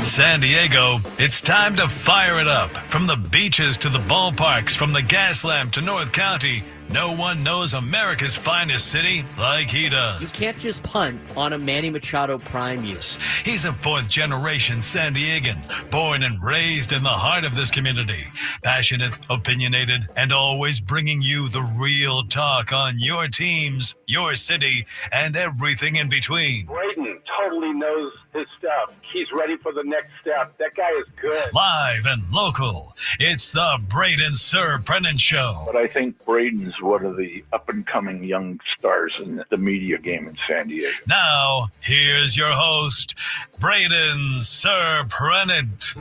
San Diego, it's time to fire it up. From the beaches to the ballparks, from the Gaslamp to North County, no one knows America's finest city like he does. You can't just punt on a Manny Machado prime use. He's a fourth-generation San Diegan, born and raised in the heart of this community. Passionate, opinionated, and always bringing you the real talk on your teams, your city, and everything in between. Braden totally knows his stuff. He's ready for the next step. That guy is good. Live and local, it's the Braden Surprenant Show. But I think Braden's one of the up-and-coming young stars in the media game in San Diego. Now, here's your host, Braden Surprenant.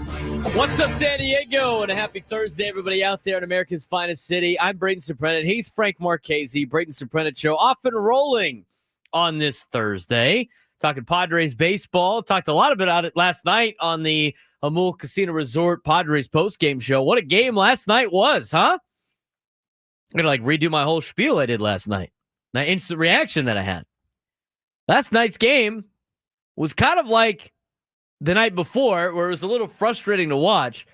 What's up, San Diego? And a happy Thursday, everybody out there in America's finest city. I'm Braden Surprenant. He's Frank Marchese. Braden Surprenant Show off and rolling on this Thursday. Talking Padres baseball. Talked a lot about it last night on the Jamul Casino Resort Padres postgame show. What a game last night was, huh? I'm going to redo my whole spiel I did last night. That instant reaction that I had. Last night's game was kind of like the night before, where it was a little frustrating to watch,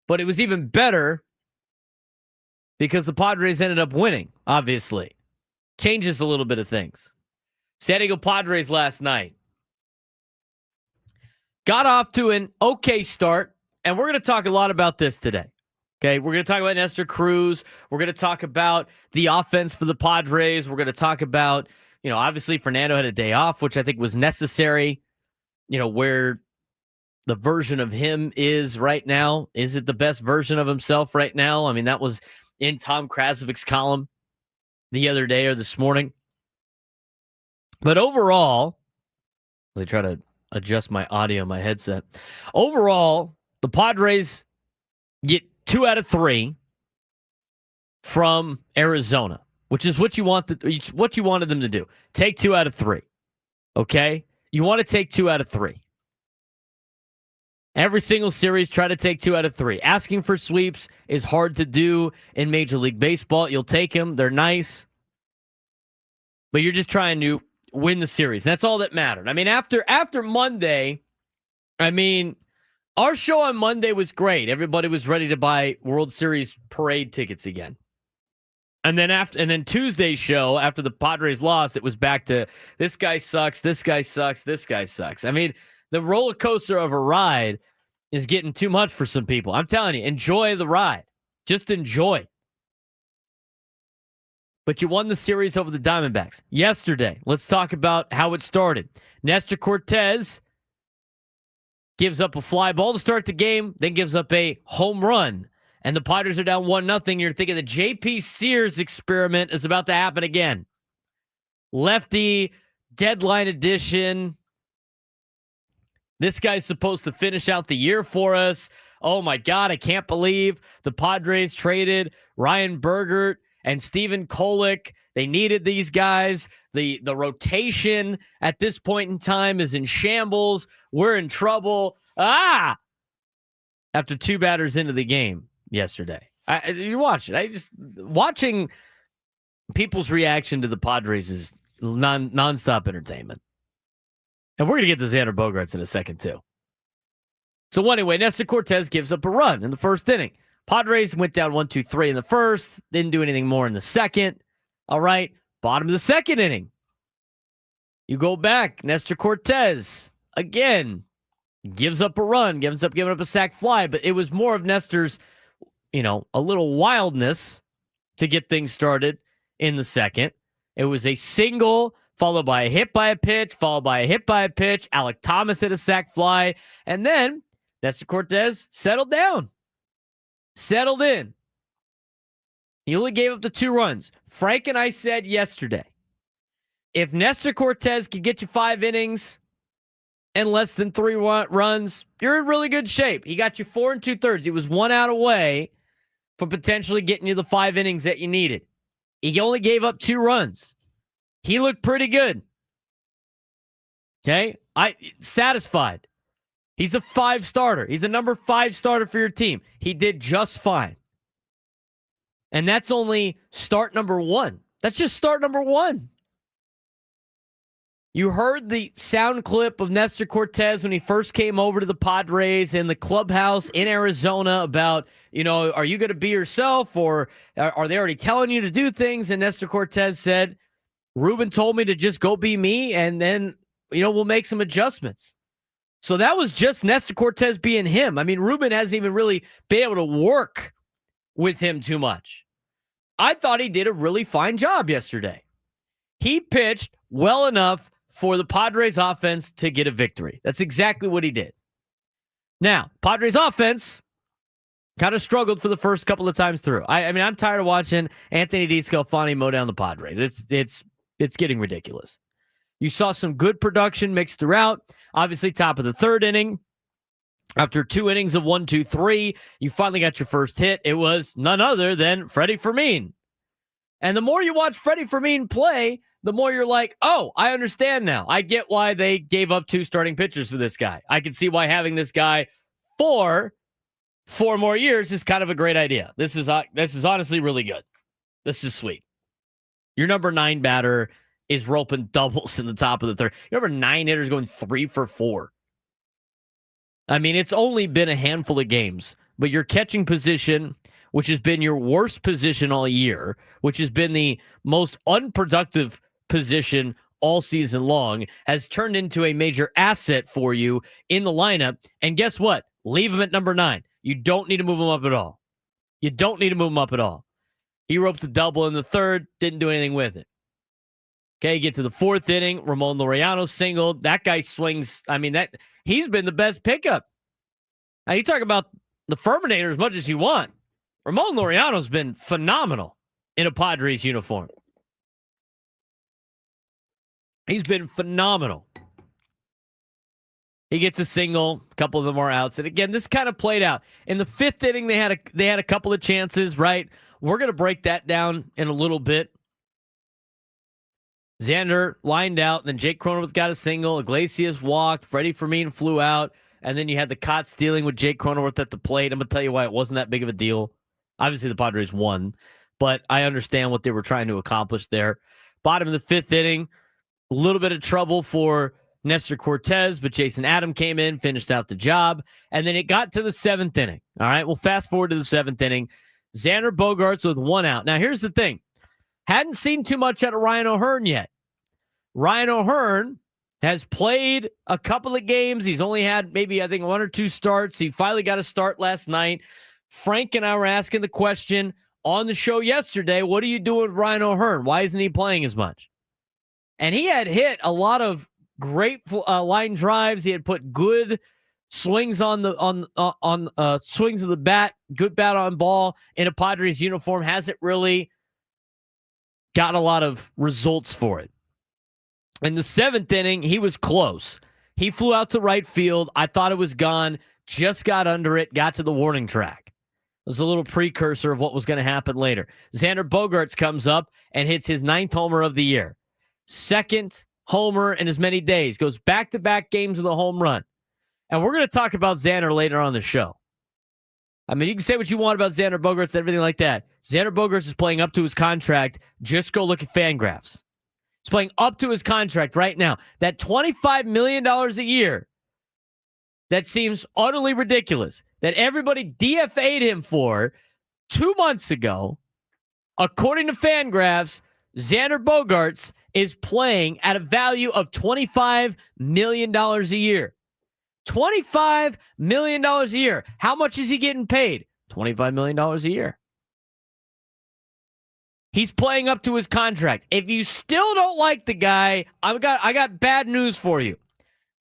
but it was even better because the Padres ended up winning, obviously. Changes a little bit of things. San Diego Padres last night got off to an okay start, and we're going to talk a lot about this today. Okay, we're going to talk about Nestor Cruz. We're going to talk about the offense for the Padres. We're going to talk about, obviously Fernando had a day off, which I think was necessary. Where the version of him is right now. Is it the best version of himself right now? I mean, that was in Tom Krasovic's column the other day or this morning. But overall, let me try to adjust my audio, my headset. Overall, the Padres get 2 out of 3 from Arizona, which is what you wanted them to do. Take 2 out of 3. Okay? You want to take 2 out of 3. Every single series, try to take 2 out of 3. Asking for sweeps is hard to do in Major League Baseball. You'll take them. They're nice. But you're just trying to win the series. That's all that mattered. I mean, after Monday, our show on Monday was great. Everybody was ready to buy World Series parade tickets again. And then Tuesday's show, after the Padres lost, it was back to this guy sucks, this guy sucks, this guy sucks. I mean, the roller coaster of a ride is getting too much for some people. I'm telling you, enjoy the ride. Just enjoy. But you won the series over the Diamondbacks. Yesterday, let's talk about how it started. Nestor Cortez gives up a fly ball to start the game, then gives up a home run. And the Padres are down 1-0. You're thinking the J.P. Sears experiment is about to happen again. Lefty, deadline edition. This guy's supposed to finish out the year for us. Oh, my God, I can't believe the Padres traded Ryan Bergert and Steven Kolick. They needed these guys. The rotation at this point in time is in shambles. We're in trouble. After 2 batters into the game yesterday. You watch it. Watching people's reaction to the Padres is nonstop entertainment. And we're going to get to Xander Bogaerts in a second, too. So anyway, Nestor Cortez gives up a run in the first inning. Padres went down 1-2-3 in the first. Didn't do anything more in the second. All right, bottom of the second inning. You go back. Nestor Cortez, again, gives up a run. Gives up giving up a sac fly. But it was more of Nestor's, a little wildness to get things started in the second. It was a single, followed by a hit by a pitch, followed by a hit by a pitch. Alec Thomas hit a sac fly. And then Nestor Cortez settled down. Settled in. He only gave up the 2 runs. Frank and I said yesterday, if Nestor Cortez could get you 5 innings and less than 3 runs, you're in really good shape. He got you 4 2/3. He was 1 out away from potentially getting you the 5 innings that you needed. He only gave up 2 runs. He looked pretty good. Okay? Satisfied. He's a 5 starter. He's a number 5 starter for your team. He did just fine. And that's only start number 1. That's just start number 1. You heard the sound clip of Nestor Cortez when he first came over to the Padres in the clubhouse in Arizona about, are you going to be yourself or are they already telling you to do things? And Nestor Cortez said, Ruben told me to just go be me and then, we'll make some adjustments. So that was just Nestor Cortez being him. I mean, Ruben hasn't even really been able to work with him too much. I thought he did a really fine job yesterday. He pitched well enough for the Padres offense to get a victory. That's exactly what he did. Now, Padres offense kind of struggled for the first couple of times through. I mean, I'm tired of watching Anthony DeScalfani mow down the Padres. It's getting ridiculous. You saw some good production mixed throughout. Obviously, top of the third inning. After 2 innings of 1, 2, 3, you finally got your first hit. It was none other than Freddie Fermin. And the more you watch Freddie Fermin play, the more you're like, oh, I understand now. I get why they gave up 2 starting pitchers for this guy. I can see why having this guy for 4 more years is kind of a great idea. This is honestly really good. This is sweet. Your number 9 batter is roping doubles in the top of the third. Your number 9 hitters going 3 for 4. I mean, it's only been a handful of games, but your catching position, which has been your worst position all year, which has been the most unproductive position all season long, has turned into a major asset for you in the lineup. And guess what? Leave him at number 9. You don't need to move him up at all. You don't need to move him up at all. He roped a double in the third, didn't do anything with it. Okay, get to the 4th inning. Ramon Laureano singled. That guy swings. I mean, he's been the best pickup. Now, you talk about the Ferminator as much as you want. Ramon Laureano's been phenomenal in a Padres uniform. He's been phenomenal. He gets a single. A couple of them are outs. And again, this kind of played out. In the 5th inning, they had a couple of chances, right? We're going to break that down in a little bit. Xander lined out, then Jake Cronenworth got a single. Iglesias walked. Freddie Fermin flew out. And then you had the caught stealing with Jake Cronenworth at the plate. I'm going to tell you why it wasn't that big of a deal. Obviously, the Padres won, but I understand what they were trying to accomplish there. Bottom of the 5th inning, a little bit of trouble for Nestor Cortez, but Jason Adam came in, finished out the job, and then it got to the 7th inning. All right, we'll fast forward to the 7th inning. Xander Bogaerts with 1 out. Now, here's the thing. Hadn't seen too much out of Ryan O'Hearn yet. Ryan O'Hearn has played a couple of games. He's only had maybe, I think, 1 or 2 starts. He finally got a start last night. Frank and I were asking the question on the show yesterday, what are you doing with Ryan O'Hearn? Why isn't he playing as much? And he had hit a lot of great line drives. He had put good swings on swings of the bat, good bat on ball in a Padres uniform. Hasn't really got a lot of results for it. In the 7th inning, he was close. He flew out to right field. I thought it was gone. Just got under it, got to the warning track. It was a little precursor of what was going to happen later. Xander Bogaerts comes up and hits his 9th homer of the year. 2nd homer in as many days. Goes back-to-back games with a home run. And we're going to talk about Xander later on the show. I mean, you can say what you want about Xander Bogaerts and everything like that. Xander Bogaerts is playing up to his contract. Just go look at FanGraphs. He's playing up to his contract right now. That $25 million a year, that seems utterly ridiculous, that everybody DFA'd him for 2 months ago, according to FanGraphs, Xander Bogaerts is playing at a value of $25 million a year. $25 million a year. How much is he getting paid? $25 million a year. He's playing up to his contract. If you still don't like the guy, I got bad news for you.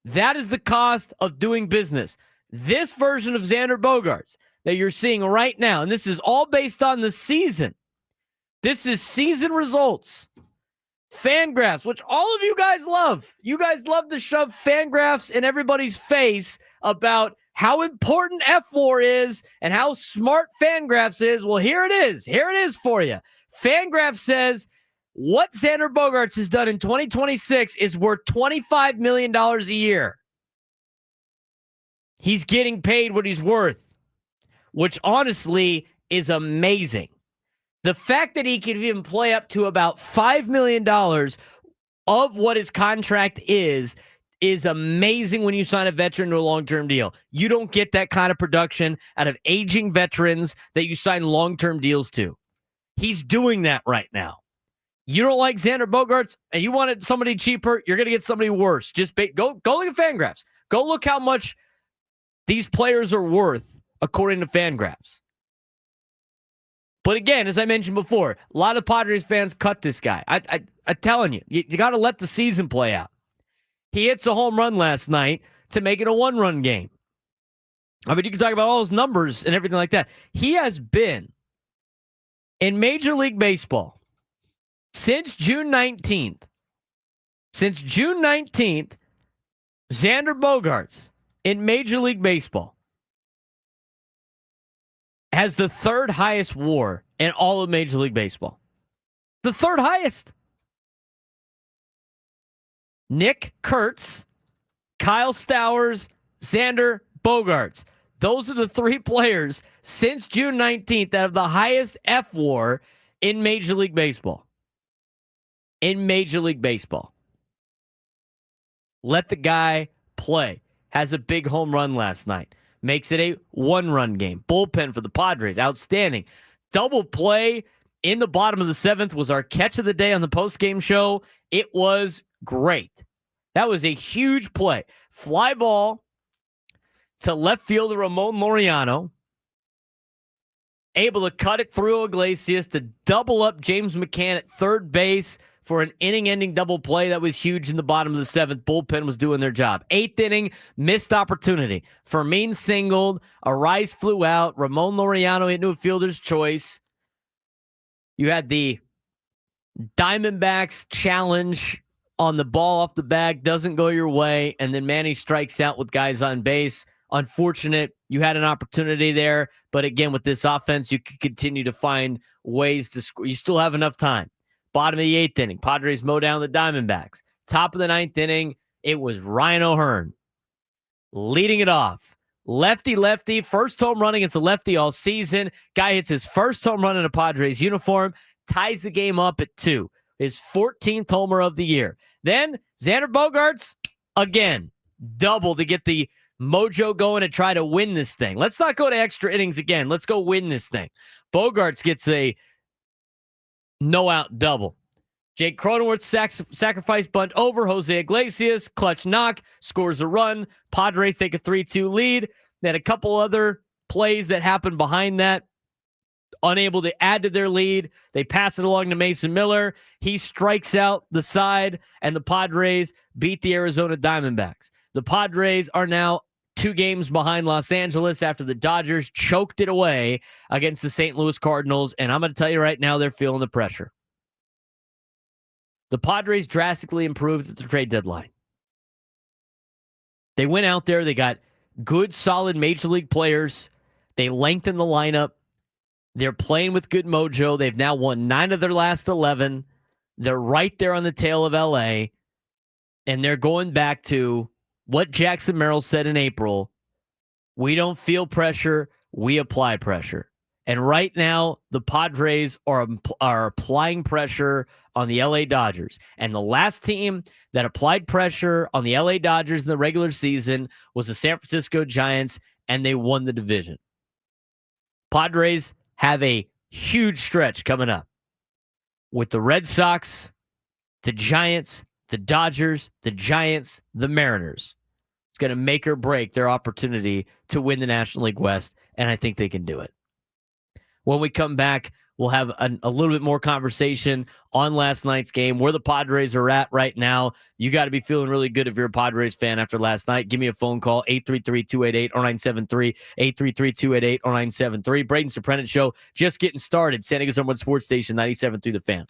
That is the cost of doing business. This version of Xander Bogaerts that you're seeing right now, and this is all based on the season. This is season results. FanGraphs, which all of you guys love. You guys love to shove FanGraphs in everybody's face about how important F4 is and how smart FanGraphs is. Well, here it is. Here it is for you. FanGraphs says what Xander Bogaerts has done in 2026 is worth $25 million a year. He's getting paid what he's worth, which honestly is amazing. The fact that he could even play up to about $5 million of what his contract is amazing when you sign a veteran to a long-term deal. You don't get that kind of production out of aging veterans that you sign long-term deals to. He's doing that right now. You don't like Xander Bogaerts and you wanted somebody cheaper, you're going to get somebody worse. Just go look at Fangraphs. Go look how much these players are worth according to Fangraphs. But again, as I mentioned before, a lot of Padres fans cut this guy. I'm telling you, you got to let the season play out. He hits a home run last night to make it a one-run game. I mean, you can talk about all his numbers and everything like that. He has been in Major League Baseball since June 19th. Since June 19th, Xander Bogaerts in Major League Baseball has the third highest WAR in all of Major League Baseball. The third highest. Nick Kurtz, Kyle Stowers, Xander Bogaerts. Those are the three players since June 19th that have the highest F WAR in Major League Baseball. In Major League Baseball. Let the guy play. Has a big home run last night. Makes it a one-run game. Bullpen for the Padres. Outstanding. Double play in the bottom of the seventh was our catch of the day on the postgame show. It was great. That was a huge play. Fly ball to left fielder Ramon Laureano. Able to cut it through Iglesias to double up James McCann at third base for an inning-ending double play that was huge in the bottom of the seventh. Bullpen was doing their job. Eighth inning, missed opportunity. Fermin singled. Arise flew out. Ramon Laureano into a fielder's choice. You had the Diamondbacks challenge on the ball off the bag. Doesn't go your way. And then Manny strikes out with guys on base. Unfortunate. You had an opportunity there. But again, with this offense, you can continue to find ways to score. You still have enough time. Bottom of the eighth inning, Padres mow down the Diamondbacks. Top of the ninth inning, it was Ryan O'Hearn leading it off. Lefty, first home run against a lefty all season. Guy hits his first home run in a Padres uniform, ties the game up at 2. His 14th homer of the year. Then Xander Bogaerts, again, double to get the mojo going and try to win this thing. Let's not go to extra innings again. Let's go win this thing. Bogaerts gets a no-out double. Jake Cronenworth sacrifice bunt over. Jose Iglesias, clutch knock, scores a run. Padres take a 3-2 lead. They had a couple other plays that happened behind that. Unable to add to their lead. They pass it along to Mason Miller. He strikes out the side, and the Padres beat the Arizona Diamondbacks. The Padres are now 2 games behind Los Angeles after the Dodgers choked it away against the St. Louis Cardinals, and I'm going to tell you right now, they're feeling the pressure. The Padres drastically improved at the trade deadline. They went out there, they got good, solid Major League players. They lengthened the lineup. They're playing with good mojo. They've now won 9 of their last 11. They're right there on the tail of LA, and they're going back to what Jackson Merrill said in April. We don't feel pressure, we apply pressure. And right now, the Padres are applying pressure on the LA Dodgers. And the last team that applied pressure on the LA Dodgers in the regular season was the San Francisco Giants, and they won the division. Padres have a huge stretch coming up with the Red Sox, the Giants, the Dodgers, the Giants, the Mariners. It's going to make or break their opportunity to win the National League West, and I think they can do it. When we come back, we'll have a little bit more conversation on last night's game, where the Padres are at right now. You got to be feeling really good if you're a Padres fan after last night. Give me a phone call, 833-288-0973, 833-288-0973. Braden Surprenant Show, just getting started. San Diego's #1 sports station, 97.3 The Fan.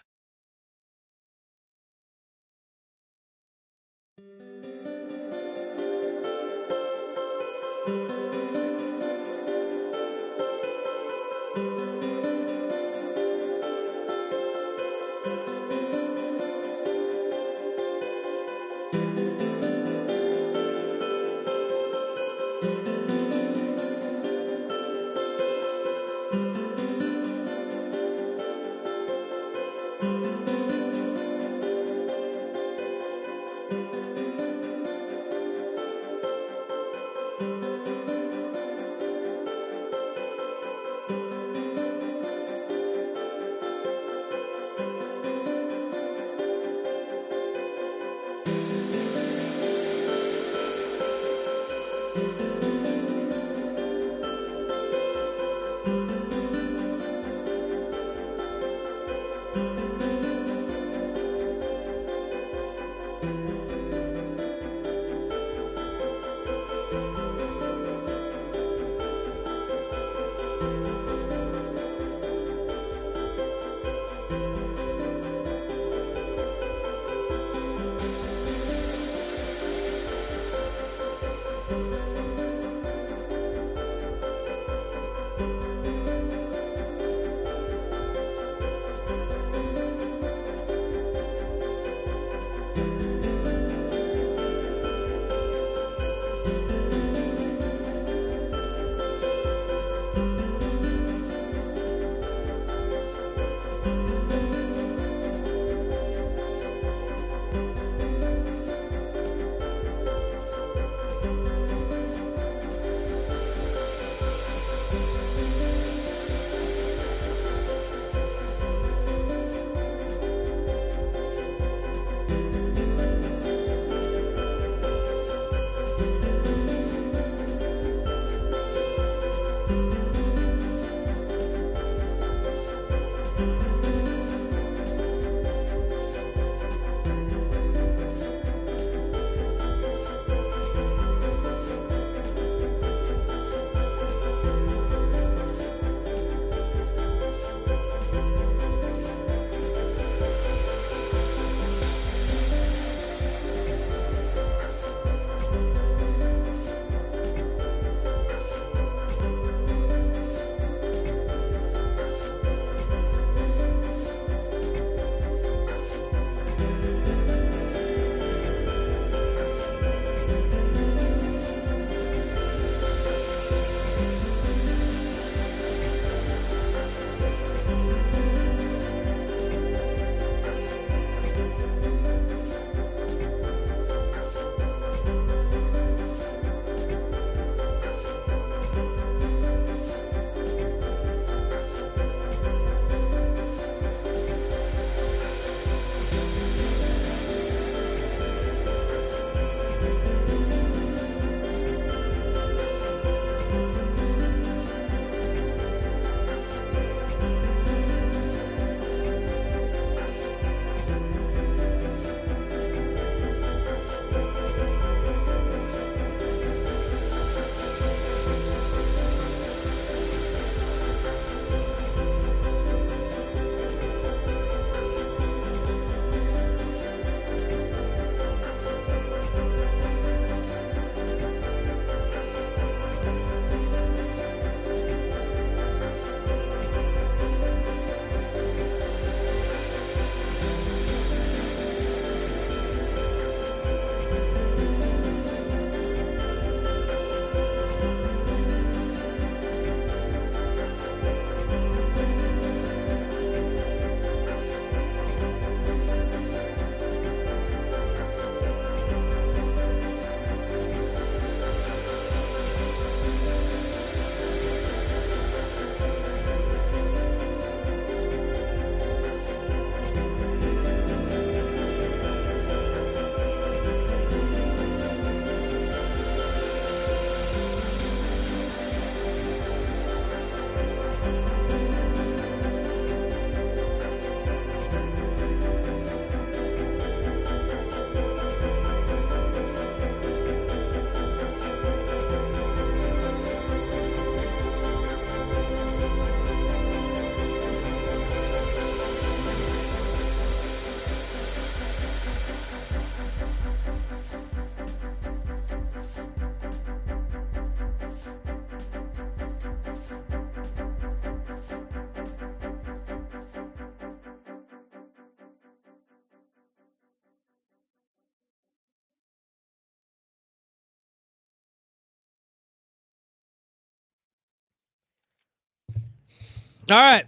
All right.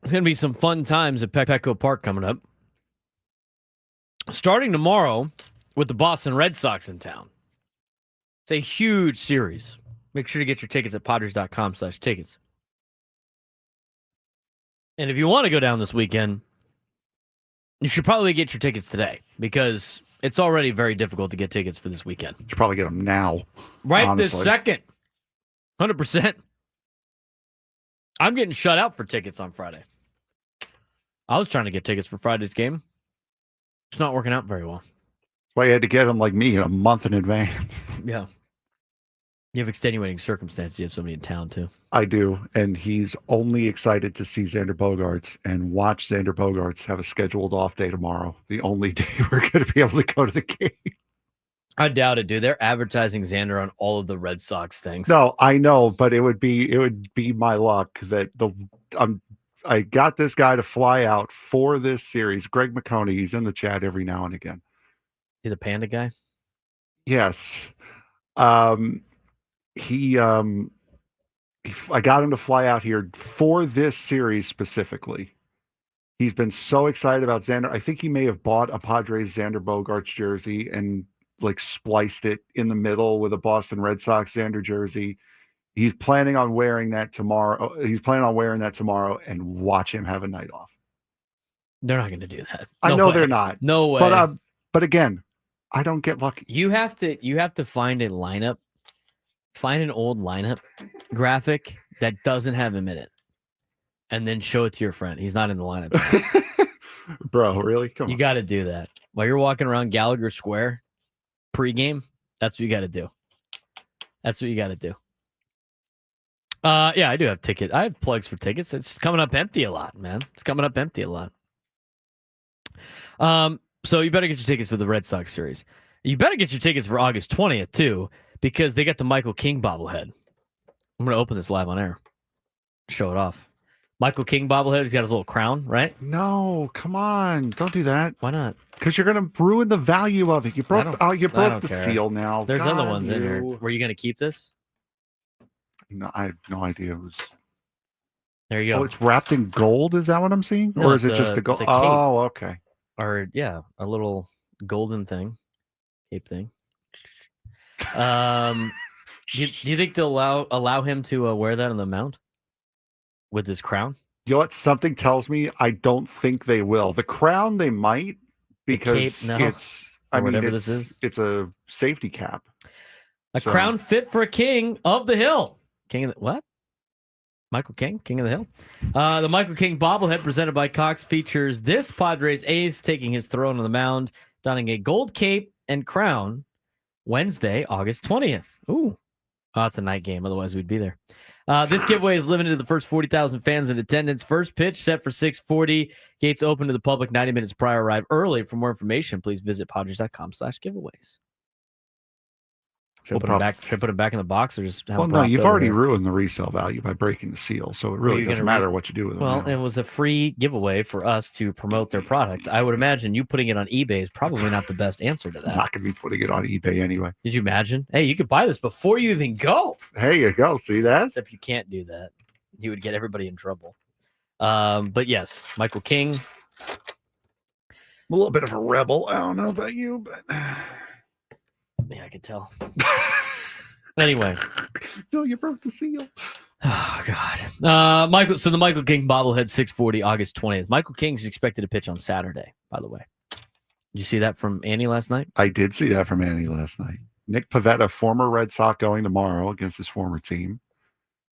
It's going to be some fun times at Petco Park coming up. Starting tomorrow with the Boston Red Sox in town. It's a huge series. Make sure to get your tickets at Padres.com/tickets. And if you want to go down this weekend, you should probably get your tickets today because it's already very difficult to get tickets for this weekend. You should probably get them now. Right honestly. this second. 100%. I'm getting shut out for tickets on Friday. I was trying to get tickets for Friday's game. It's not working out very well. That's why you had to get him like me a month in advance. Yeah. You have extenuating circumstances. You have somebody in town, too. I do, and he's only excited to see Xander Bogaerts and watch Xander Bogaerts have a scheduled off day tomorrow. The only day we're going to be able to go to the game. I doubt it, dude. They're advertising Xander on all of the Red Sox things. No, I know, but it would be my luck that I got this guy to fly out for this series. Greg McConey, he's in the chat every now and again. See the panda guy? Yes. I got him to fly out here for this series specifically. He's been so excited about Xander. I think he may have bought a Padres Xander Bogaerts jersey and like spliced it in the middle with a Boston Red Sox Xander jersey. He's planning on wearing that tomorrow. And watch him have a night off. They're not going to do that. I know they're not. No way. But again, I don't get lucky. You have to find a lineup, find an old lineup graphic that doesn't have him in it, and then show it to your friend. He's not in the lineup. Bro, really? Come on. You got to do that. While you're walking around Gallagher Square pregame, that's what you got to do. That's what you got to do. Yeah, I do have tickets. I have plugs for tickets. It's coming up empty a lot, man. It's coming up empty a lot. So you better get your tickets for the Red Sox series. You better get your tickets for August 20th, too, because they got the Michael King bobblehead. I'm going to open this live on air. Show it off. Michael King bobblehead. He's got his little crown, right? No, come on. Don't do that. Why not? Because you're going to ruin the value of it. You broke the care. seal now. There's God, other ones in here. Were you going to keep this? No, I have no idea. There you go. Oh, it's wrapped in gold? Is that what I'm seeing? No, or is it just a gold? Oh, okay. Or, yeah, a little golden thing. Cape thing. Do you think they'll allow him to wear that on the mound with his crown? You know what? Something tells me I don't think they will. The crown they might, because the cape, no. it's I mean this is. It's a safety cap. A crown fit for a king of the hill. King of the what? Michael King, King of the Hill. The Michael King bobblehead presented by Cox features this Padres ace taking his throne on the mound, donning a gold cape and crown Wednesday, August 20th. Ooh. Oh, it's a night game. Otherwise, we'd be there. This giveaway is limited to the first 40,000 fans in attendance. First pitch set for 6:40. Gates open to the public 90 minutes prior. Arrive early. For more information, please visit Padres.com/giveaways. Should I put it back in the box or just have no, you've already ruined the resale value by breaking the seal, so it really doesn't matter what you do with it. Well, it was a free giveaway for us to promote their product. I would imagine you putting it on eBay is probably not the best answer to that. I'm not going to be putting it on eBay anyway. Did you imagine? Hey, you could buy this before you even go. Hey, you go. See that? Except you can't do that. You would get everybody in trouble. But yes, Michael King. I'm a little bit of a rebel. I don't know about you, but... Yeah, I could tell. Anyway. No, you broke the seal. Oh, God. Michael. So the Michael King bobblehead, 6:40, August 20th. Michael King's expected to pitch on Saturday, by the way. Did you see that from Annie last night? I did see that from Annie last night. Nick Pivetta, former Red Sox, going tomorrow against his former team.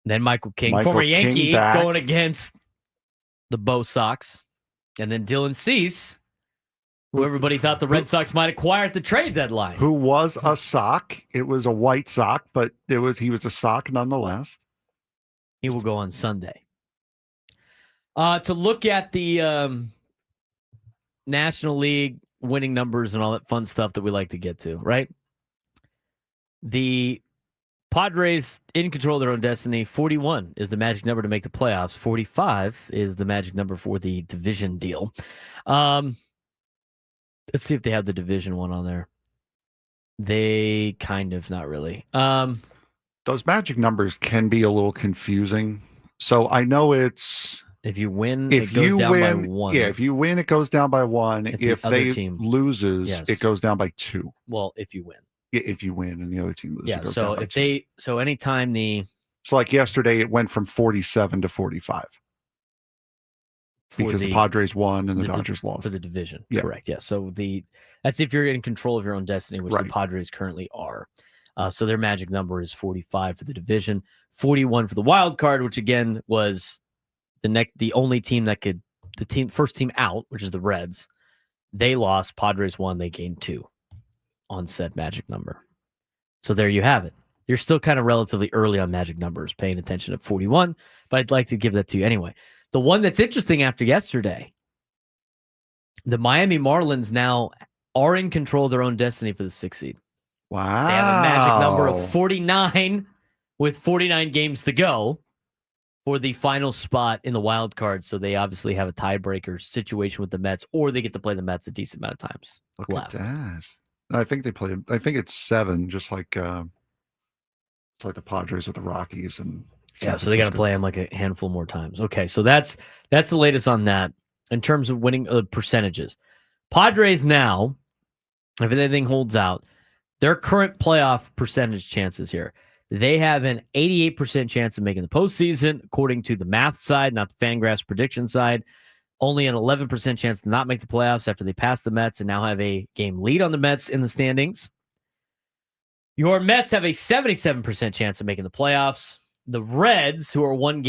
Then Michael King, former Yankee, going against the Bo Sox. And then Dylan Cease, who everybody thought the Red Sox might acquire at the trade deadline. Who was a sock. It was a white sock, but he was a sock nonetheless. He will go on Sunday. To look at the National League winning numbers and all that fun stuff that we like to get to, right? The Padres in control of their own destiny. 41 is the magic number to make the playoffs. 45 is the magic number for the division deal. Let's see if they have the division one on there. They kind of, not really. Those magic numbers can be a little confusing. So I know it's... If you win, it goes down by 1. Yeah, if you win, it goes down by 1. If they loses, it goes down by 2. Well, if you win. Yeah, if you win and the other team loses. Yeah, so if they... So anytime the... So like yesterday, it went from 47 to 45. Because the Padres won and the Dodgers lost. For the division, yeah. Correct. Yeah, so that's if you're in control of your own destiny, which the Padres currently are. So their magic number is 45 for the division, 41 for the wild card, which again was the only team that could, first team out, which is the Reds, They lost. Padres won. They gained 2 on said magic number. So there you have it. You're still kind of relatively early on magic numbers, paying attention at 41, but I'd like to give that to you anyway. The one that's interesting after yesterday, the Miami Marlins now are in control of their own destiny for the 6th seed. Wow. They have a magic number of 49 with 49 games to go for the final spot in the wild card. So they obviously have a tiebreaker situation with the Mets, or they get to play the Mets a decent amount of times left. At that. I think they play. I think it's 7, just like it's like the Padres with the Rockies and so they got to play them like a handful more times. Okay, so that's the latest on that in terms of winning percentages. Padres now, if anything holds out, their current playoff percentage chances here. They have an 88% chance of making the postseason, according to the math side, not the Fangraphs prediction side. Only an 11% chance to not make the playoffs after they pass the Mets and now have a game lead on the Mets in the standings. Your Mets have a 77% chance of making the playoffs. The Reds, who are one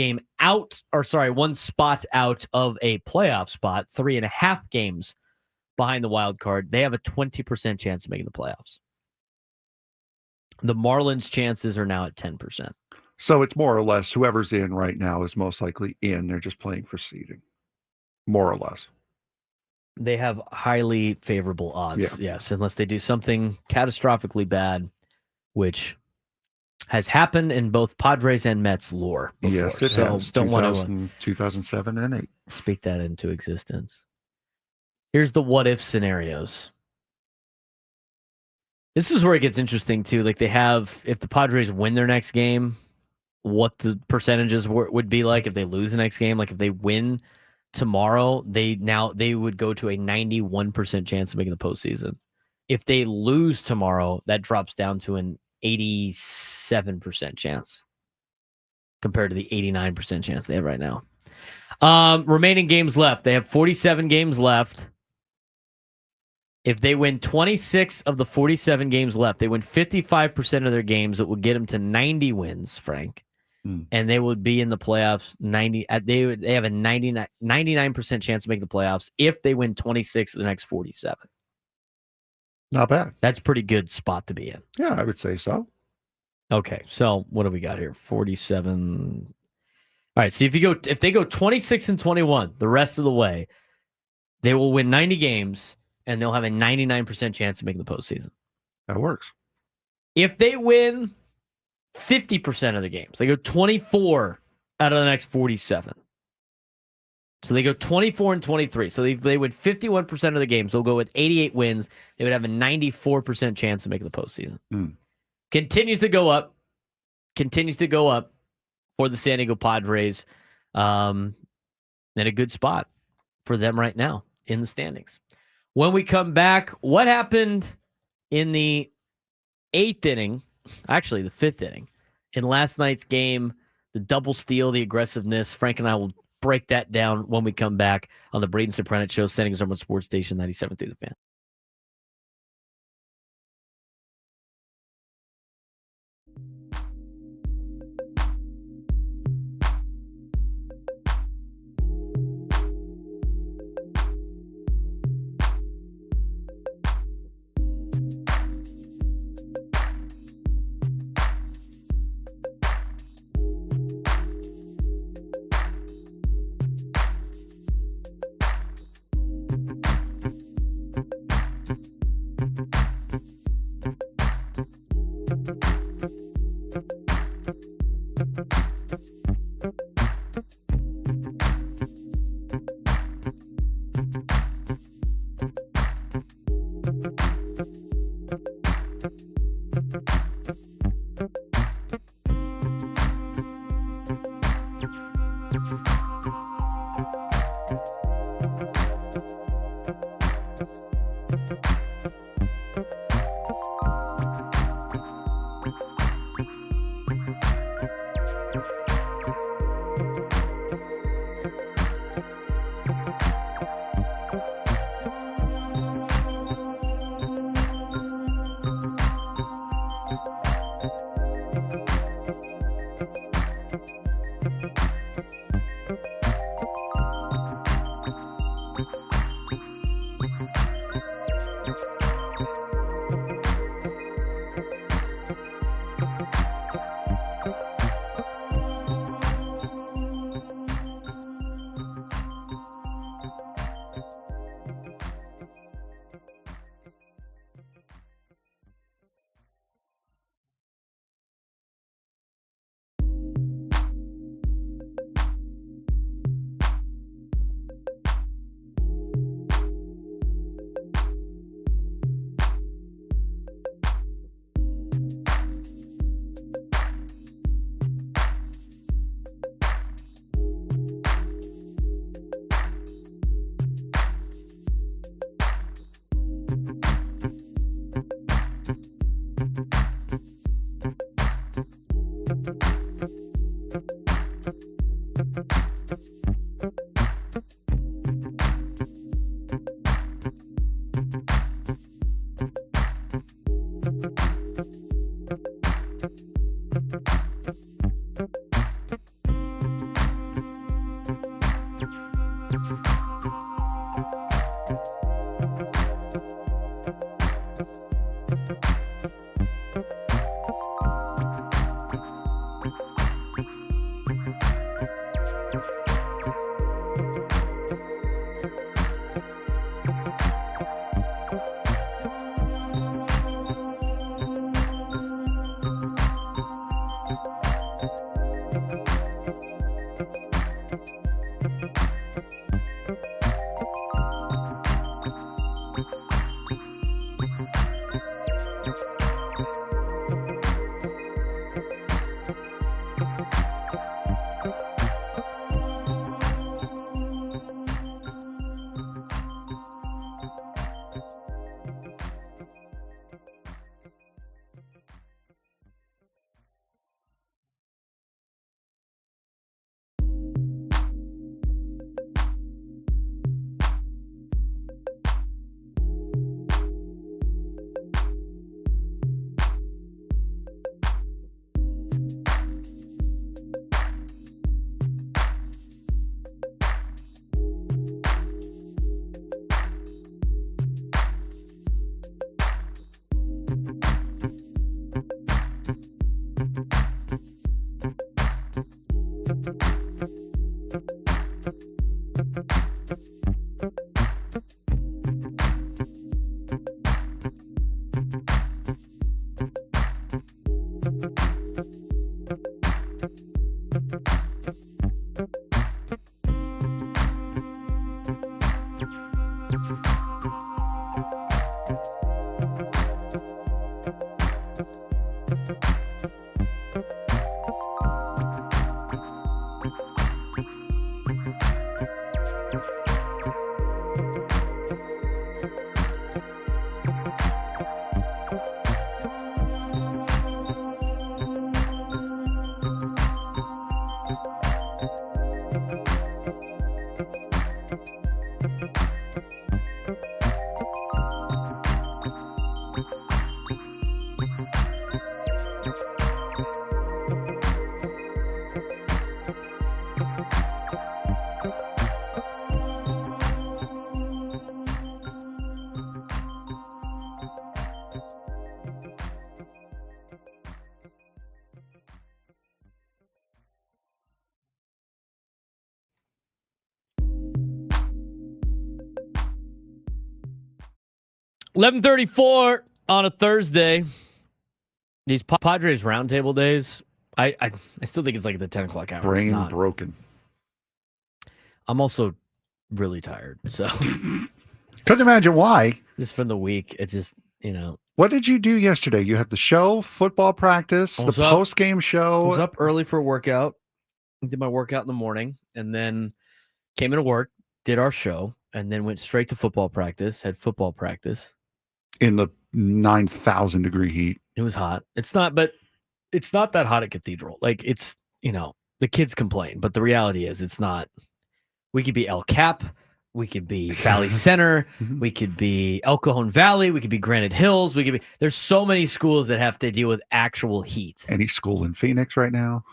spot out of a playoff spot, 3.5 games behind the wild card, they have a 20% chance of making the playoffs. The Marlins' chances are now at 10%. So it's more or less whoever's in right now is most likely in. They're just playing for seeding, more or less. They have highly favorable odds, yes, unless they do something catastrophically bad, which has happened in both Padres and Mets lore before. Yes, it has. Don't want to 2007 and 8. Speak that into existence. Here's the what-if scenarios. This is where it gets interesting, too. Like, they have, if the Padres win their next game, what the percentages would be like if they lose the next game. Like, if they win tomorrow, they would go to a 91% chance of making the postseason. If they lose tomorrow, that drops down to an 87% chance compared to the 89% chance they have right now. Remaining games left. They have 47 games left. If they win 26 of the 47 games left, they win 55% of their games. It would get them to 90 wins, Frank. And they would be in the playoffs. They have a 99% chance to make the playoffs if they win 26 of the next 47. Not bad. That's a pretty good spot to be in. Yeah, I would say so. Okay, so what do we got here? 47. All right, so if they go 26 and 21 the rest of the way, they will win 90 games and they'll have a 99% chance of making the postseason. That works. If they win 50% of the games, they go 24 out of the next 47. So they go 24 and 23. So they win 51% of the games. They'll go with 88 wins. They would have a 94% chance of making the postseason. Continues to go up for the San Diego Padres. And a good spot for them right now in the standings. When we come back, what happened in the 8th inning, actually the 5th inning, in last night's game, the double steal, the aggressiveness? Frank and I will break that down when we come back on the Braden Surprenant Show, San Diego Summer Sports Station 97 through the Fan. $11:34 on a Thursday. These Padres roundtable days, I still think it's like at the 10 o'clock hour. Brain broken. I'm also really tired. So couldn't imagine why. Just from the week, it just, What did you do yesterday? You had the show, football practice, the post-game show. I was up early for a workout. Did my workout in the morning, and then came into work, did our show, and then went straight to football practice, had football practice. In the 9,000 degree heat. It was hot. It's not that hot at Cathedral. Like, it's, the kids complain, but the reality is it's not. We could be El Cap. We could be Valley Center. We could be El Cajon Valley. We could be Granite Hills. There's so many schools that have to deal with actual heat. Any school in Phoenix right now?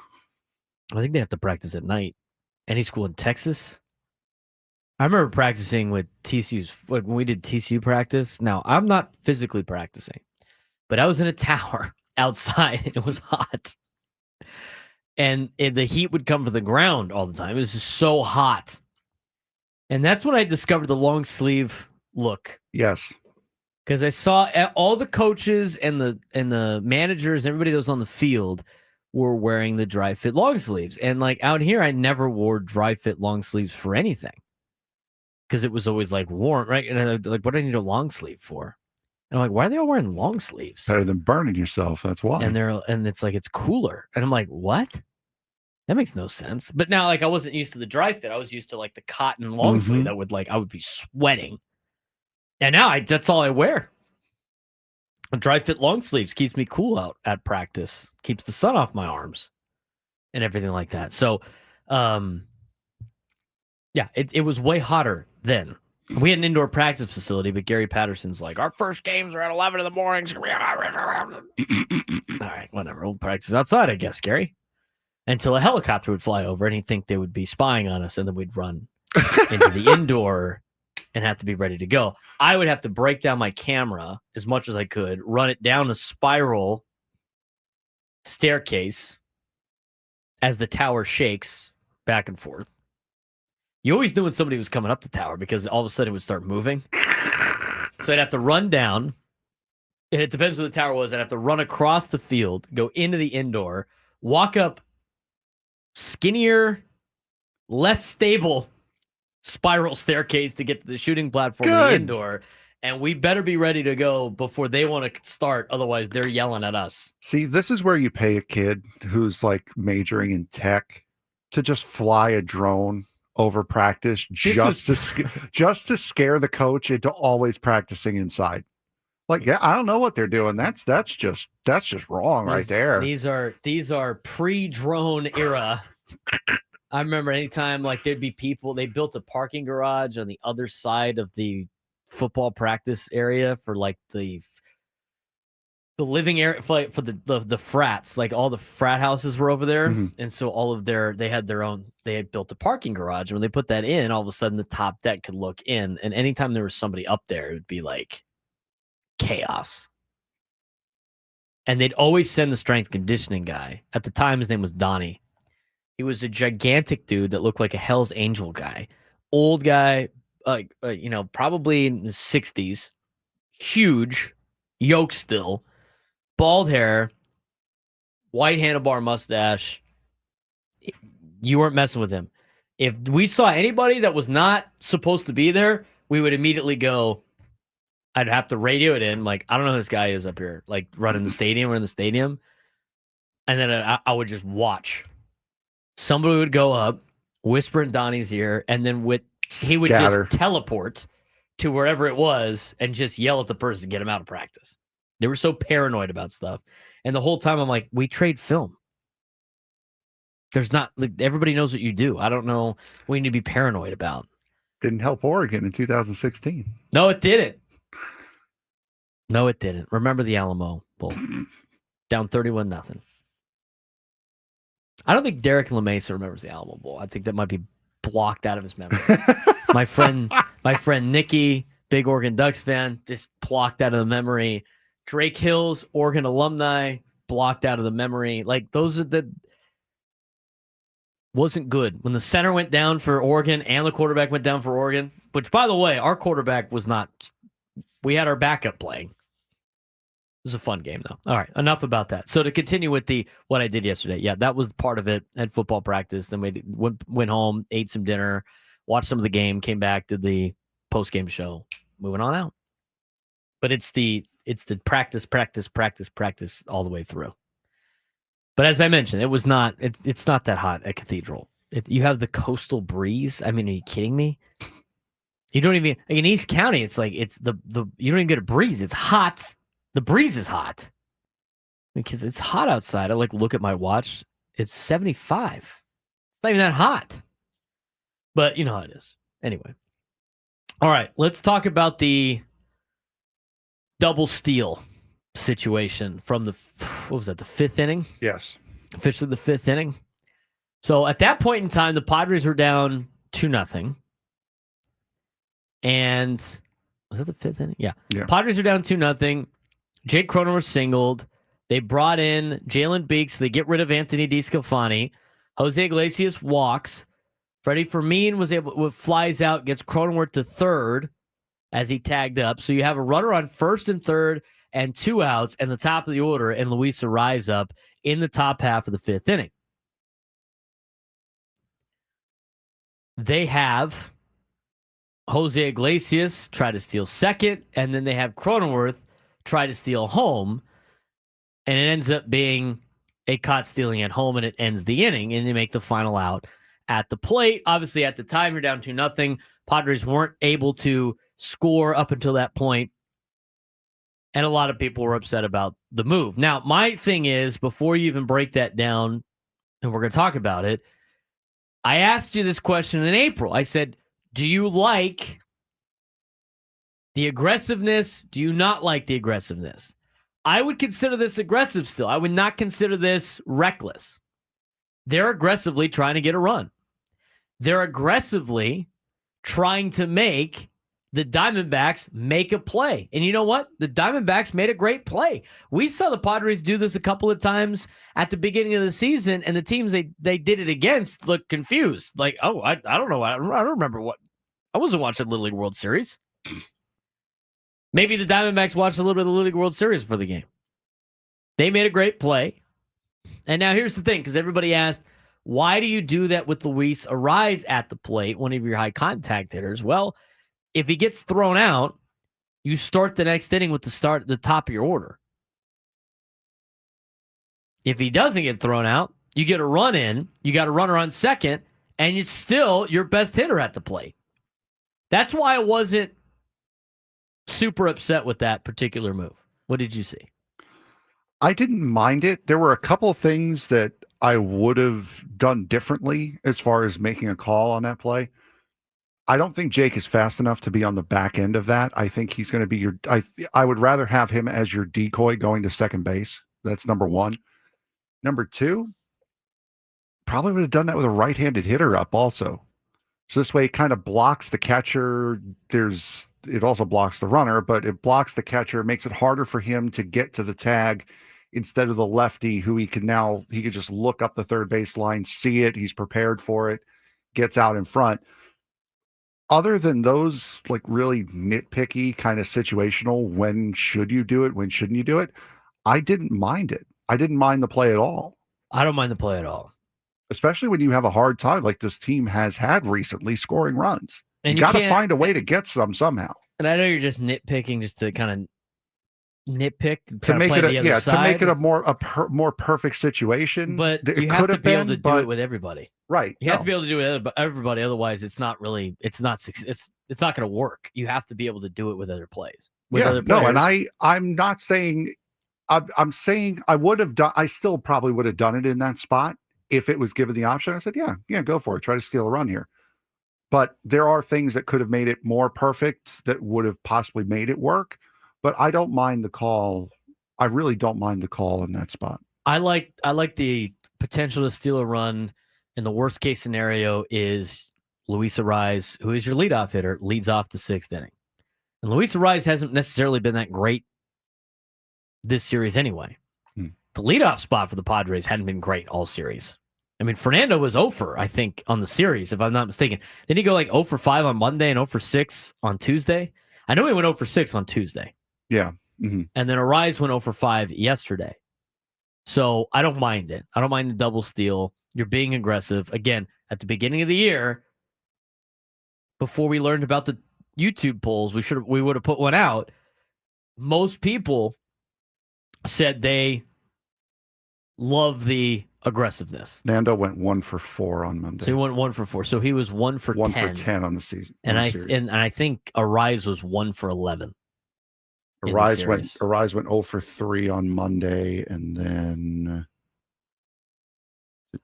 I think they have to practice at night. Any school in Texas? I remember practicing with TCU's, like when we did TCU practice. Now, I'm not physically practicing, but I was in a tower outside and it was hot. And the heat would come from the ground all the time. It was just so hot. And that's when I discovered the long sleeve look. Yes. Because I saw all the coaches and the managers, everybody that was on the field were wearing the dry fit long sleeves. And like out here, I never wore dry fit long sleeves for anything. Because it was always like warm, right? And I'm like, what do I need a long sleeve for? And I'm like, why are they all wearing long sleeves? Better than burning yourself. That's why. And it's like, it's cooler. And I'm like, what? That makes no sense. But now, like, I wasn't used to the dry fit. I was used to like the cotton long sleeve that would I would be sweating. And now that's all I wear. A dry fit long sleeves keeps me cool out at practice, keeps the sun off my arms and everything like that. So, yeah, it was way hotter then. We had an indoor practice facility, but Gary Patterson's like, our first games are at 11 in the morning. All right, whatever. We'll practice outside, I guess, Gary. Until a helicopter would fly over and he'd think they would be spying on us, and then we'd run into the indoor and have to be ready to go. I would have to break down my camera as much as I could, run it down a spiral staircase as the tower shakes back and forth. You always knew when somebody was coming up the tower because all of a sudden it would start moving. So I'd have to run down. And it depends where the tower was. I'd have to run across the field, go into the indoor, walk up skinnier, less stable spiral staircase to get to the shooting platform in the indoor. And we better be ready to go before they want to start. Otherwise, they're yelling at us. See, this is where you pay a kid who's like majoring in tech to just fly a drone over practice just to scare the coach into always practicing inside. Like, yeah, I don't know what they're doing. That's just wrong right there. These are pre-drone era. I remember anytime like there'd be people, they built a parking garage on the other side of the football practice area for like the living area for the frats. Like all the frat houses were over there. Mm-hmm. And so they had built a parking garage. And when they put that in, all of a sudden the top deck could look in. And anytime there was somebody up there, it would be like chaos. And they'd always send the strength conditioning guy. At the time, his name was Donnie. He was a gigantic dude that looked like a Hell's Angel guy. Old guy, probably in his 60s. Huge, yolk still, bald hair, white handlebar mustache. You weren't messing with him. If we saw anybody that was not supposed to be there, we would immediately go. I'd have to radio it in. Like, I don't know who this guy is up here, like running the stadium. We're in the stadium. And then I would just watch. Somebody would go up, whisper in Donnie's ear, and then he would just teleport to wherever it was and just yell at the person to get him out of practice. They were so paranoid about stuff. And the whole time I'm like, we trade film. There's not, like, everybody knows what you do. I don't know what you need to be paranoid about. Didn't help Oregon in 2016. No, it didn't. No, it didn't. Remember the Alamo Bowl. Down 31-0. I don't think Derek LeMesa remembers the Alamo Bowl. I think that might be blocked out of his memory. my friend Nikki, big Oregon Ducks fan, just blocked out of the memory. Drake Hills, Oregon alumni, blocked out of the memory. Like, those are wasn't good. When the center went down for Oregon and the quarterback went down for Oregon, which, by the way, our quarterback was not. We had our backup playing. It was a fun game, though. All right, enough about that. So to continue with what I did yesterday, yeah, that was part of it. Had football practice, then we went home, ate some dinner, watched some of the game, came back, did the post-game show, moving on out. But it's the practice all the way through. But as I mentioned, it's not that hot at Cathedral. You have the coastal breeze. I mean, are you kidding me? You don't even, in East County, it's like you don't even get a breeze. It's hot. The breeze is hot because it's hot outside. I look at my watch. It's 75. It's not even that hot. But you know how it is. Anyway. All right. Let's talk about the double steal situation from the fifth inning? Yes. Officially the fifth inning. So at that point in time, the Padres were down 2-0. And was that the fifth inning? Yeah. Padres are down 2-0. Jake Cronenworth singled. They brought in Jalen Beeks. They get rid of Anthony DeScalfani. Jose Iglesias walks. Freddie Fermin flies out, gets Cronenworth to third as he tagged up. So you have a runner on first and third and 2 outs and the top of the order, and Luis Ariz up in the top half of the fifth inning. They have Jose Iglesias try to steal second, and then they have Cronenworth try to steal home, and it ends up being a caught stealing at home, and it ends the inning, and they make the final out at the plate. Obviously, at the time, you're down 2-0. Padres weren't able to score up until that point, and a lot of people were upset about the move. Now, my thing is, before you even break that down, and we're going to talk about it, I asked you this question in April. I said, do you like The aggressiveness, do you not like the aggressiveness? I would consider this aggressive still. I would not consider this reckless. They're aggressively trying to get a run. They're aggressively trying to make the Diamondbacks make a play. And you know what? The Diamondbacks made a great play. We saw the Padres do this a couple of times at the beginning of the season, and the teams they did it against looked confused. Like, oh, I don't know. I don't remember what. I wasn't watching Little League World Series. Maybe the Diamondbacks watched a little bit of the Little League World Series for the game. They made a great play. And now here's the thing, because everybody asked, why do you do that with Luis Arraez at the plate, one of your high contact hitters? Well, if he gets thrown out, you start the next inning with the top of your order. If he doesn't get thrown out, you get a run in, you got a runner on second, and it's still your best hitter at the plate. That's why I wasn't super upset with that particular move. What did you see? I didn't mind it. There were a couple of things that I would have done differently as far as making a call on that play. I don't think Jake is fast enough to be on the back end of that. I think he's going to be I would rather have him as your decoy going to second base. That's number one. Number two, probably would have done that with a right-handed hitter up also. So this way it kind of blocks the catcher. It also blocks the runner, but it blocks the catcher, makes it harder for him to get to the tag instead of the lefty who he could just look up the third base line, see it, he's prepared for it, gets out in front. Other than those like really nitpicky kind of situational, when should you do it, when shouldn't you do it, I didn't mind it. I didn't mind the play at all. I don't mind the play at all. Especially when you have a hard time like this team has had recently scoring runs. And you got to find a way to get some somehow. And I know you're just nitpicking just to kind of nitpick to make it to make it a more perfect situation. But you have to be able to do it with everybody. Right. You have to be able to do it with everybody. Otherwise, it's not going to work. You have to be able to do it with other plays. And I'm not saying I'm saying I would have done. I still probably would have done it in that spot if it was given the option. I said, yeah, go for it. Try to steal a run here. But there are things that could have made it more perfect that would have possibly made it work. But I don't mind the call. I really don't mind the call in that spot. I like the potential to steal a run. And the worst case scenario is Luis Arraez, who is your leadoff hitter, leads off the sixth inning. And Luis Arraez hasn't necessarily been that great this series anyway. The leadoff spot for the Padres hadn't been great all series. I mean, Fernando was 0 for, I think, on the series, if I'm not mistaken. Didn't he go like 0 for 5 on Monday and 0 for 6 on Tuesday? I know he went 0 for 6 on Tuesday. Yeah. Mm-hmm. And then Arraez went 0 for 5 yesterday. So I don't mind it. I don't mind the double steal. You're being aggressive. Again, at the beginning of the year, before we learned about the YouTube polls, we would have put one out. Most people said they love the aggressiveness. Nando went 1 for 4 on Monday. So he went 1 for 4. So he was 1 for 10. 1 for 10 on the season. And I think Arraez was 1 for 11. Arraez went 0 for 3 on Monday, and then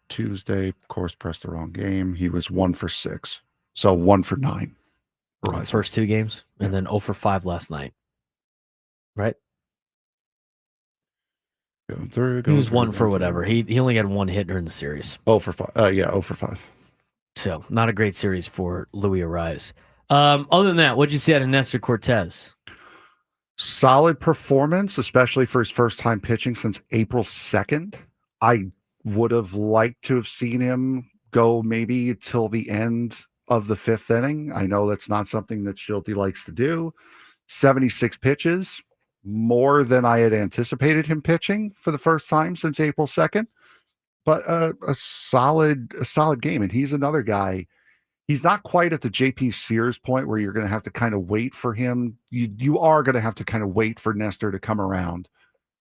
Tuesday, of course, pressed the wrong game. He was 1 for 6. So 1 for 9. Arraez. First 2 games, and then 0 for 5 last night. Right? He was 1 for whatever. He only had 1 hit during the series. 0 for 5. 0 for 5. So not a great series for Luis Arraez. Other than that, what'd you see out of Nestor Cortez? Solid performance, especially for his first time pitching since April 2nd. I would have liked to have seen him go maybe till the end of the 5th inning. I know that's not something that Schulte likes to do. 76 pitches. More than I had anticipated him pitching for the first time since April 2nd, but a solid game. And he's another guy. He's not quite at the JP Sears point where you're going to have to kind of wait for him. You are going to have to kind of wait for Nestor to come around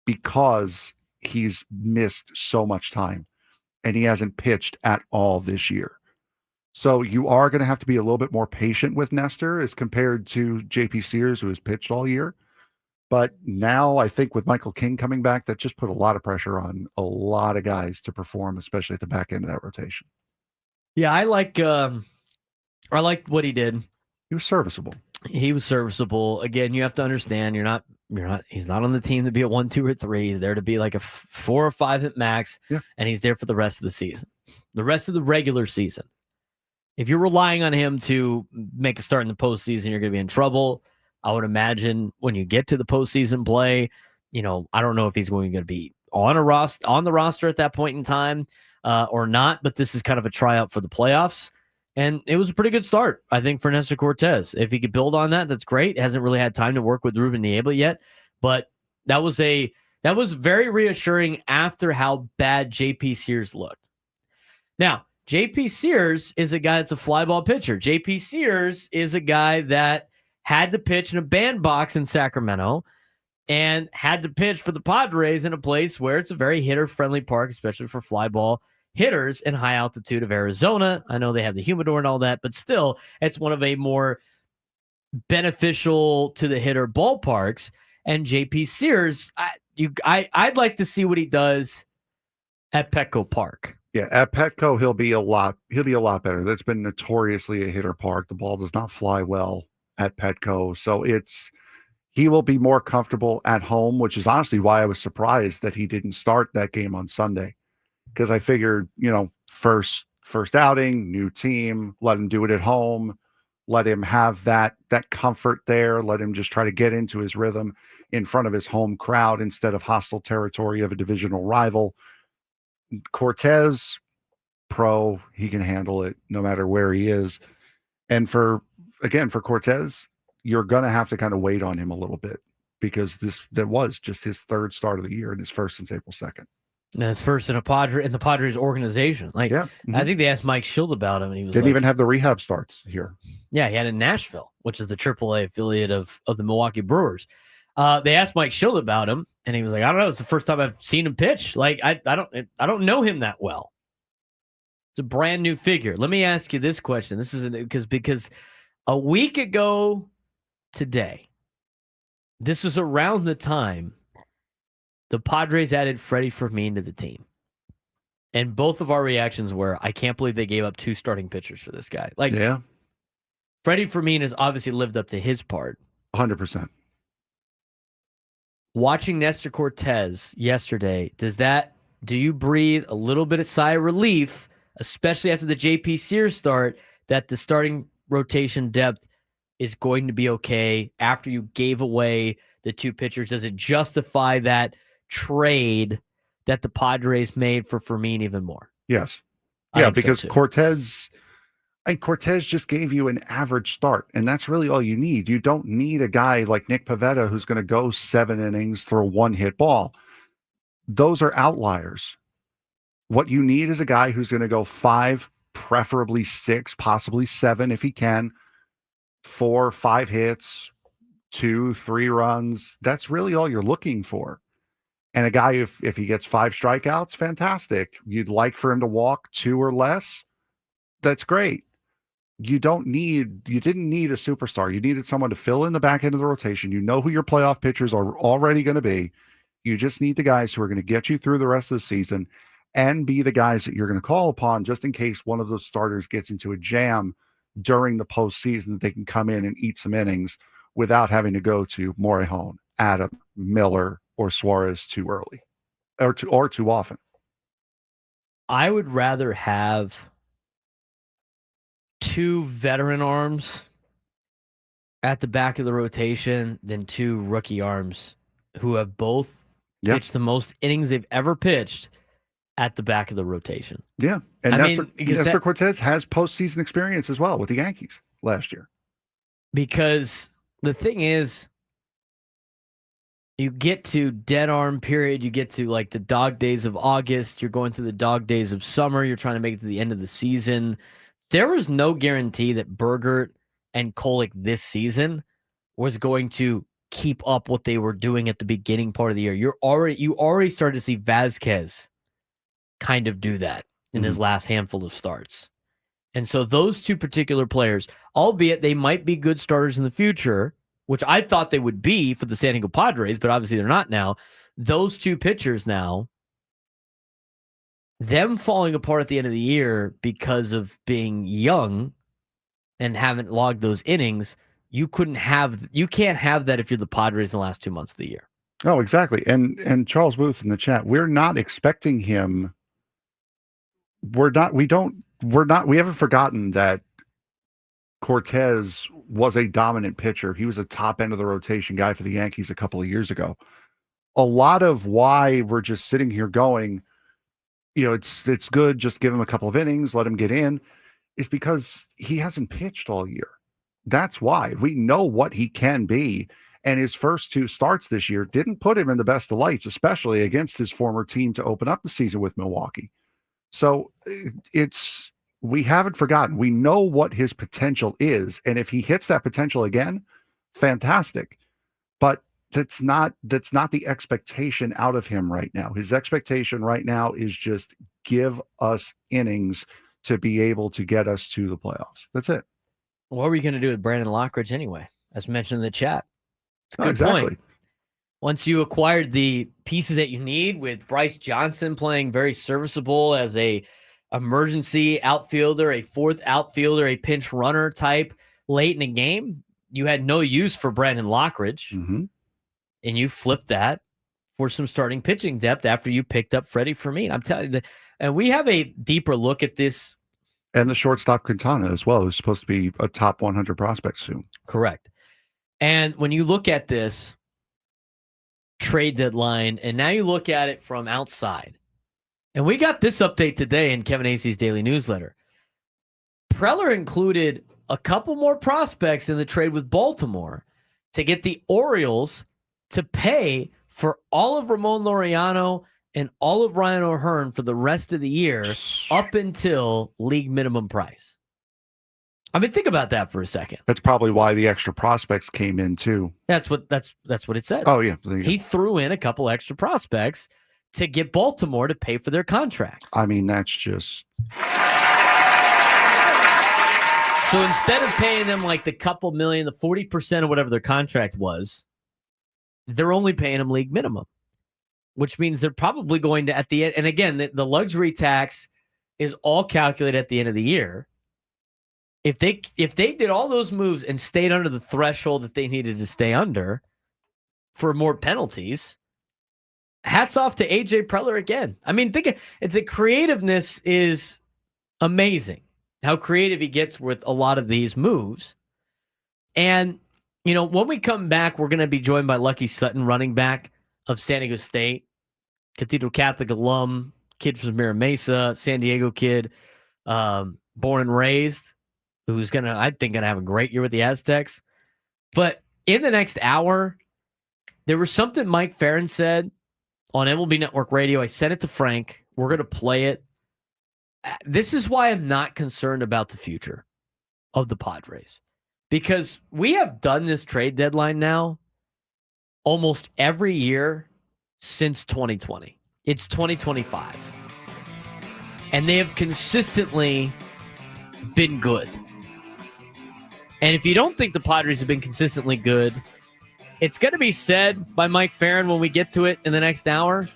because he's missed so much time and he hasn't pitched at all this year. So you are going to have to be a little bit more patient with Nestor as compared to JP Sears, who has pitched all year. But now I think with Michael King coming back, that just put a lot of pressure on a lot of guys to perform, especially at the back end of that rotation. Yeah, I liked what he did. He was serviceable. He was serviceable. Again, you have to understand he's not on the team to be a 1, 2, or 3. He's there to be like a 4 or 5 at max, Yeah. and he's there for the rest of the season. The rest of the regular season. If you're relying on him to make a start in the postseason, you're going to be in trouble. I would imagine when you get to the postseason play, I don't know if he's going to be on the roster at that point in time or not, but this is kind of a tryout for the playoffs. And it was a pretty good start, I think, for Nestor Cortez. If he could build on that, that's great. Hasn't really had time to work with Ruben Niebla yet, but that was very reassuring after how bad JP Sears looked. Now, JP Sears is a guy that's a fly ball pitcher. JP Sears is a guy that had to pitch in a bandbox in Sacramento and had to pitch for the Padres in a place where it's a very hitter-friendly park, especially for fly ball hitters in high altitude of Arizona. I know they have the humidor and all that, but still, it's one of a more beneficial to the hitter ballparks. And JP Sears, I'd like to see what he does at Petco Park. Yeah, at Petco he'll be a lot better. That's been notoriously a hitter park. The ball does not fly well at Petco. So he will be more comfortable at home, which is honestly why I was surprised that he didn't start that game on Sunday. Because I figured, first outing, new team, let him do it at home, let him have that comfort there, let him just try to get into his rhythm in front of his home crowd instead of hostile territory of a divisional rival. Cortez, pro, he can handle it no matter where he is. And for Cortez, you're going to have to kind of wait on him a little bit because that was just his third start of the year and his first since April 2nd. And his first in the Padres organization. I think they asked Mike Schild about him, and he was didn't even have the rehab starts here. Yeah, he had in Nashville, which is the AAA affiliate of the Milwaukee Brewers. They asked Mike Schild about him, and he was like, "I don't know. It's the first time I've seen him pitch. Like, I don't know him that well. It's a brand new figure." Let me ask you this question. This is because a week ago today, this was around the time the Padres added Freddie Fermin to the team, and both of our reactions were, "I can't believe they gave up 2 starting pitchers for this guy." Like, yeah, Freddie Fermin has obviously lived up to his part. 100%. Watching Nestor Cortez yesterday, do you breathe a little bit of sigh of relief, especially after the JP Sears start, that the starting rotation depth is going to be okay after you gave away the 2 pitchers? Does it justify that trade that the Padres made for Fermin even more? Yes. Yeah, because so Cortez just gave you an average start, and that's really all you need. You don't need a guy like Nick Pivetta who's going to go 7 innings, throw 1 hit ball. Those are outliers. What you need is a guy who's going to go 5, preferably 6, possibly 7 if he can, 4, 5 hits, 2, 3 runs. That's really all you're looking for. And a guy, if he gets 5 strikeouts, fantastic. You'd like for him to walk 2 or less. That's great. You didn't need a superstar. You needed someone to fill in the back end of the rotation. You know who your playoff pitchers are already going to be. You just need the guys who are going to get you through the rest of the season and be the guys that you're going to call upon just in case one of those starters gets into a jam during the postseason, that they can come in and eat some innings without having to go to Morejon, Adam, Miller, or Suarez too early or too often. I would rather have 2 veteran arms at the back of the rotation than 2 rookie arms who have both pitched the most innings they've ever pitched at the back of the rotation. Yeah. And Nestor Cortez has postseason experience as well with the Yankees last year. Because the thing is, you get to dead arm period, you get to like the dog days of August, you're going through the dog days of summer, you're trying to make it to the end of the season. There was no guarantee that Bergert and Kolick this season was going to keep up what they were doing at the beginning part of the year. You already started to see Vazquez kind of do that in his last handful of starts. And so those 2 particular players, albeit they might be good starters in the future, which I thought they would be for the San Diego Padres, but obviously they're not now. Those 2 pitchers now, them falling apart at the end of the year because of being young and haven't logged those innings, You can't have that if you're the Padres in the last 2 months of the year. Oh, exactly. And Charles Booth in the chat, we're not expecting him. We haven't forgotten that Cortez was a dominant pitcher. He was a top end of the rotation guy for the Yankees a couple of years ago. A lot of why we're just sitting here going, it's good. Just give him a couple of innings, let him get in, is because he hasn't pitched all year. That's why. We know what he can be. And his first 2 starts this year didn't put him in the best of lights, especially against his former team to open up the season with Milwaukee. So we haven't forgotten. We know what his potential is. And if he hits that potential again, fantastic. But that's not the expectation out of him right now. His expectation right now is just give us innings to be able to get us to the playoffs. That's it. What were you going to do with Brandon Lockridge anyway? As mentioned in the chat. It's a good exactly. point. Once you acquired the pieces that you need with Bryce Johnson playing very serviceable as a emergency outfielder, a fourth outfielder, a pinch runner type late in the game, you had no use for Brandon Lockridge. Mm-hmm. And you flipped that for some starting pitching depth after you picked up Freddie Fermin. I'm telling you, and we have a deeper look at this. And the shortstop Quintana as well, who's supposed to be a top 100 prospect soon. Correct. And when you look at this trade deadline, and now you look at it from outside, and we got this update today in Kevin Acey's daily newsletter. Preller included a couple more prospects in the trade with Baltimore to get the Orioles to pay for all of Ramon Laureano and all of Ryan O'Hearn for the rest of the year up until league minimum price. I mean, think about that for a second. That's probably why the extra prospects came in too. That's what it said. Oh yeah, he threw in a couple extra prospects to get Baltimore to pay for their contract. I mean, that's just. So instead of paying them like the couple million, the 40% of whatever their contract was, they're only paying them league minimum, which means they're probably going to, at the end, and again, the luxury tax is all calculated at the end of the year. If they did all those moves and stayed under the threshold that they needed to stay under for more penalties, hats off to AJ Preller again. I mean, the creativeness is amazing. How creative he gets with a lot of these moves. And, when we come back, we're going to be joined by Lucky Sutton, running back of San Diego State, Cathedral Catholic alum, kid from Mira Mesa, San Diego kid, born and raised, who's going to have a great year with the Aztecs. But in the next hour, there was something Mike Farron said on MLB Network Radio. I sent it to Frank. We're going to play it. This is why I'm not concerned about the future of the Padres, because we have done this trade deadline now almost every year since 2020. It's 2025. And they have consistently been good. And if you don't think the Padres have been consistently good, it's going to be said by Mike Farron when we get to it in the next hour.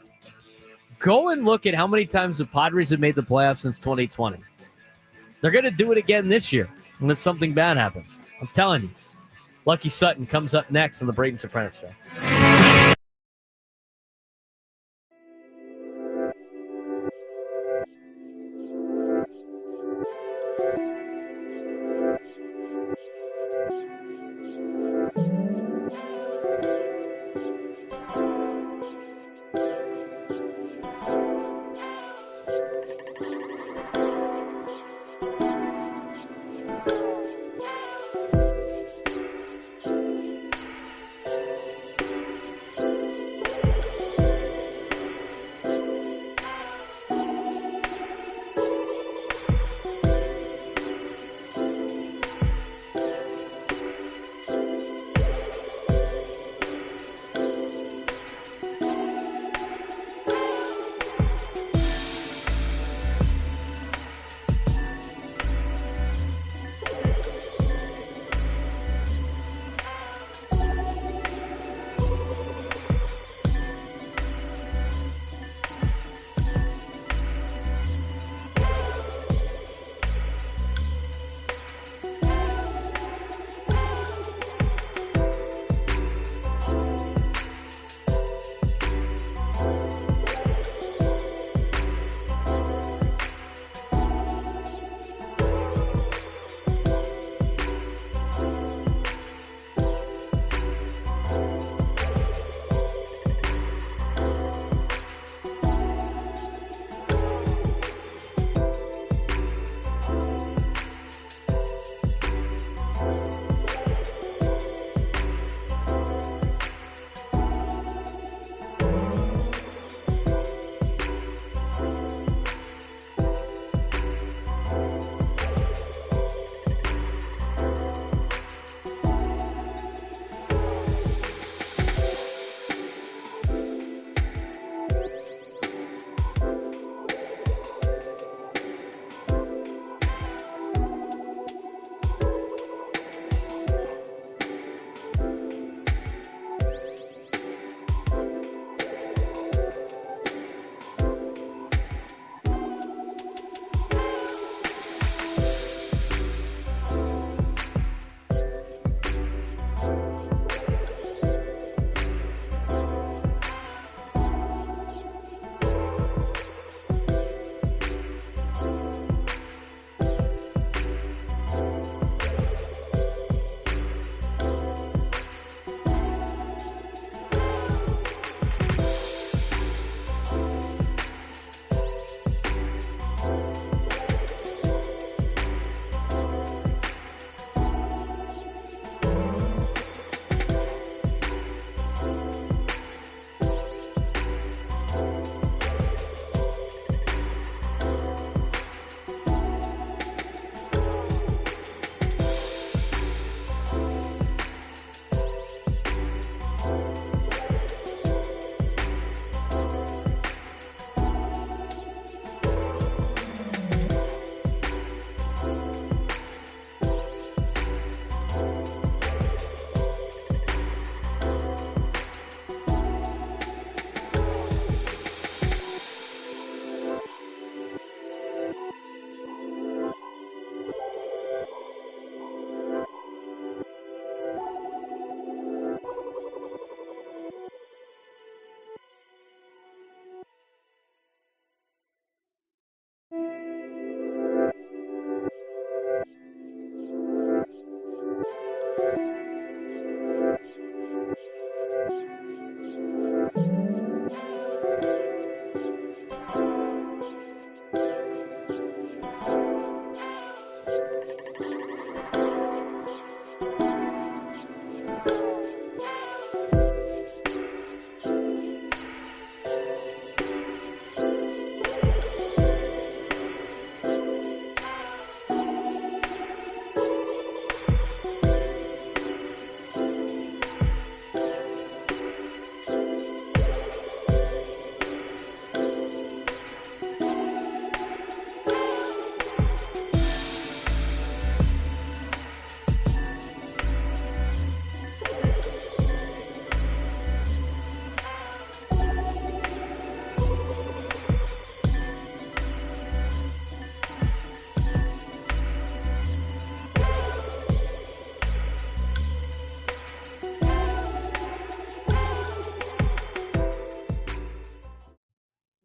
Go and look at how many times the Padres have made the playoffs since 2020. They're going to do it again this year unless something bad happens. I'm telling you. Lucky Sutton comes up next on the Braden Surprenant Show.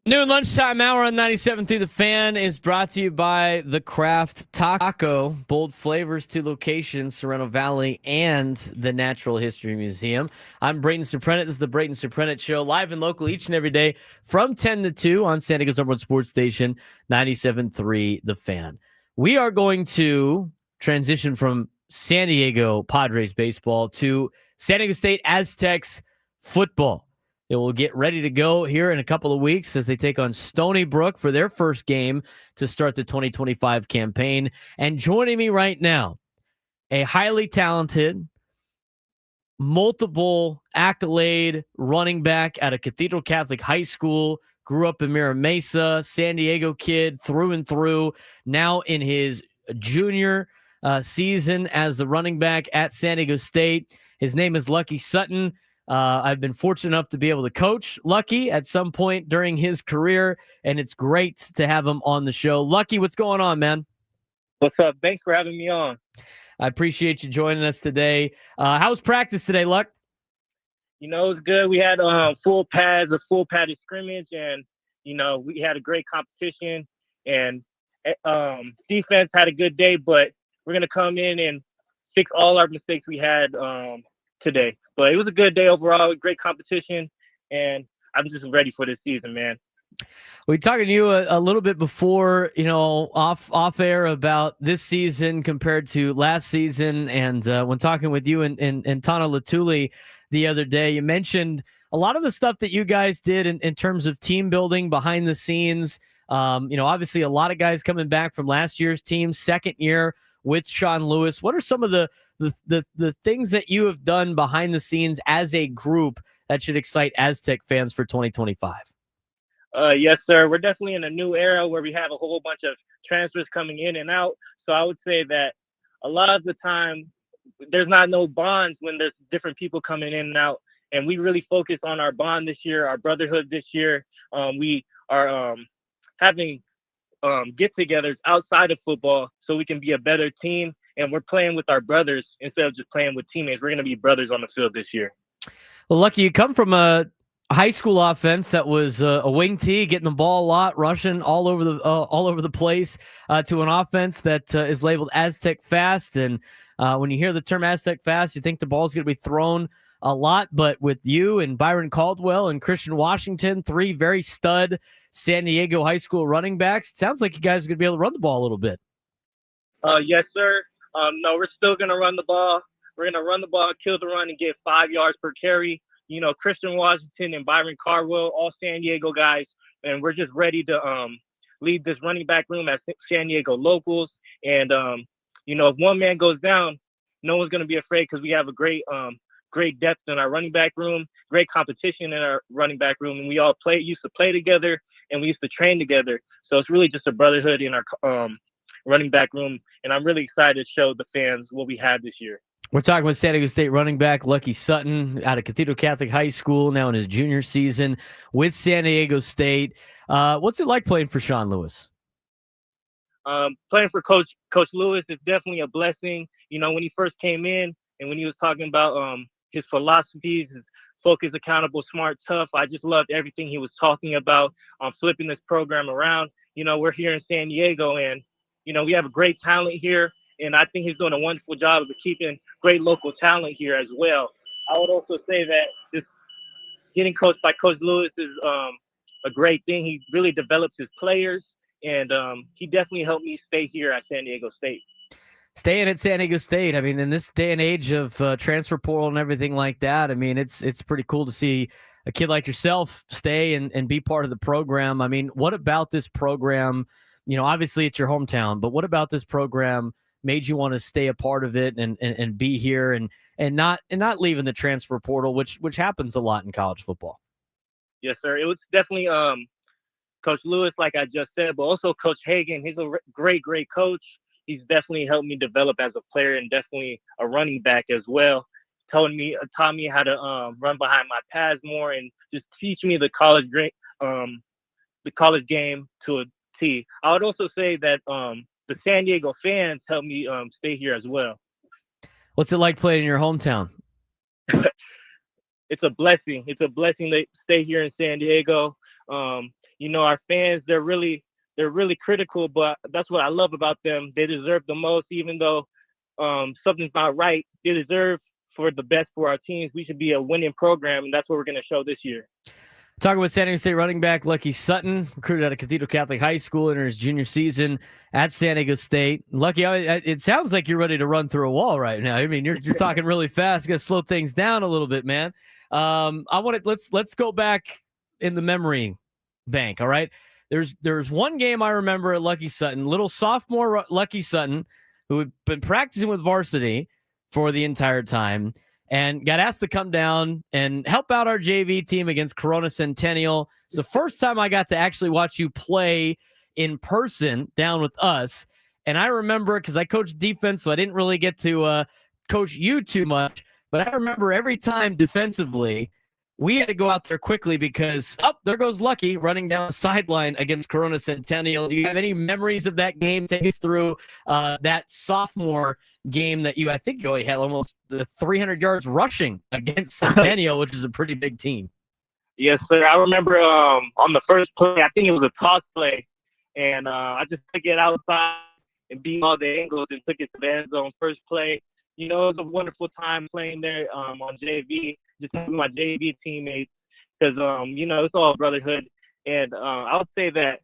Noon lunchtime hour on 97 through the Fan is brought to you by The Craft Taco. Bold flavors to locations, Sorrento Valley and the Natural History Museum. I'm Braden Surprenant. This is the Braden Surprenant Show, live and local each and every day from 10 to 2 on San Diego's number one sports station, 97.3 The Fan. We are going to transition from San Diego Padres baseball to San Diego State Aztecs football. They will get ready to go here in a couple of weeks as they take on Stony Brook for their first game to start the 2025 campaign. And joining me right now, a highly talented, multiple accolade running back at a Cathedral Catholic High School, grew up in Mira Mesa, San Diego kid through and through, now in his junior season as the running back at San Diego State. His name is Lucky Sutton. I've been fortunate enough to be able to coach Lucky at some point during his career, and it's great to have him on the show. Lucky, what's going on, man? What's up? Thanks for having me on. I appreciate you joining us today. How was practice today, Luck? You know, it was good. We had a full padded scrimmage, and, you know, we had a great competition, and defense had a good day, but we're going to come in and fix all our mistakes we had today. But it was a good day overall, great competition, and I'm just ready for this season, man. We were talking to you a little bit before, you know, off air about this season compared to last season, and when talking with you and Tana Latuli the other day, you mentioned a lot of the stuff that you guys did in terms of team building behind the scenes. You know, obviously a lot of guys coming back from last year's team, second year with Sean Lewis. What are some of the things that you have done behind the scenes as a group that should excite Aztec fans for 2025? Yes, sir. We're definitely in a new era where we have a whole bunch of transfers coming in and out. So I would say that a lot of the time there's not no bonds when there's different people coming in and out. And we really focus on our bond this year, our brotherhood this year. We are having get-togethers outside of football so we can be a better team. And we're playing with our brothers instead of just playing with teammates. We're going to be brothers on the field this year. Well, Lucky, you come from a high school offense that was a wing tee, getting the ball a lot, rushing all over the place, to an offense that is labeled Aztec Fast. And when you hear the term Aztec Fast, you think the ball's going to be thrown a lot. But with you and Byron Caldwell and Christian Washington, three very stud San Diego high school running backs, it sounds like you guys are going to be able to run the ball a little bit. Yes, sir. No, we're still going to run the ball. We're going to run the ball, kill the run, and get 5 yards per carry. You know, Christian Washington and Byron Caldwell, all San Diego guys, and we're just ready to lead this running back room as San Diego locals. And, you know, if one man goes down, no one's going to be afraid because we have a great depth in our running back room, great competition in our running back room, and we all used to play together, and we used to train together. So it's really just a brotherhood in our running back room, and I'm really excited to show the fans what we had this year. We're talking with San Diego State running back Lucky Sutton out of Cathedral Catholic High School, now in his junior season with San Diego State. What's it like playing for Sean Lewis? Playing for Coach Lewis is definitely a blessing. You know, when he first came in and when he was talking about his philosophies, his focus, accountable, smart, tough, I just loved everything he was talking about on flipping this program around. You know, we're here in San Diego, and you know, we have a great talent here, and I think he's doing a wonderful job of keeping great local talent here as well. I would also say that just getting coached by Coach Lewis is a great thing. He really develops his players, and he definitely helped me stay here at San Diego State. Staying at San Diego State, I mean, in this day and age of transfer portal and everything like that, I mean, it's pretty cool to see a kid like yourself stay and be part of the program. I mean, what about this program? You know, obviously it's your hometown, but what about this program made you want to stay a part of it and be here and not leaving the transfer portal, which happens a lot in college football? Yes, sir. It was definitely Coach Lewis, like I just said, but also Coach Hagan. He's a great coach. He's definitely helped me develop as a player and definitely a running back as well. Taught me how to run behind my pads more and just teach me the college game to a T. I would also say that the San Diego fans helped me stay here as well. What's it like playing in your hometown? It's a blessing. It's a blessing to stay here in San Diego. Our fans, they're really critical, but that's what I love about them. They deserve the most, even though something's not right. They deserve for the best for our teams. We should be a winning program, and that's what we're going to show this year. Talking with San Diego State running back Lucky Sutton, recruited out of Cathedral Catholic High School, enters his junior season at San Diego State. Lucky, it sounds like you're ready to run through a wall right now. I mean, you're talking really fast. You got to slow things down a little bit, man. Let's go back in the memory bank. All right, there's one game I remember at Lucky Sutton, little sophomore Lucky Sutton, who had been practicing with varsity for the entire time, and got asked to come down and help out our JV team against Corona Centennial. It's the first time I got to actually watch you play in person down with us. And I remember, because I coached defense, so I didn't really get to coach you too much, but I remember every time defensively, we had to go out there quickly because, there goes Lucky running down the sideline against Corona Centennial. Do you have any memories of that game? Take us through that sophomore game that I think you had almost 300 yards rushing against Centennial, which is a pretty big team. Yes, sir. I remember on the first play, I think it was a toss play, and I just took it outside and beat all the angles and took it to the end zone. First play, it was a wonderful time playing there on JV, just having my JV teammates, because, it's all brotherhood. And I would say that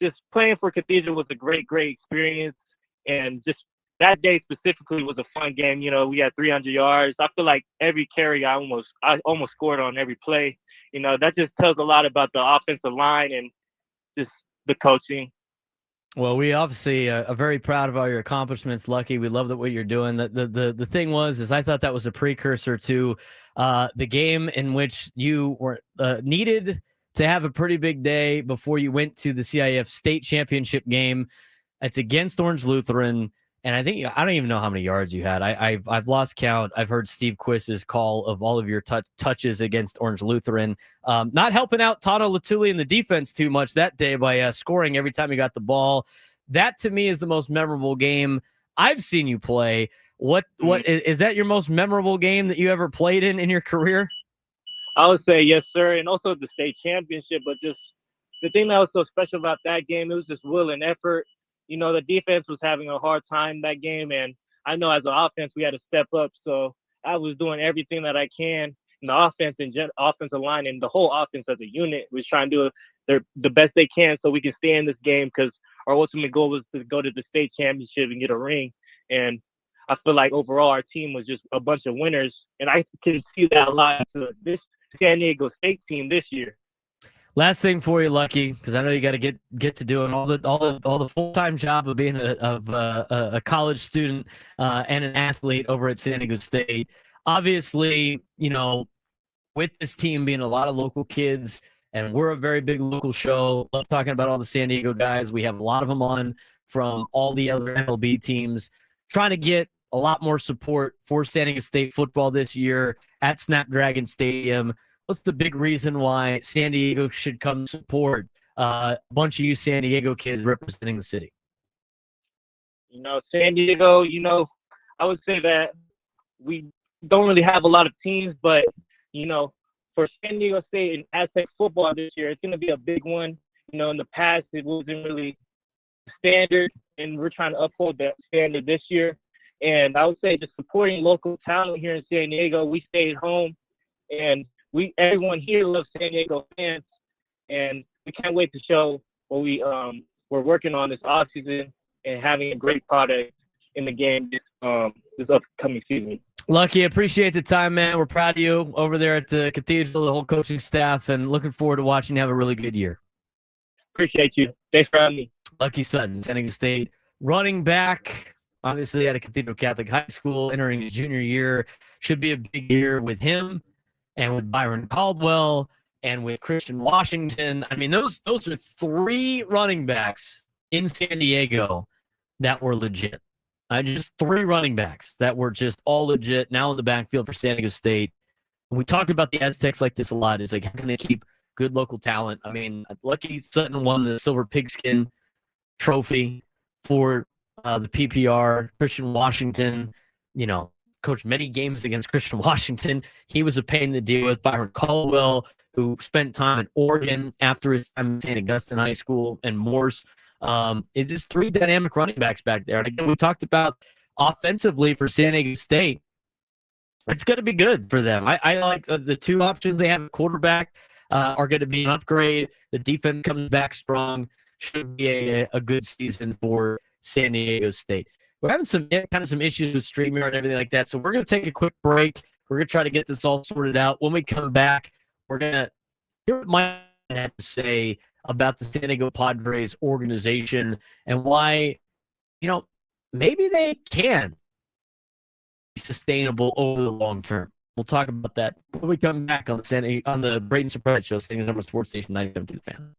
just playing for Cathedral was a great, great experience, and just that day specifically was a fun game. We had 300 yards. I feel like every carry I almost scored on every play. That just tells a lot about the offensive line and just the coaching. Well, we obviously are very proud of all your accomplishments, Lucky. We love what you're doing. The thing is I thought that was a precursor to the game in which you were needed to have a pretty big day before you went to the CIF state championship game. It's against Orange Lutheran. And I don't even know how many yards you had. I've lost count. I've heard Steve Quiss's call of all of your touches against Orange Lutheran. Not helping out Tano Latuli in the defense too much that day by scoring every time he got the ball. That to me is the most memorable game I've seen you play. What is that your most memorable game that you ever played in your career? I would say yes, sir, and also the state championship. But just the thing that was so special about that game, it was just will and effort. The defense was having a hard time that game, and I know as an offense we had to step up. So I was doing everything that I can. And the offense and offensive line and the whole offense as a unit was trying to do the best they can so we can stay in this game, because our ultimate goal was to go to the state championship and get a ring. And I feel like overall our team was just a bunch of winners, and I can see that a lot to this San Diego State team this year. Last thing for you, Lucky, because I know you got to get to doing all the full-time job of being a college student and an athlete over at San Diego State. Obviously, with this team being a lot of local kids, and we're a very big local show. Love talking about all the San Diego guys. We have a lot of them on from all the other MLB teams, trying to get a lot more support for San Diego State football this year at Snapdragon Stadium. What's the big reason why San Diego should come support a bunch of you San Diego kids representing the city? San Diego, I would say that we don't really have a lot of teams, but, for San Diego State and Aztec football this year, it's going to be a big one. In the past, it wasn't really standard, and we're trying to uphold that standard this year. And I would say just supporting local talent here in San Diego. We stayed home, and everyone here loves San Diego fans, and we can't wait to show what we're working on this offseason and having a great product in the game this upcoming season. Lucky, appreciate the time, man. We're proud of you over there at the Cathedral, the whole coaching staff, and looking forward to watching you have a really good year. Appreciate you. Thanks for having me. Lucky Sutton, San Diego State running back, obviously at a Cathedral Catholic High School, entering his junior year. Should be a big year with him and with Byron Caldwell and with Christian Washington. I mean, those are three running backs in San Diego that were legit. Just three running backs that were just all legit now in the backfield for San Diego State. When we talk about the Aztecs like this a lot, it's like, how can they keep good local talent? I mean, Lucky Sutton won the Silver Pigskin Trophy for the PPR. Christian Washington, coached many games against Christian Washington. He was a pain to deal with. Byron Caldwell, who spent time in Oregon after his time at St. Augustine High School, and Morse. It's just three dynamic running backs back there. And again, we talked about offensively for San Diego State. It's going to be good for them. I like the two options they have at quarterback are going to be an upgrade. The defense comes back strong. Should be a good season for San Diego State. We're having some issues with StreamYard and everything like that. So we're going to take a quick break. We're going to try to get this all sorted out. When we come back, we're going to hear what Mike had to say about the San Diego Padres organization and why, maybe they can be sustainable over the long term. We'll talk about that when we come back on the Braden Surprenant Show, San Diego Sports Station 97.2 The Fan.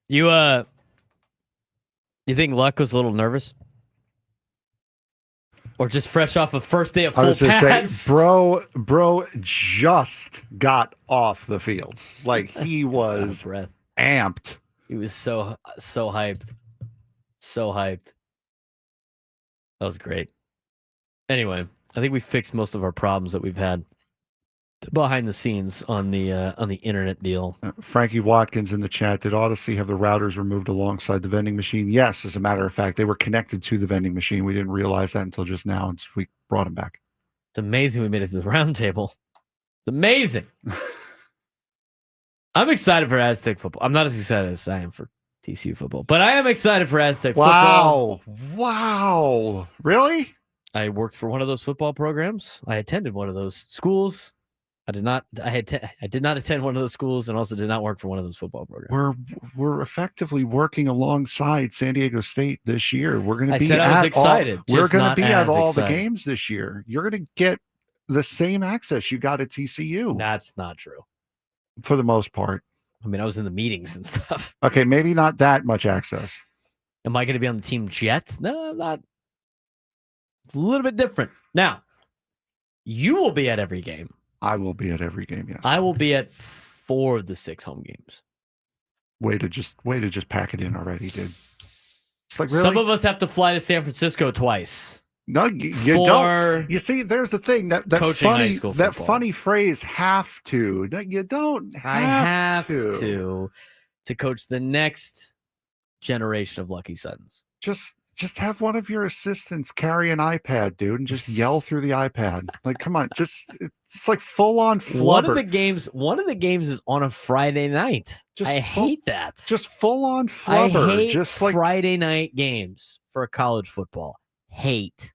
You think Luck was a little nervous? Or just fresh off a first day of I full was going to pads? say, bro just got off the field. Like he Out of was breath. amped. He was so hyped. So hyped. That was great. Anyway, I think we fixed most of our problems that we've had behind the scenes on the internet deal. Frankie Watkins in the chat. Did Odyssey have the routers removed alongside the vending machine? Yes, as a matter of fact, they were connected to the vending machine. We didn't realize that until just now, and we brought them back. It's amazing we made it to the round table. It's amazing. I'm excited for Aztec football. I'm not as excited as I am for TCU football, but I am excited for Aztec football. Wow. Really? I worked for one of those football programs. I attended one of those schools. I did not attend one of those schools, and also did not work for one of those football programs. We're effectively working alongside San Diego State this year. We're going to be. I was excited. We're going to be at all excited. the games this year. You're going to get the same access you got at TCU. That's not true. For the most part. I mean, I was in the meetings and stuff. Okay, maybe not that much access. Am I going to be on the team jet? No, I'm not. It's a little bit different. Now, you will be at every game. I will be at every game, yes. I will be at 4 of the 6 home games. Way to just pack it in already, dude. It's like, really? Some of us have to fly to San Francisco twice. No, you don't. You see, there's the thing that funny phrase "have to." No, you don't have, I have to coach the next generation of Lucky Suttons. Just have one of your assistants carry an iPad, dude, and just yell through the iPad. Like, come on, it's like full on flubber. One of the games is on a Friday night. I hate that. Just full on flubber. I hate just like Friday night games for college football. Hate.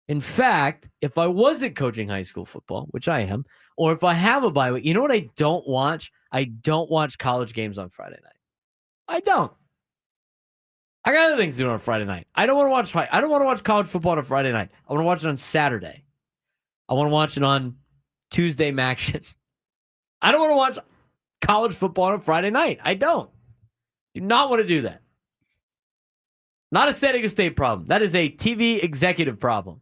In fact, if I wasn't coaching high school football, which I am, or if I have a bye week, you know what I don't watch? I don't watch college games on Friday night. I don't. I got other things to do on Friday night. I don't want to watch college football on a Friday night. I want to watch it on Saturday. I want to watch it on Tuesday Maction. I don't want to watch college football on a Friday night. I don't. Do not want to do that. Not a San Diego State problem. That is a TV executive problem.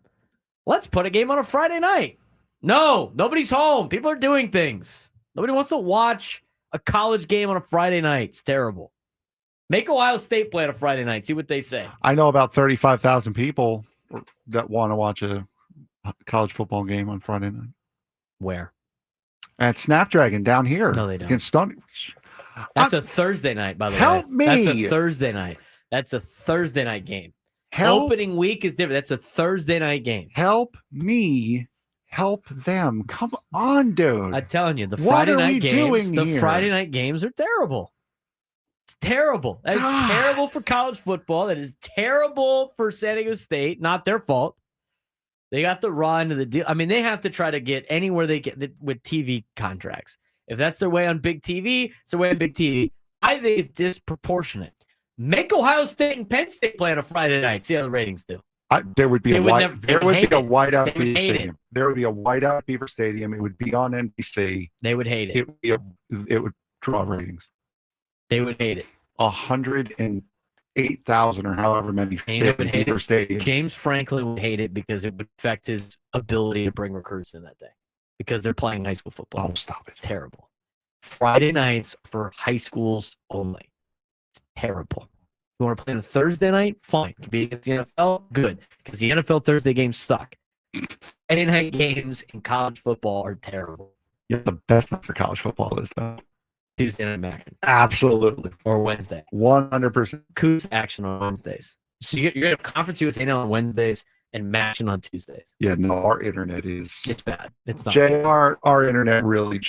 Let's put a game on a Friday night. No, nobody's home. People are doing things. Nobody wants to watch a college game on a Friday night. It's terrible. Make Ohio State play on a Friday night. See what they say. I know about 35,000 people that want to watch a college football game on Friday night. Where? At Snapdragon down here. No, they don't. Against Stony. That's a Thursday night, by the way. Help me. That's a Thursday night. That's a Thursday night game. Opening week is different. That's a Thursday night game. Help me. Help them. Come on, dude. I'm telling you, the What Friday are we night games. doing The here? Friday night games are terrible. It's terrible. That is terrible for college football. That is terrible for San Diego State. Not their fault. They got the raw end of the deal. I mean, they have to try to get anywhere they get with TV contracts. If that's their way on big TV, it's their way on big TV. I think it's disproportionate. Make Ohio State and Penn State play on a Friday night. See how the ratings do. There would be a whiteout Beaver hate Stadium. There would be a whiteout Beaver Stadium. It would be on NBC. They would hate it. It would draw ratings. They would hate it. 108,000 or however many fit in Beaver Stadium. James Franklin would hate it because it would affect his ability to bring recruits in that day because they're playing high school football. Oh, stop it. It's terrible. Friday nights for high schools only. It's terrible. You want to play on a Thursday night? Fine. Can be against the NFL? Good. Because the NFL Thursday games suck. Friday night games in college football are terrible. Yeah, the best night for college football is though. Tuesday night action. Absolutely. Or Wednesday. 100%. Coos action on Wednesdays. So you're going to have Conference USA now on Wednesdays and Maction on Tuesdays. Yeah, no, our internet is... It's bad. It's not. Our internet really...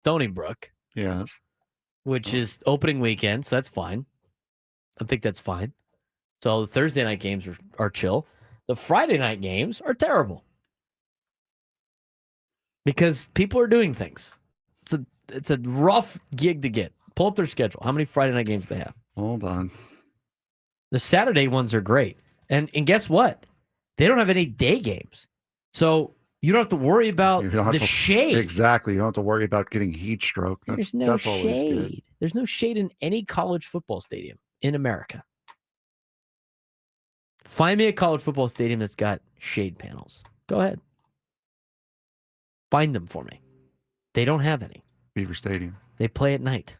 Stony Brook, Yes. which is opening weekend, so that's fine. I think that's fine. So the Thursday night games are chill. The Friday night games are terrible because people are doing things. It's a rough gig to get. Pull up their schedule. How many Friday night games they have? Hold on. The Saturday ones are great. And guess what? They don't have any day games. So you don't have to worry about You don't have the to- shade. Exactly. You don't have to worry about getting heat stroke. There's no that's always good. shade. There's no shade in any college football stadium in America. Find me a college football stadium that's got shade panels. Go ahead. Find them for me. They don't have any. Beaver Stadium. They play at night.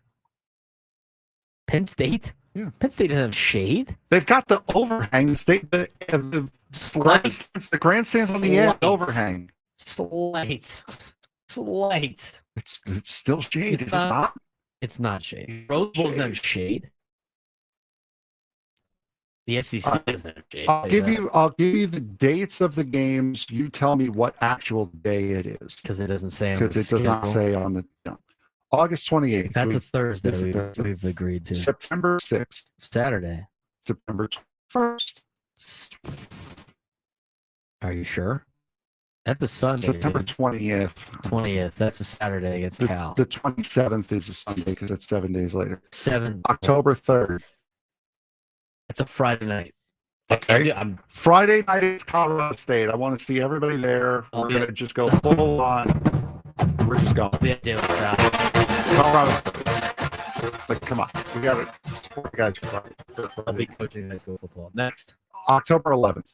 Penn State? Yeah. Penn State doesn't have shade. They've got the overhang. The grandstands on the end Slight. overhang. Slight. It's still shade. It's is not- it not? It's not shade. Rose Bowl doesn't have shade. The SEC doesn't have shade. I'll give you the dates of the games. You tell me what actual day it is, because it doesn't say on the because it does not schedule. say on the. No. August 28th. That's a Thursday. It's a Thursday. We've agreed to. September 6th. Saturday. September 1st. Are you sure? That's a Sunday. September dude. 20th. 20th. That's a Saturday against Cal. The 27th is a Sunday because it's 7 days later. 7. October 3rd. That's a Friday night. Okay. I'm Friday night is Colorado State. I want to see everybody there. We're going to just go full on. We're just going. be at De La Salle. Colorado State. Like, come on. We got to support the guys. I'll be coaching high school football. Next. October 11th.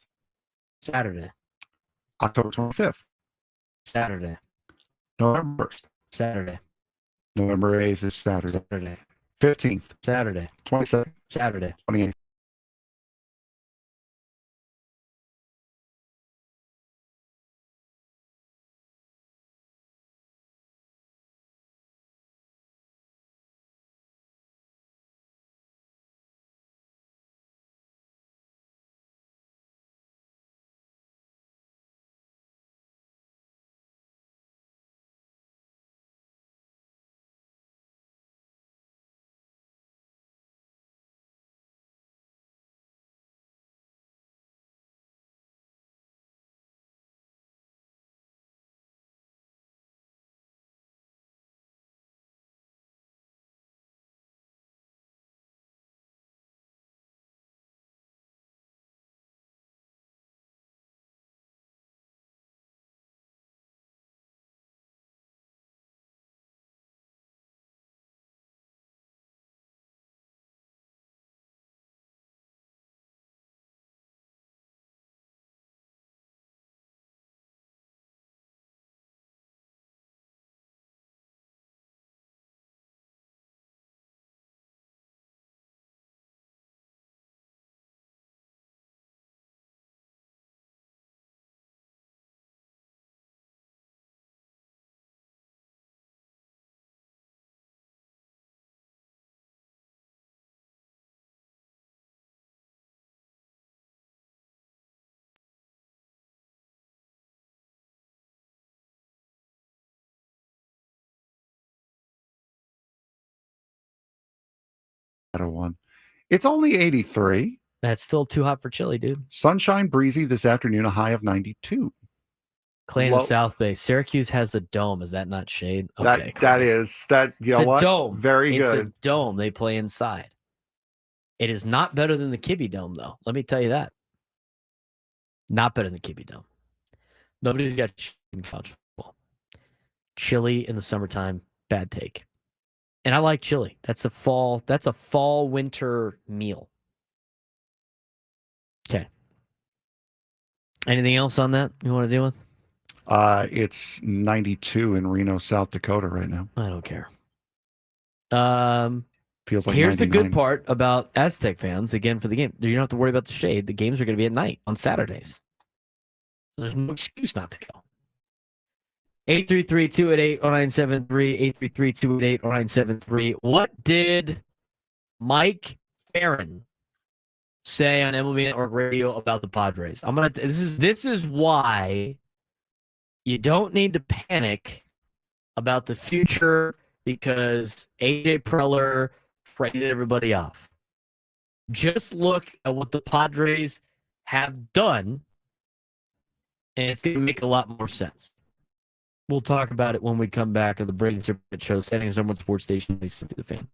Saturday. October 25th. Saturday. November 1st. Saturday. November 8th is Saturday. Saturday. 15th. Saturday. 22nd. Saturday. 28th. One. It's only 83. That's still too hot for chili, dude. Sunshine breezy this afternoon, a high of 92. Clay in Low- the South Bay. Syracuse has the dome. Is that not shade? That Okay, that cool. is that you It's know a what? dome. Very It's good. a dome. They play inside. It is not better than the Kibbe Dome, though. Let me tell you that. Not better than the Kibbe Dome. Nobody's got chili in college football. Chili in the summertime, bad take. And I like chili. That's a fall winter meal. Okay. Anything else on that you want to deal with? It's 92 in Reno, South Dakota right now. I don't care. Feels like Here's the 99. good part about Aztec fans, again, for the game. You don't have to worry about the shade. The games are going to be at night on Saturdays. There's no excuse not to go. 833-288-0973, 833-288-0973. What did Mike Farron say on MLB Network Radio about the Padres? This is why you don't need to panic about the future because AJ Preller traded everybody off. Just look at what the Padres have done, and it's going to make a lot more sense. We'll talk about it when we come back on the Braden Surprenant Show, standing on someone sports station. Listen to the fan.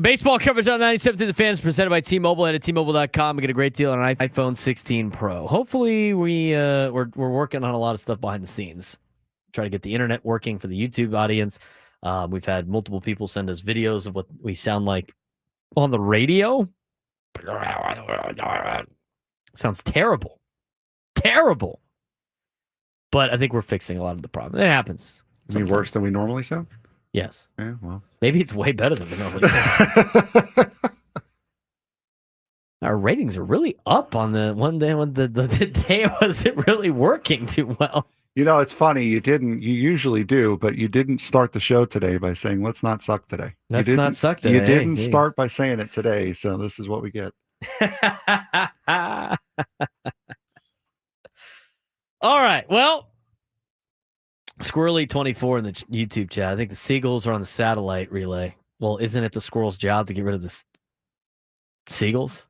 Baseball coverage on 97 to the Fans, presented by T-Mobile and at T-Mobile.com. We get a great deal on an iPhone 16 Pro. Hopefully, we're working on a lot of stuff behind the scenes. Try to get the internet working for the YouTube audience. We've had multiple people send us videos of what we sound like on the radio. Sounds terrible. Terrible. But I think we're fixing a lot of the problem. It happens. Is it worse than we normally sound? Yes. Yeah, well. Maybe it's way better than we normally sound. Our ratings are really up on the one day when the day wasn't really working too well. You know, it's funny. You usually do, but you didn't start the show today by saying, let's not suck today. Let's not suck today. You didn't start by saying it today, so this is what we get. All right. Well, Squirrely24 in the YouTube chat. I think the Seagulls are on the satellite relay. Well, isn't it the Squirrels' job to get rid of the Seagulls?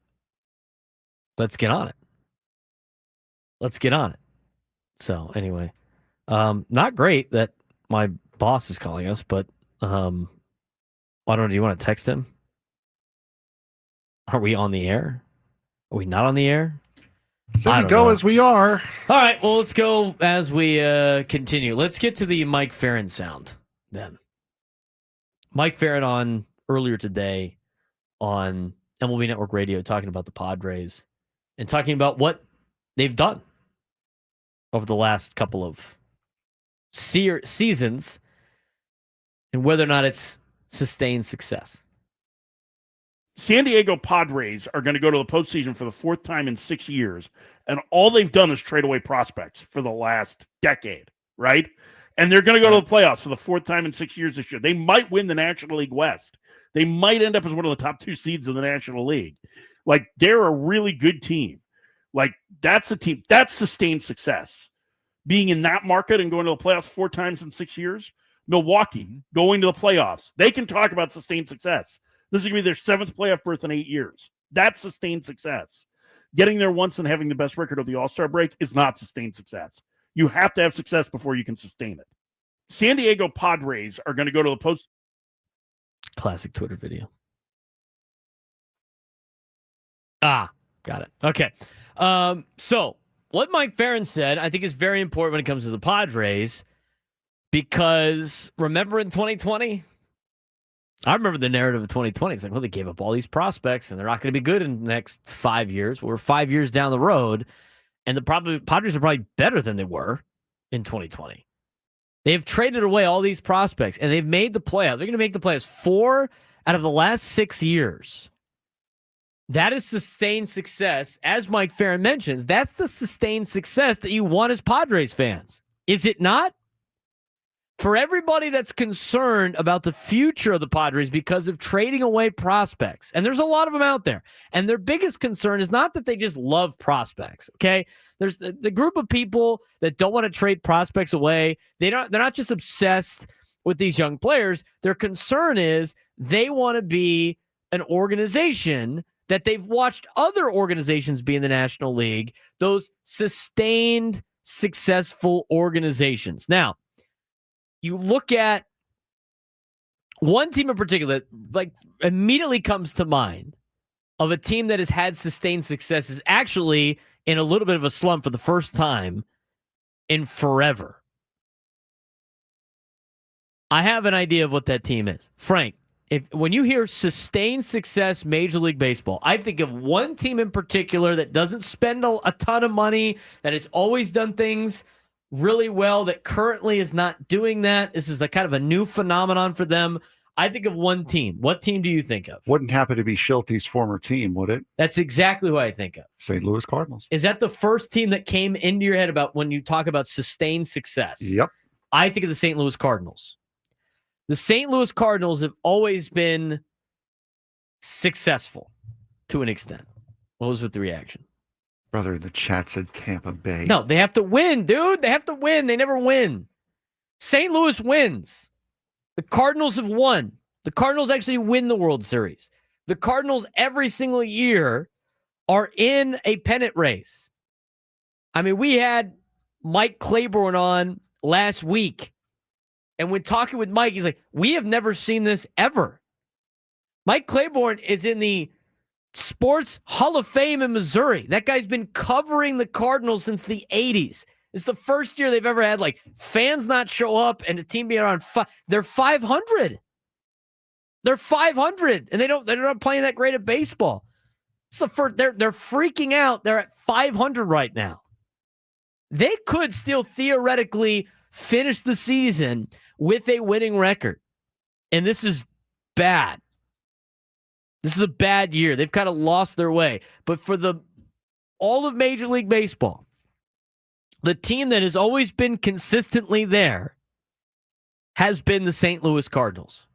Let's get on it. Let's get on it. So, anyway, not great that my boss is calling us, but I don't know. Do you want to text him? Are we on the air? Are we not on the air? So we go as we are. All right, well, let's go as we continue. Let's get to the Mike Farron sound then. Mike Farron on earlier today on MLB Network Radio talking about the Padres and talking about what they've done over the last couple of seasons and whether or not it's sustained success. San Diego Padres are going to go to the postseason for the fourth time in 6 years, and all they've done is trade away prospects for the last decade, right? And they're going to go to the playoffs for the fourth time in 6 years this year. They might win the National League West. They might end up as one of the top 2 seeds in the National League. Like, they're a really good team. Like, that's a team. That's sustained success. Being in that market and going to the playoffs 4 times in 6 years. Milwaukee going to the playoffs. They can talk about sustained success. This is going to be their 7th playoff berth in 8 years. That's sustained success. Getting there once and having the best record of the All-Star break is not sustained success. You have to have success before you can sustain it. San Diego Padres are going to go to the post. Classic Twitter video. Got it. Okay. So what Mike Farron said, I think is very important when it comes to the Padres, because remember in 2020, I remember the narrative of 2020. It's like, well, they gave up all these prospects, and they're not going to be good in the next 5 years. We're 5 years down the road, and the Padres are probably better than they were in 2020. They've traded away all these prospects, and they've made the playoffs. They're going to make the playoffs 4 out of the last 6 years. That is sustained success. As Mike Farron mentions, that's the sustained success that you want as Padres fans. Is it not? For everybody that's concerned about the future of the Padres because of trading away prospects, and there's a lot of them out there, and their biggest concern is not that they just love prospects, okay? There's the group of people that don't want to trade prospects away. They're not just obsessed with these young players. Their concern is they want to be an organization that they've watched other organizations be in the National League, those sustained, successful organizations. Now, you look at one team in particular, like immediately comes to mind of a team that has had sustained success is actually in a little bit of a slump for the first time in forever. I have an idea of what that team is. Frank, when you hear sustained success Major League Baseball, I think of one team in particular that doesn't spend a ton of money, that has always done things really well, that currently is not doing that. This is a kind of a new phenomenon for them. I think of one team. What team do you think of? Wouldn't happen to be Schilte's former team, would it? That's exactly who I think of. St. Louis Cardinals. Is that the first team that came into your head about when you talk about sustained success? Yep. I think of the St. Louis Cardinals. The St. Louis Cardinals have always been successful to an extent. What was with the reaction? Brother, the chat said Tampa Bay. No, they have to win, dude. They have to win. They never win. St. Louis wins. The Cardinals have won. The Cardinals actually win the World Series. The Cardinals every single year are in a pennant race. I mean, we had Mike Claiborne on last week. And when talking with Mike, he's like, we have never seen this ever. Mike Claiborne is in the Sports Hall of Fame in Missouri. That guy's been covering the Cardinals since the 80s. It's the first year they've ever had fans not show up and the team be around they're 500. They're 500 and they're not playing that great at baseball. It's the first, they're freaking out. They're at 500 right now. They could still theoretically finish the season with a winning record. And this is bad. This is a bad year. They've kind of lost their way. But for all of Major League Baseball, the team that has always been consistently there has been the St. Louis Cardinals.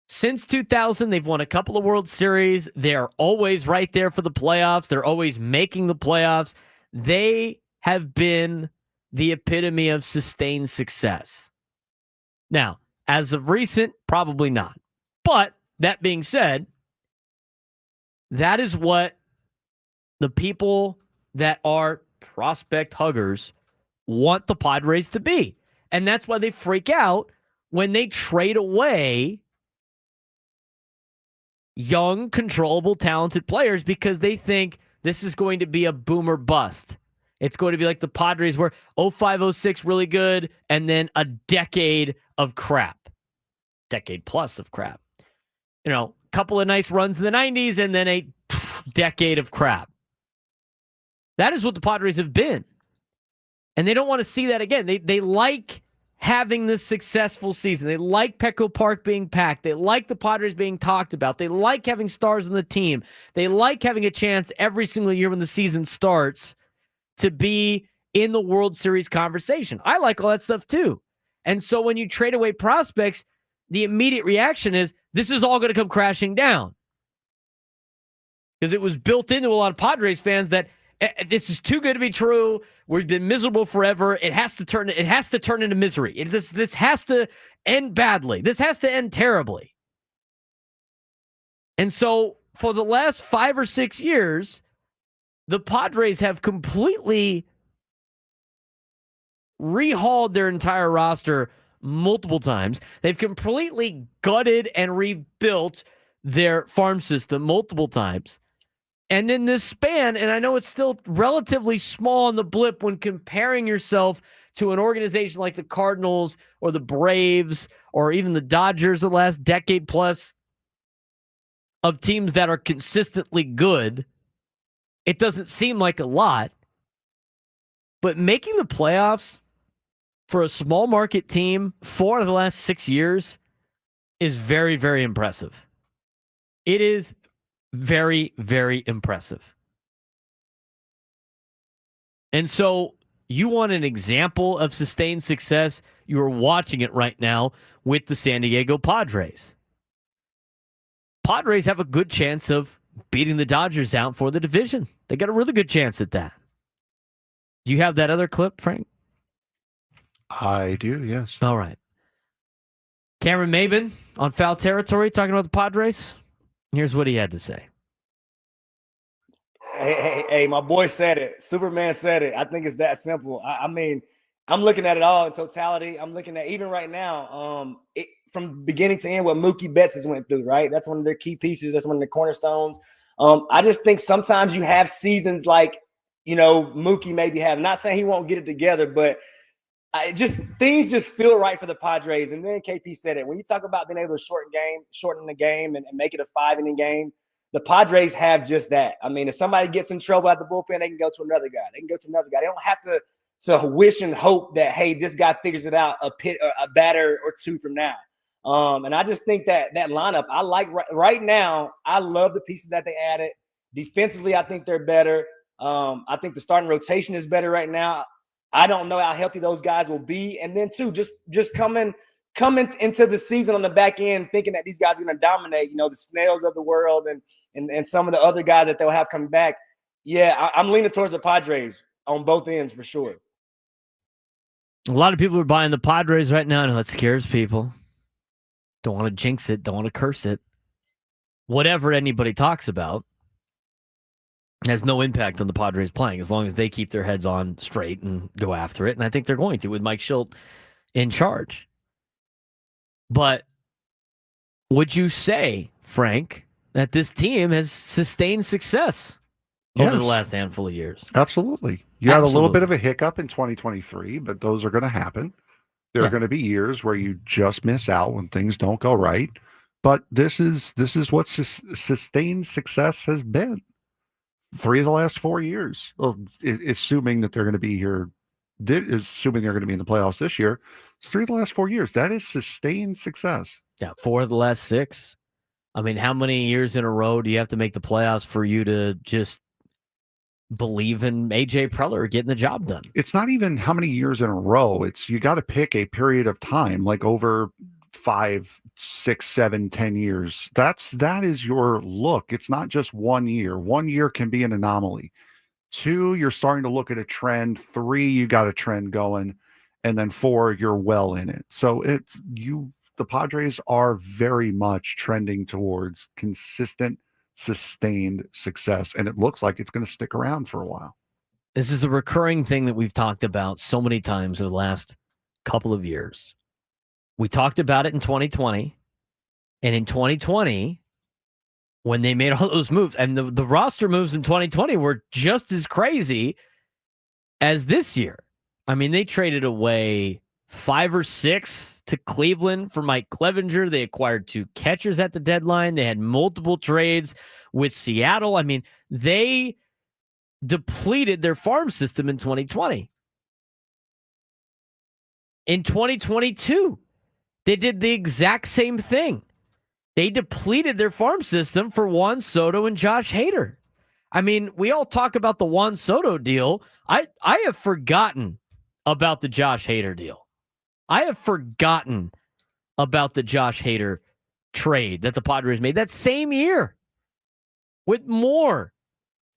Since 2000, they've won a couple of World Series. They're always right there for the playoffs. They're always making the playoffs. They have been the epitome of sustained success. Now, as of recent, probably not. But that being said, that is what the people that are prospect huggers want the Padres to be. And that's why they freak out when they trade away young, controllable, talented players because they think this is going to be a boom or bust. It's going to be like the Padres were 05, 06 really good, and then a decade of crap. Decade plus of crap. A couple of nice runs in the 90s, and then a decade of crap. That is what the Padres have been. And they don't want to see that again. They like having this successful season. They like Petco Park being packed. They like the Padres being talked about. They like having stars on the team. They like having a chance every single year when the season starts to be in the World Series conversation. I like all that stuff too. And so when you trade away prospects, the immediate reaction is this is all going to come crashing down. Because it was built into a lot of Padres fans that this is too good to be true. We've been miserable forever. It has to turn into misery. This has to end badly. This has to end terribly. And so for the last 5 or 6 years, the Padres have completely rehauled their entire roster multiple times. They've completely gutted and rebuilt their farm system multiple times. And in this span, and I know it's still relatively small on the blip when comparing yourself to an organization like the Cardinals or the Braves or even the Dodgers the last decade plus of teams that are consistently good, it doesn't seem like a lot. But making the playoffs for a small market team 4 out of the last 6 years is very, very impressive. It is very, very impressive. And so you want an example of sustained success? You are watching it right now with the San Diego Padres. Padres have a good chance of beating the Dodgers out for the division. They got a really good chance at that. Do you have that other clip, Frank? I do, yes. All right. Cameron Maben on Foul Territory talking about the Padres. Here's what he had to say. Hey, my boy said it. Superman said it. I think it's that simple. I mean, I'm looking at it all in totality. I'm looking at even right now, from beginning to end, what Mookie Betts has went through, right? That's one of their key pieces. That's one of their cornerstones. I just think sometimes you have seasons like, Mookie maybe have. Not saying he won't get it together, but things just feel right for the Padres. And then KP said it. When you talk about being able to shorten the game and make it a 5-inning game, the Padres have just that. I mean, if somebody gets in trouble at the bullpen, they can go to another guy. They don't have to wish and hope that, hey, this guy figures it out a batter or two from now. And I just think that lineup, I like right now. I love the pieces that they added. Defensively, I think they're better. I think the starting rotation is better right now. I don't know how healthy those guys will be. And then, too, just coming into the season on the back end thinking that these guys are going to dominate, the Snells of the world and some of the other guys that they'll have coming back. Yeah, I'm leaning towards the Padres on both ends for sure. A lot of people are buying the Padres right now, and that scares people. Don't want to jinx it. Don't want to curse it. Whatever anybody talks about has no impact on the Padres playing as long as they keep their heads on straight and go after it. And I think they're going to with Mike Schilt in charge. But would you say Frank, that this team has sustained success over the last handful of years. Absolutely. You had a little bit of a hiccup in 2023, but those are going to happen. There are going to be years where you just miss out when things don't go right. But this is what sustained success has been. 3 of the last 4 years. Well, assuming that they're going to be here, assuming they're going to be in the playoffs this year, it's 3 of the last 4 years. That is sustained success. Yeah, 4 of the last 6. I mean, how many years in a row do you have to make the playoffs for you to just believe in AJ Preller getting the job done? It's not even how many years in a row. It's you got to pick a period of time, like over 5, 6, 7, 10 years. That is your look. It's not just 1 year. 1 year can be an anomaly. 2, you're starting to look at a trend. 3, you got a trend going, and then 4, you're well in it. So the Padres are very much trending towards consistent, sustained success, and it looks like it's going to stick around for a while. This is a recurring thing that we've talked about so many times over the last couple of years. We talked about it in 2020, and in 2020, when they made all those moves, and the roster moves in 2020 were just as crazy as this year. I mean, they traded away 5 or 6 to Cleveland for Mike Clevenger. They acquired 2 catchers at the deadline. They had multiple trades with Seattle. I mean, they depleted their farm system in 2020. In 2022, they did the exact same thing. They depleted their farm system for Juan Soto and Josh Hader. I mean, we all talk about the Juan Soto deal. I have forgotten about the Josh Hader deal. I have forgotten about the Josh Hader trade that the Padres made that same year with more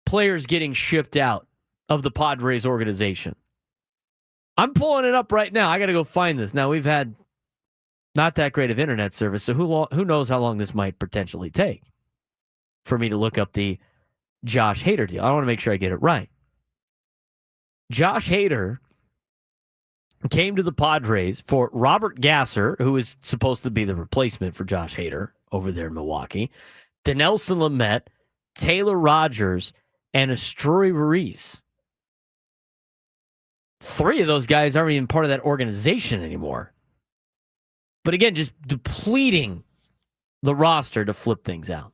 players getting shipped out of the Padres organization. I'm pulling it up right now. I got to go find this. Now, we've had not that great of internet service, so who knows how long this might potentially take for me to look up the Josh Hader deal. I want to make sure I get it right. Josh Hader came to the Padres for Robert Gasser, who is supposed to be the replacement for Josh Hader over there in Milwaukee, Dinelson Lamet, Taylor Rogers, and Estuary Ruiz. 3 of those guys aren't even part of that organization anymore. But again, just depleting the roster to flip things out.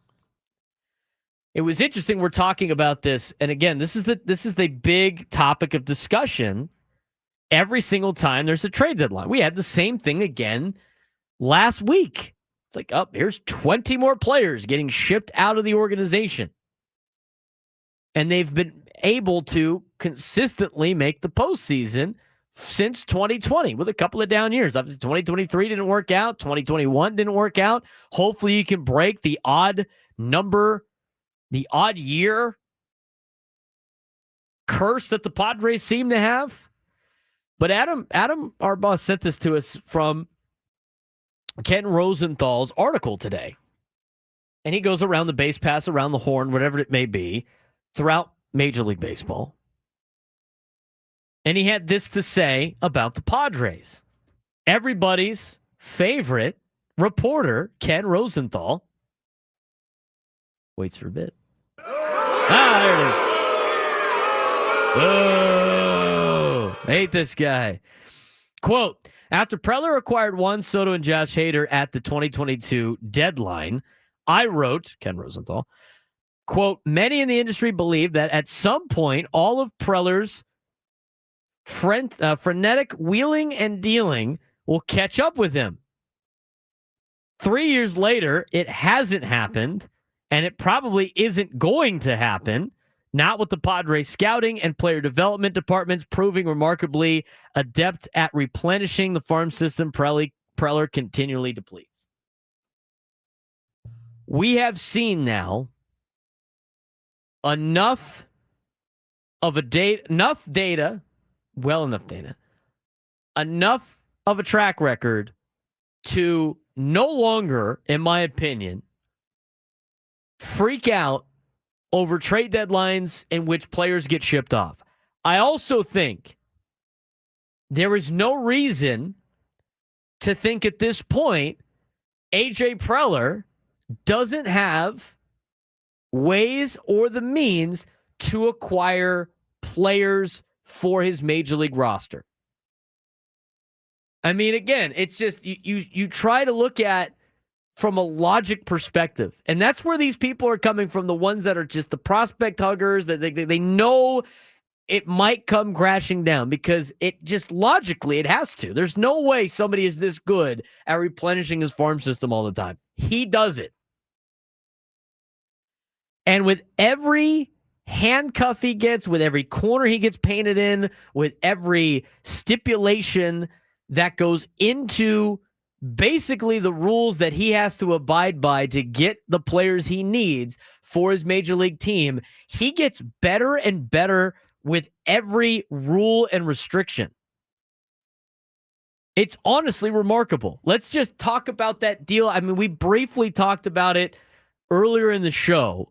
It was interesting. We're talking about this, and again, this is the big topic of discussion every single time there's a trade deadline. We had the same thing again last week. It's like, here's 20 more players getting shipped out of the organization. And they've been able to consistently make the postseason since 2020 with a couple of down years. Obviously, 2023 didn't work out. 2021 didn't work out. Hopefully you can break the odd year curse that the Padres seem to have. But Adam, our boss, sent this to us from Ken Rosenthal's article today. And he goes around the base pass, around the horn, whatever it may be, throughout Major League Baseball. And he had this to say about the Padres. Everybody's favorite reporter, Ken Rosenthal, waits for a bit. There it is. Oh, hate this guy. Quote, after Preller acquired Juan Soto and Josh Hader at the 2022 deadline, I wrote, Ken Rosenthal, quote, many in the industry believe that at some point, all of Preller's frenetic wheeling and dealing will catch up with him. 3 years later, it hasn't happened, and it probably isn't going to happen. Not with the Padres scouting and player development departments proving remarkably adept at replenishing the farm system Preller continually depletes. We have seen now enough of a enough of a track record to no longer, in my opinion, freak out over trade deadlines in which players get shipped off. I also think there is no reason to think at this point AJ Preller doesn't have ways or the means to acquire players for his major league roster. I mean, again, it's just you try to look at from a logic perspective, and that's where these people are coming from, the ones that are just the prospect huggers, that they know it might come crashing down because it just logically it has to. There's no way somebody is this good at replenishing his farm system all the time. He does it. And with every handcuff he gets, with every corner he gets painted in, with every stipulation that goes into basically the rules that he has to abide by to get the players he needs for his major league team, he gets better and better with every rule and restriction. It's honestly remarkable. Let's just talk about that deal. I mean, we briefly talked about it earlier in the show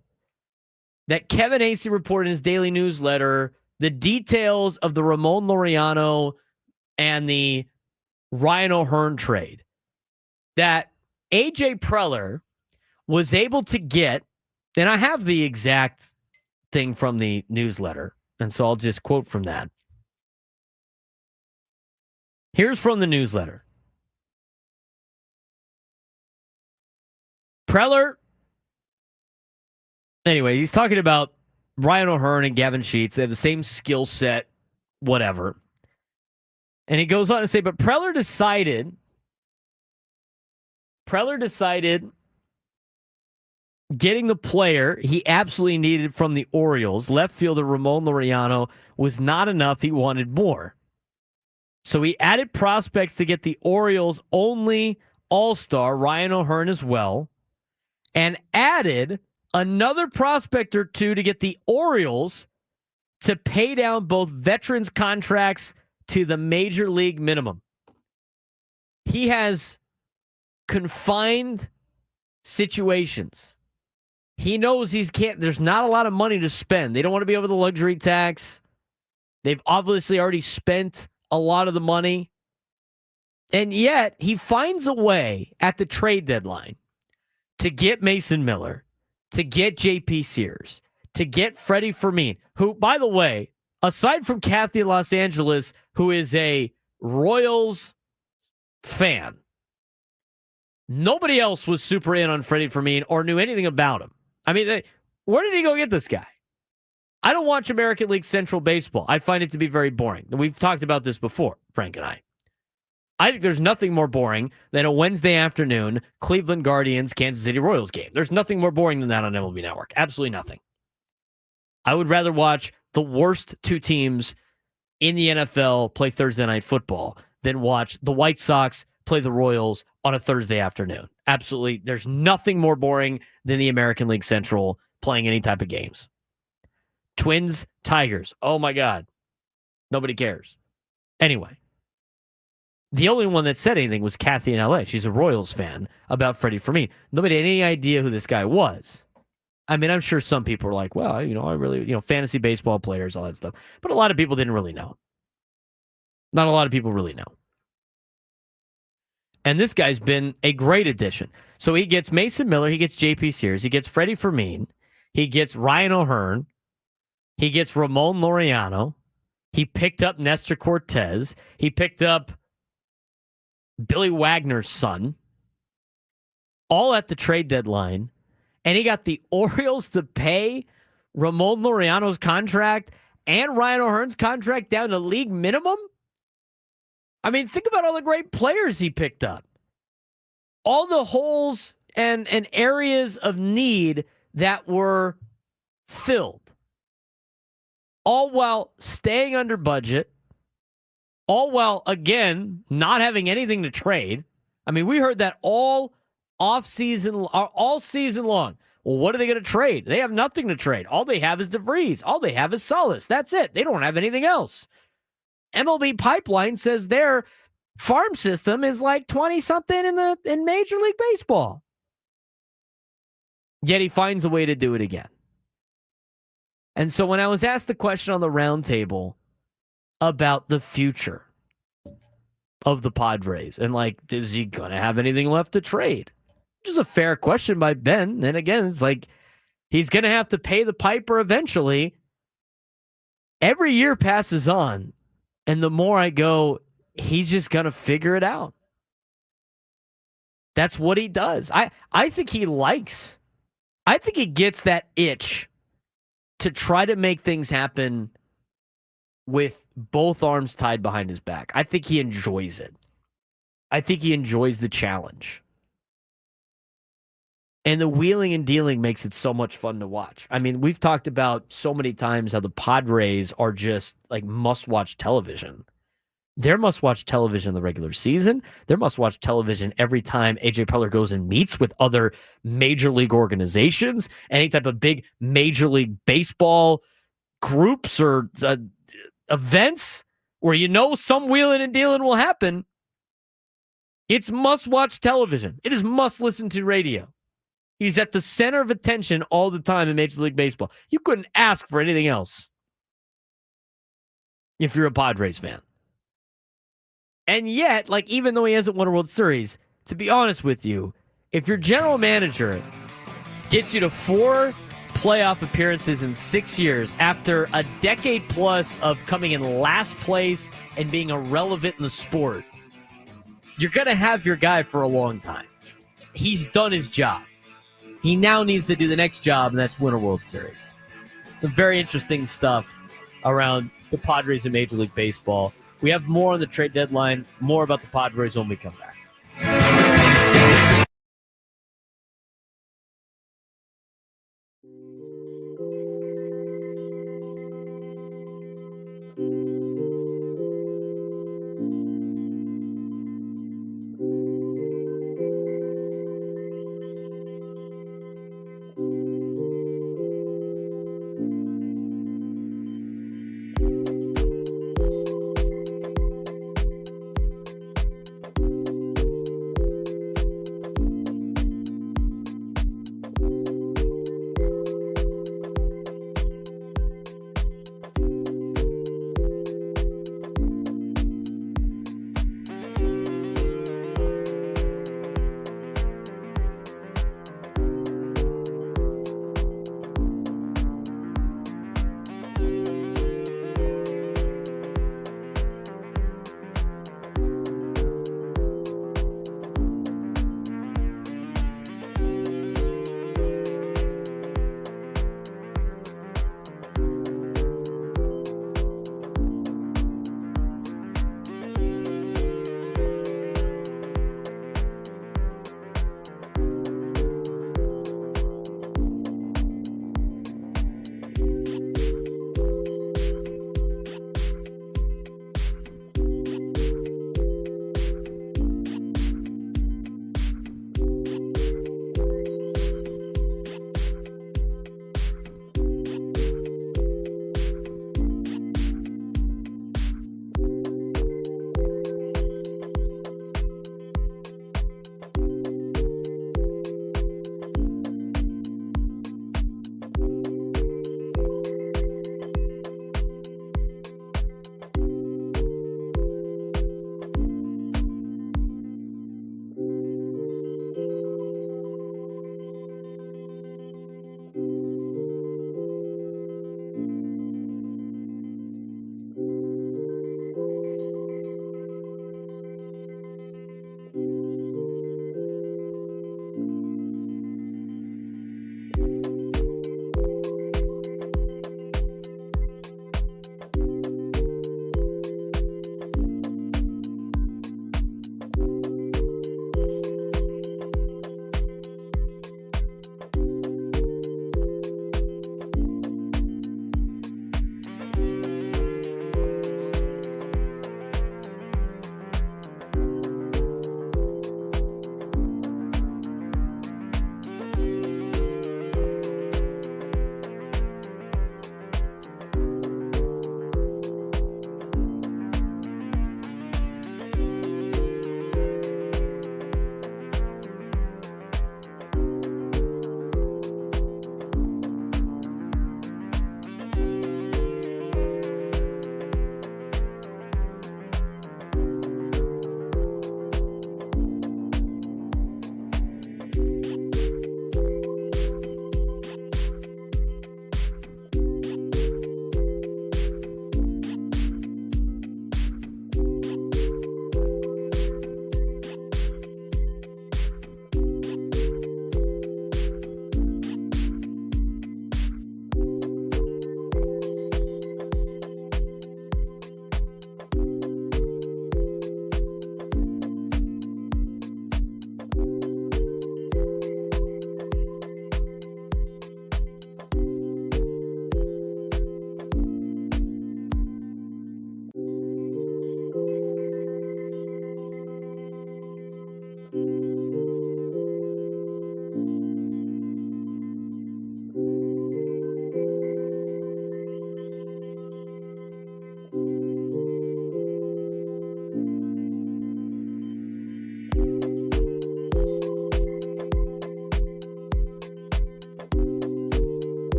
that Kevin Acee reported in his daily newsletter the details of the Ramon Laureano and the Ryan O'Hearn trade. That AJ Preller was able to get, and I have the exact thing from the newsletter, and so I'll just quote from that. Here's from the newsletter. Preller, anyway, he's talking about Ryan O'Hearn and Gavin Sheets. They have the same skill set, whatever. And he goes on to say, but Preller decided getting the player he absolutely needed from the Orioles, left fielder Ramon Laureano, was not enough. He wanted more. So he added prospects to get the Orioles' only all-star, Ryan O'Hearn, as well, and added another prospect or two to get the Orioles to pay down both veterans' contracts to the major league minimum. He has confined situations. He knows there's not a lot of money to spend. They don't want to be over the luxury tax. They've obviously already spent a lot of the money. And yet he finds a way at the trade deadline to get Mason Miller, to get JP Sears, to get Freddie Fermin, who, by the way, aside from Kathy in Los Angeles, who is a Royals fan, nobody else was super in on Freddie Fermin or knew anything about him. I mean, where did he go get this guy? I don't watch American League Central Baseball. I find it to be very boring. We've talked about this before, Frank and I. I think there's nothing more boring than a Wednesday afternoon Cleveland Guardians, Kansas City Royals game. There's nothing more boring than that on MLB Network. Absolutely nothing. I would rather watch the worst two teams in the NFL play Thursday Night Football than watch the White Sox play the Royals on a Thursday afternoon. Absolutely. There's nothing more boring than the American League Central playing any type of games. Twins, Tigers. Oh, my God. Nobody cares. Anyway, the only one that said anything was Kathy in L.A. She's a Royals fan about Freddie Fermin. Nobody had any idea who this guy was. I mean, I'm sure some people were like, well, I really, fantasy baseball players, all that stuff. But a lot of people didn't really know. Not a lot of people really know. And this guy's been a great addition. So he gets Mason Miller, he gets JP Sears, he gets Freddie Fermin, he gets Ryan O'Hearn, he gets Ramon Laureano, he picked up Nestor Cortez, he picked up Billy Wagner's son, all at the trade deadline, and he got the Orioles to pay Ramon Laureano's contract and Ryan O'Hearn's contract down to league minimum? I mean, think about all the great players he picked up. All the holes and areas of need that were filled. All while staying under budget. All while, again, not having anything to trade. I mean, we heard that all season long. Well, what are they going to trade? They have nothing to trade. All they have is DeVries. All they have is Solis. That's it. They don't have anything else. MLB Pipeline says their farm system is like 20-something in Major League Baseball. Yet he finds a way to do it again. And so when I was asked the question on the roundtable about the future of the Padres and is he going to have anything left to trade? which is a fair question by Ben. And again, it's like he's going to have to pay the piper eventually. Every year passes on, and the more I go, he's just going to figure it out. That's what he does. I think he gets that itch to try to make things happen with both arms tied behind his back. I think he enjoys it. I think he enjoys the challenge. And the wheeling and dealing makes it so much fun to watch. I mean, we've talked about so many times how the Padres are just like must-watch television. They're must-watch television in the regular season. They're must-watch television every time AJ Preller goes and meets with other major league organizations, any type of big Major League Baseball groups or events where some wheeling and dealing will happen. It's must-watch television. It is must-listen-to radio. He's at the center of attention all the time in Major League Baseball. You couldn't ask for anything else if you're a Padres fan. And yet, even though he hasn't won a World Series, to be honest with you, if your general manager gets you to 4 playoff appearances in 6 years after a decade plus of coming in last place and being irrelevant in the sport, you're going to have your guy for a long time. He's done his job. He now needs to do the next job, and that's win a World Series. Some very interesting stuff around the Padres in Major League Baseball. We have more on the trade deadline, more about the Padres when we come back.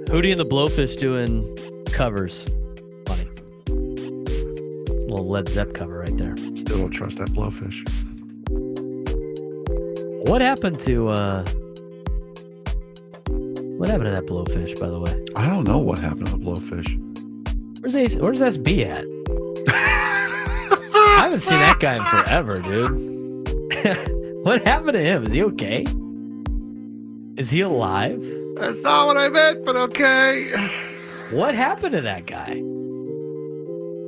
Hootie and the Blowfish doing covers. Funny. Little Led Zepp cover right there. Still don't trust that Blowfish. What happened to that Blowfish, by the way? I don't know what happened to the Blowfish. Where's SB at? I haven't seen that guy in forever, dude. What happened to him? Is he okay? Is he alive? That's not what I meant, but okay. What happened to that guy?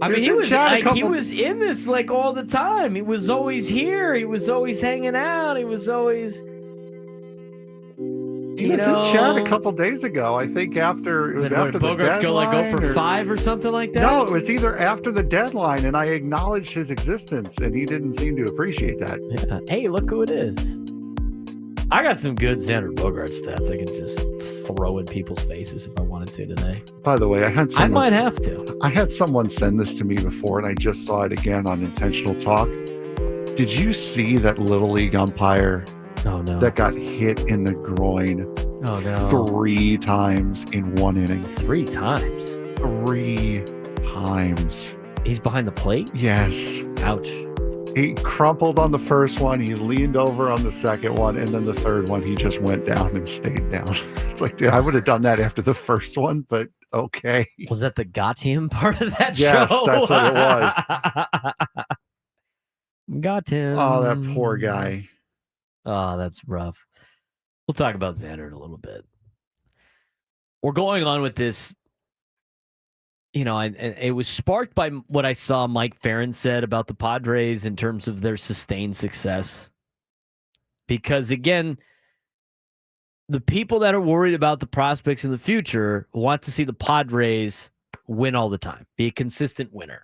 I mean, He was in chat he was in this like all the time. He was always here. He was always hanging out. He was always. He was in chat a couple days ago. I think after the Bogarts deadline. go for 5 or something like that. No, it was either after the deadline, and I acknowledged his existence, and he didn't seem to appreciate that. Yeah. Hey, look who it is. I got some good Xander Bogart stats I can just throw in people's faces if I wanted to today. By the way, I might have to. I had someone send this to me before, and I just saw it again on Intentional Talk. Did you see that Little League umpire Oh, no. that got hit in the groin Oh, no. 3 times in 1 inning? 3 times? 3 times. He's behind the plate? Yes. Ouch. He crumpled on the first one. He leaned over on the second one. And then the third one, he just went down and stayed down. It's like, dude, I would have done that after the first one, but okay. Was that the got him part of that show? Yes, that's what it was. Got him. Oh, that poor guy. Oh, that's rough. We'll talk about Xander in a little bit. We're going on with this. You know, and it was sparked by what I saw Mike Farron said about the Padres in terms of their sustained success. Because, again, the people that are worried about the prospects in the future want to see the Padres win all the time, be a consistent winner.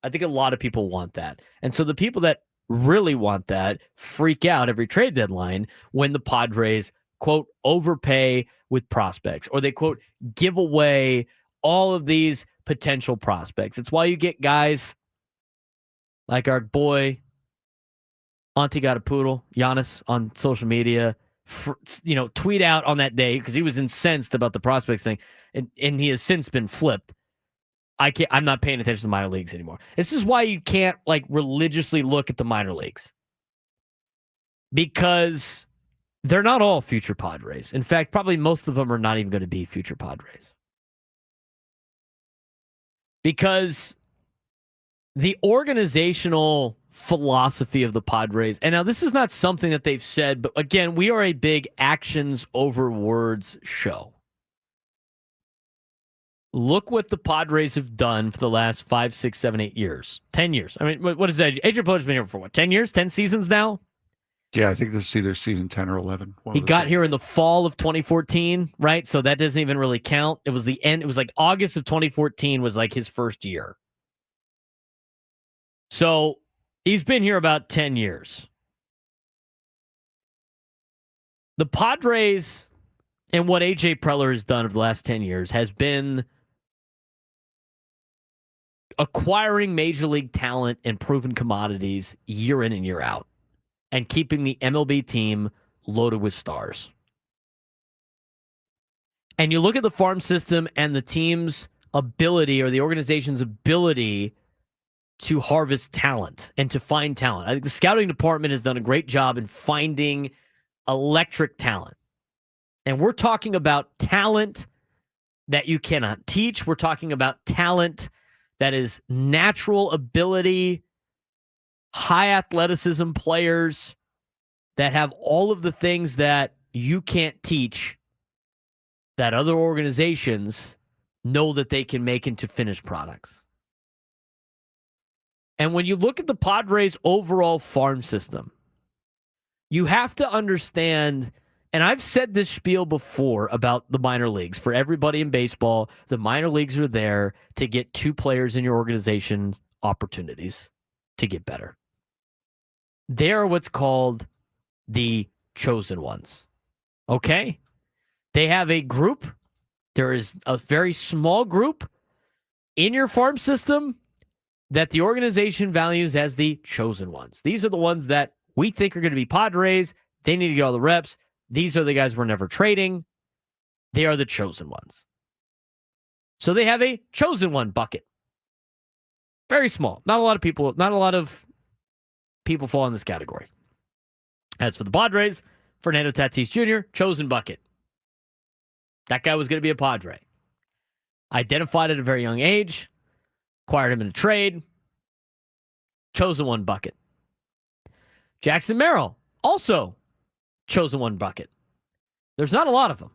I think a lot of people want that. And so the people that really want that freak out every trade deadline when the Padres, quote, overpay with prospects, or they, quote, give away all of these potential prospects. It's why you get guys like our boy Auntie Got a Poodle, Giannis, on social media, tweet out on that day because he was incensed about the prospects thing, and he has since been flipped. I'm not paying attention to the minor leagues anymore. This is why you can't like religiously look at the minor leagues, because they're not all future Padres. In fact, probably most of them are not even going to be future Padres. Because the organizational philosophy of the Padres, and now this is not something that they've said, but again, we are a big actions over words show. Look what the Padres have done for the last 5, 6, 7, 8 years. 10 years. I mean, what is that? AJ Preller's been here for what, 10 years? 10 seasons now? Yeah, I think this is either season 10 or 11. He got here in the fall of 2014, right? So that doesn't even really count. It was the end. It was like August of 2014 was like his first year. So he's been here about 10 years. The Padres and what AJ Preller has done over the last 10 years has been acquiring major league talent and proven commodities year in and year out, and keeping the MLB team loaded with stars. And you look at the farm system and the team's ability, or the organization's ability, to harvest talent and to find talent. I think the scouting department has done a great job in finding electric talent. And we're talking about talent that you cannot teach. We're talking about talent that is natural ability, high athleticism players that have all of the things that you can't teach, that other organizations know that they can make into finished products. And when you look at the Padres' overall farm system, you have to understand, and I've said this spiel before about the minor leagues. For everybody in baseball, the minor leagues are there to get 2 players in your organization opportunities to get better. They are what's called the chosen ones. Okay? They have a group. There is a very small group in your farm system that the organization values as the chosen ones. These are the ones that we think are going to be Padres. They need to get all the reps. These are the guys we're never trading. They are the chosen ones. So they have a chosen one bucket. Very small. Not a lot of people fall in this category. As for the Padres, Fernando Tatis Jr., chosen bucket. That guy was going to be a Padre. Identified at a very young age, acquired him in a trade, chosen one bucket. Jackson Merrill, also chosen one bucket. There's not a lot of them.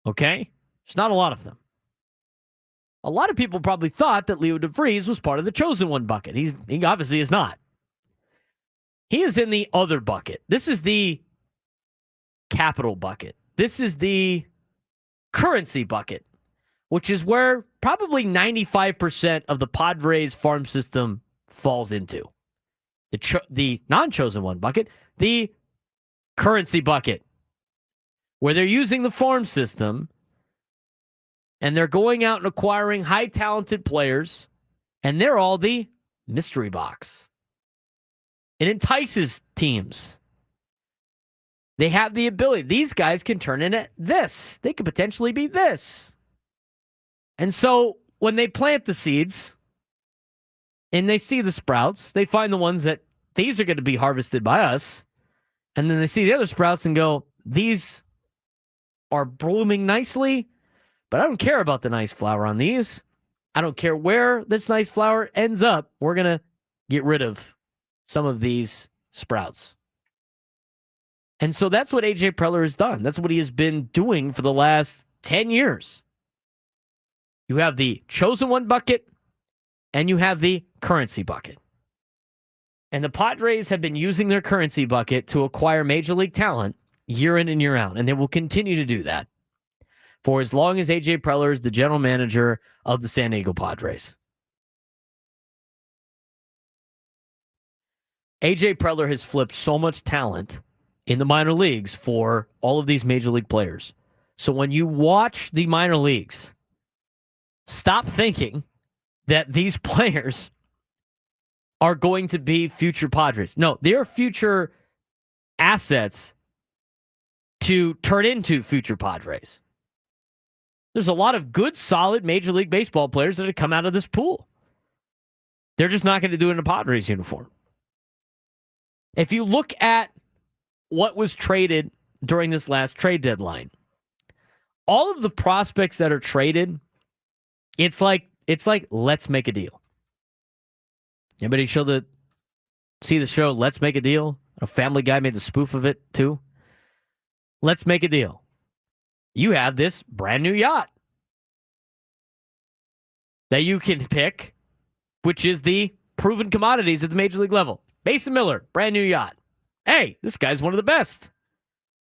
Okay? There's not a lot of them. A lot of people probably thought that Leo DeVries was part of the chosen one bucket. He obviously is not. He is in the other bucket. This is the capital bucket. This is the currency bucket, which is where probably 95% of the Padres farm system falls into. The non-chosen one bucket, the currency bucket, where they're using the farm system and they're going out and acquiring high talented players, and they're all the mystery box. It entices teams. They have the ability. These guys can turn into this. They could potentially be this. And so when they plant the seeds and they see the sprouts, they find the ones that these are going to be harvested by us. And then they see the other sprouts and go, these are blooming nicely, but I don't care about the nice flower on these. I don't care where this nice flower ends up. We're going to get rid of some of these sprouts. And so that's what AJ Preller has done. That's what he has been doing for the last 10 years. You have the chosen one bucket and you have the currency bucket. And the Padres have been using their currency bucket to acquire major league talent year in and year out. And they will continue to do that for as long as AJ Preller is the general manager of the San Diego Padres. AJ Preller has flipped so much talent in the minor leagues for all of these major league players. So when you watch the minor leagues, stop thinking that these players are going to be future Padres. No, they're future assets to turn into future Padres. There's a lot of good, solid Major League Baseball players that have come out of this pool. They're just not going to do it in a Padres uniform. If you look at what was traded during this last trade deadline, all of the prospects that are traded, it's like let's make a deal. Anybody see the show Let's Make a Deal? A Family Guy made a spoof of it too. Let's make a deal. You have this brand new yacht that you can pick, which is the proven commodities at the major league level. Mason Miller, brand new yacht. Hey, this guy's one of the best.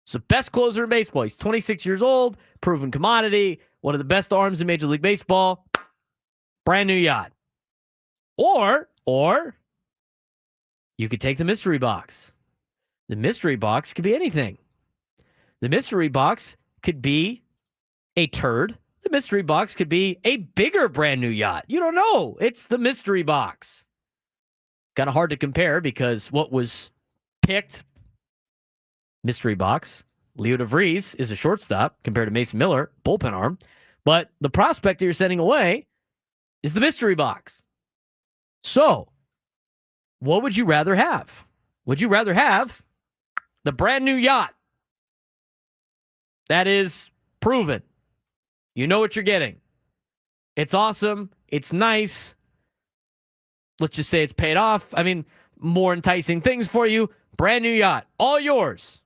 It's the best closer in baseball. He's 26 years old, proven commodity, one of the best arms in Major League Baseball. Brand new yacht. Or you could take the mystery box. The mystery box could be anything. The mystery box could be a turd. The mystery box could be a bigger brand new yacht. You don't know. It's the mystery box. Kind of hard to compare because what was picked, mystery box, Leo DeVries is a shortstop compared to Mason Miller, bullpen arm. But the prospect that you're sending away is the mystery box. So, what would you rather have? Would you rather have the brand new yacht that is proven? You know what you're getting. It's awesome. It's nice. Let's just say it's paid off. I mean, more enticing things for you. Brand new yacht. All yours.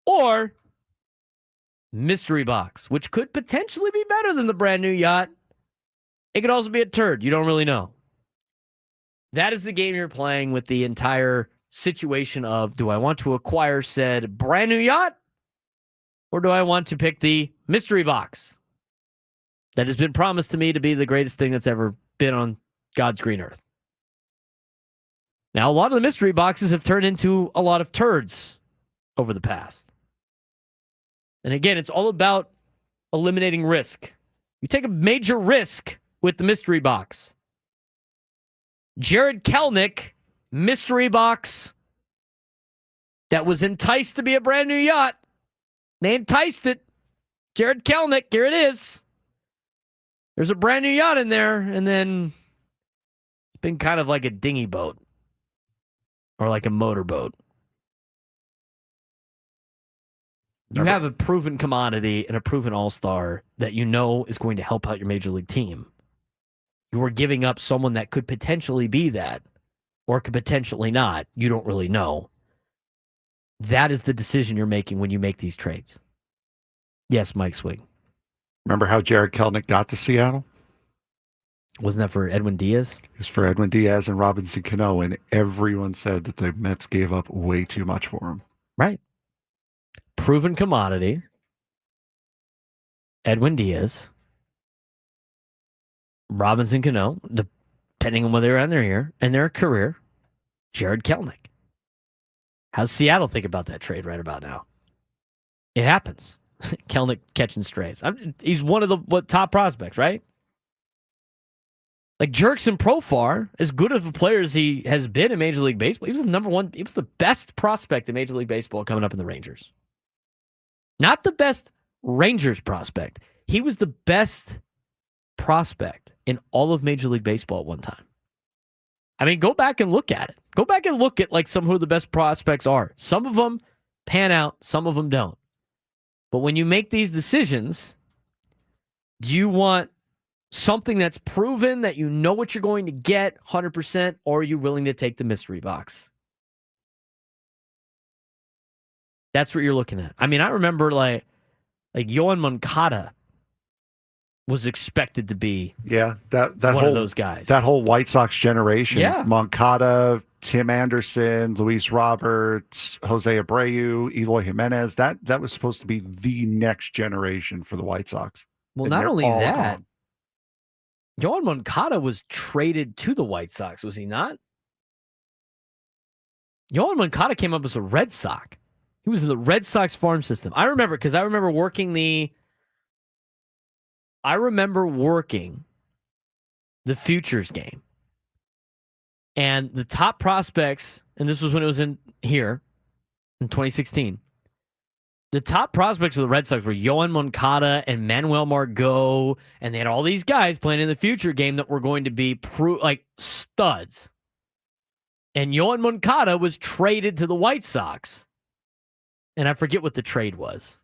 Or mystery box, which could potentially be better than the brand new yacht. It could also be a turd. You don't really know. That is the game you're playing with the entire situation of, do I want to acquire said brand new yacht? Or do I want to pick the mystery box that has been promised to me to be the greatest thing that's ever been on God's green earth? Now, a lot of the mystery boxes have turned into a lot of turds over the past. And again, it's all about eliminating risk. You take a major risk with the mystery box. Jared Kelenic, mystery box, that was enticed to be a brand new yacht. They enticed it. Jared Kelenic, here it is. There's a brand new yacht in there, and then it's been kind of like a dinghy boat or like a motorboat. You have a proven commodity and a proven all-star that you know is going to help out your major league team. You are giving up someone that could potentially be that or could potentially not. You don't really know. That is the decision you're making when you make these trades. Yes, Mike Swig. Remember how Jared Kelenic got to Seattle? Wasn't that for Edwin Diaz? It was for Edwin Diaz and Robinson Cano, and everyone said that the Mets gave up way too much for him. Right. Proven commodity. Edwin Diaz. Robinson Cano, depending on whether they're on their year and their career. Jared Kelenic. How's Seattle think about that trade right about now? It happens. Kelenic catching strays. He's one of the top prospects, right? Like Jerkson Profar, as good of a player as he has been in Major League Baseball, he was the number one. He was the best prospect in Major League Baseball coming up in the Rangers. Not the best Rangers prospect. He was the best prospect in all of Major League Baseball at one time. I mean, go back and look at it. Go back and look at like some who the best prospects are. Some of them pan out, some of them don't. But when you make these decisions, do you want something that's proven that you know what you're going to get 100%, or are you willing to take the mystery box? That's what you're looking at. I mean, I remember like Yohan Moncada was expected to be that one whole, of those guys. That whole White Sox generation, Yeah. Moncada, Tim Anderson, Luis Roberts, Jose Abreu, Eloy Jimenez, that was supposed to be the next generation for the White Sox. Well, And not they're only all that, gone. Yohan Moncada was traded to the White Sox, was he not? Yohan Moncada came up as a Red Sox. He was in the Red Sox farm system. I remember because I remember working the futures game. And the top prospects, and this was when it was in here in 2016. The top prospects of the Red Sox were Yohan Moncada and Manuel Margot, and they had all these guys playing in the future game that were going to be like studs. And Yohan Moncada was traded to the White Sox. And I forget what the trade was.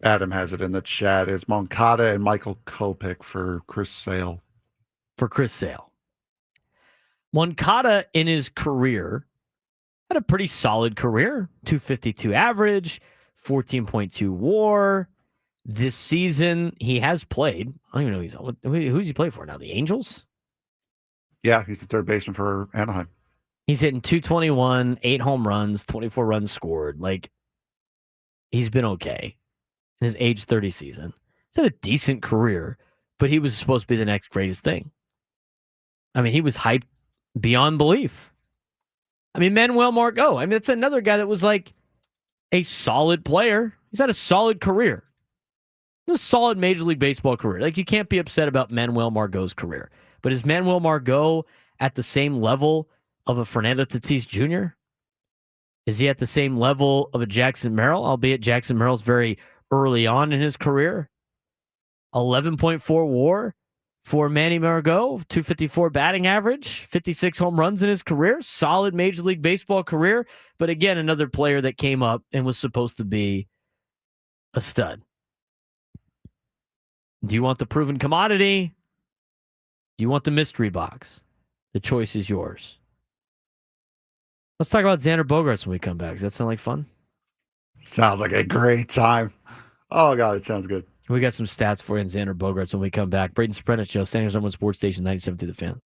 Adam has it in the chat. It's Moncada and Michael Kopech for Chris Sale. For Chris Sale. Moncada in his career had a pretty solid career. 252 average, 14.2 WAR. This season, he has played. I don't even know who's he played for now? The Angels? Yeah, he's the third baseman for Anaheim. He's hitting 221, 8 home runs, 24 runs scored. Like, he's been okay in his age 30 season. He's had a decent career, but he was supposed to be the next greatest thing. I mean, he was hyped beyond belief. I mean, Manuel Margot. I mean, that's another guy that was like a solid player. He's had a solid career. A solid Major League Baseball career. Like, you can't be upset about Manuel Margot's career. But is Manuel Margot at the same level of a Fernando Tatis Jr.? Is he at the same level of a Jackson Merrill, albeit Jackson Merrill's very early on in his career? 11.4 WAR for Manny Margot, 254 batting average, 56 home runs in his career. Solid Major League Baseball career. But again, another player that came up and was supposed to be a stud. Do you want the proven commodity? Do you want the mystery box? The choice is yours. Let's talk about Xander Bogaerts when we come back. Does that sound like fun? Sounds like a great time. Oh, God, it sounds good. We got some stats for you on Xander Bogaerts when we come back. Braden Surprenant Show, Standings #1 Sports Station 97 to the Fan.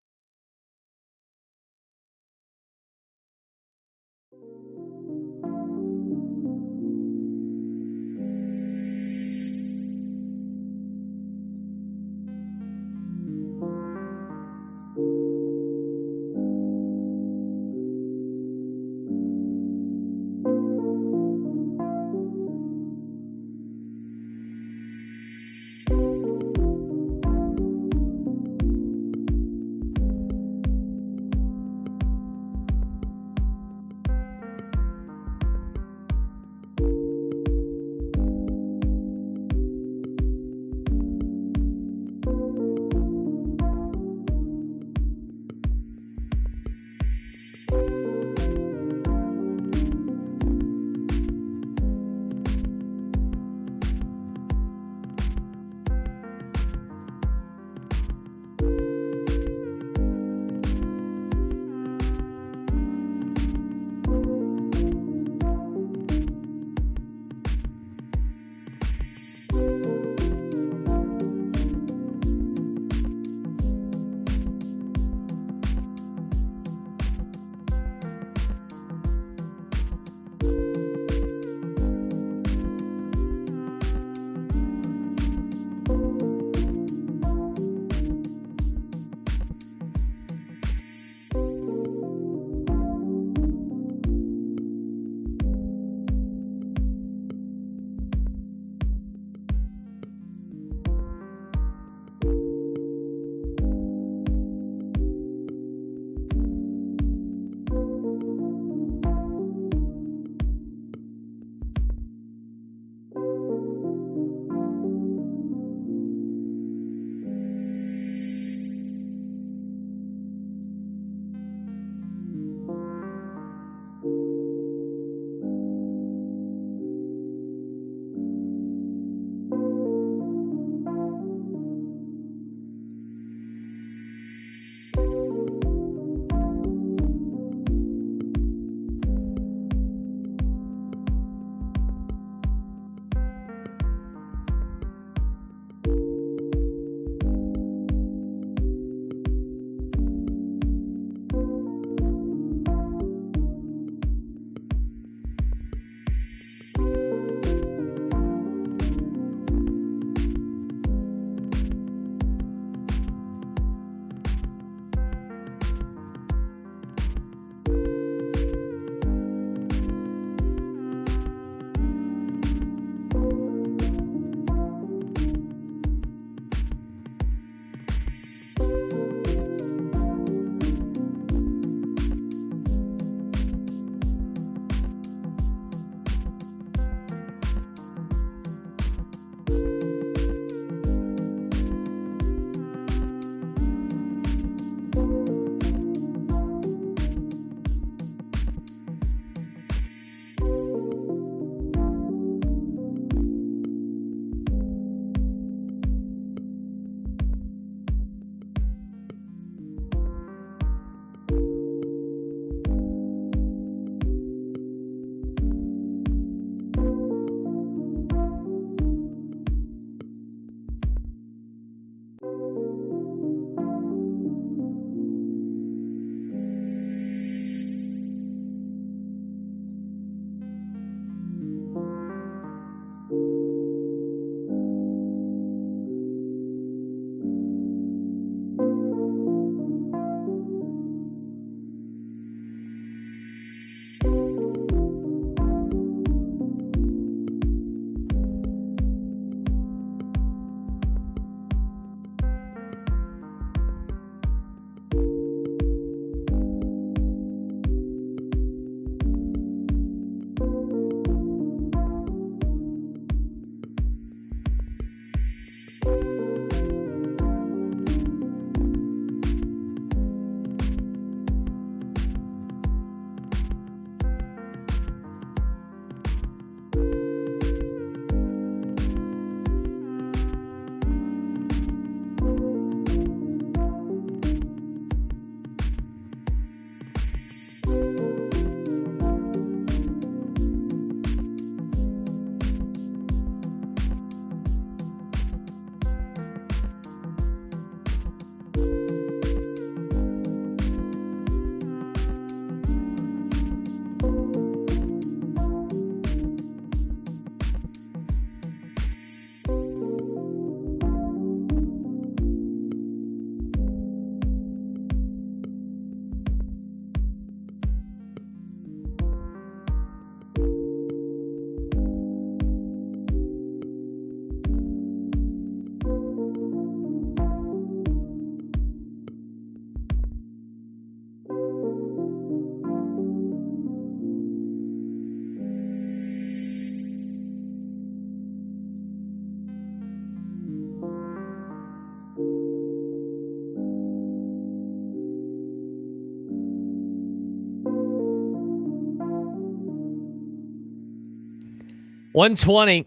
1:20.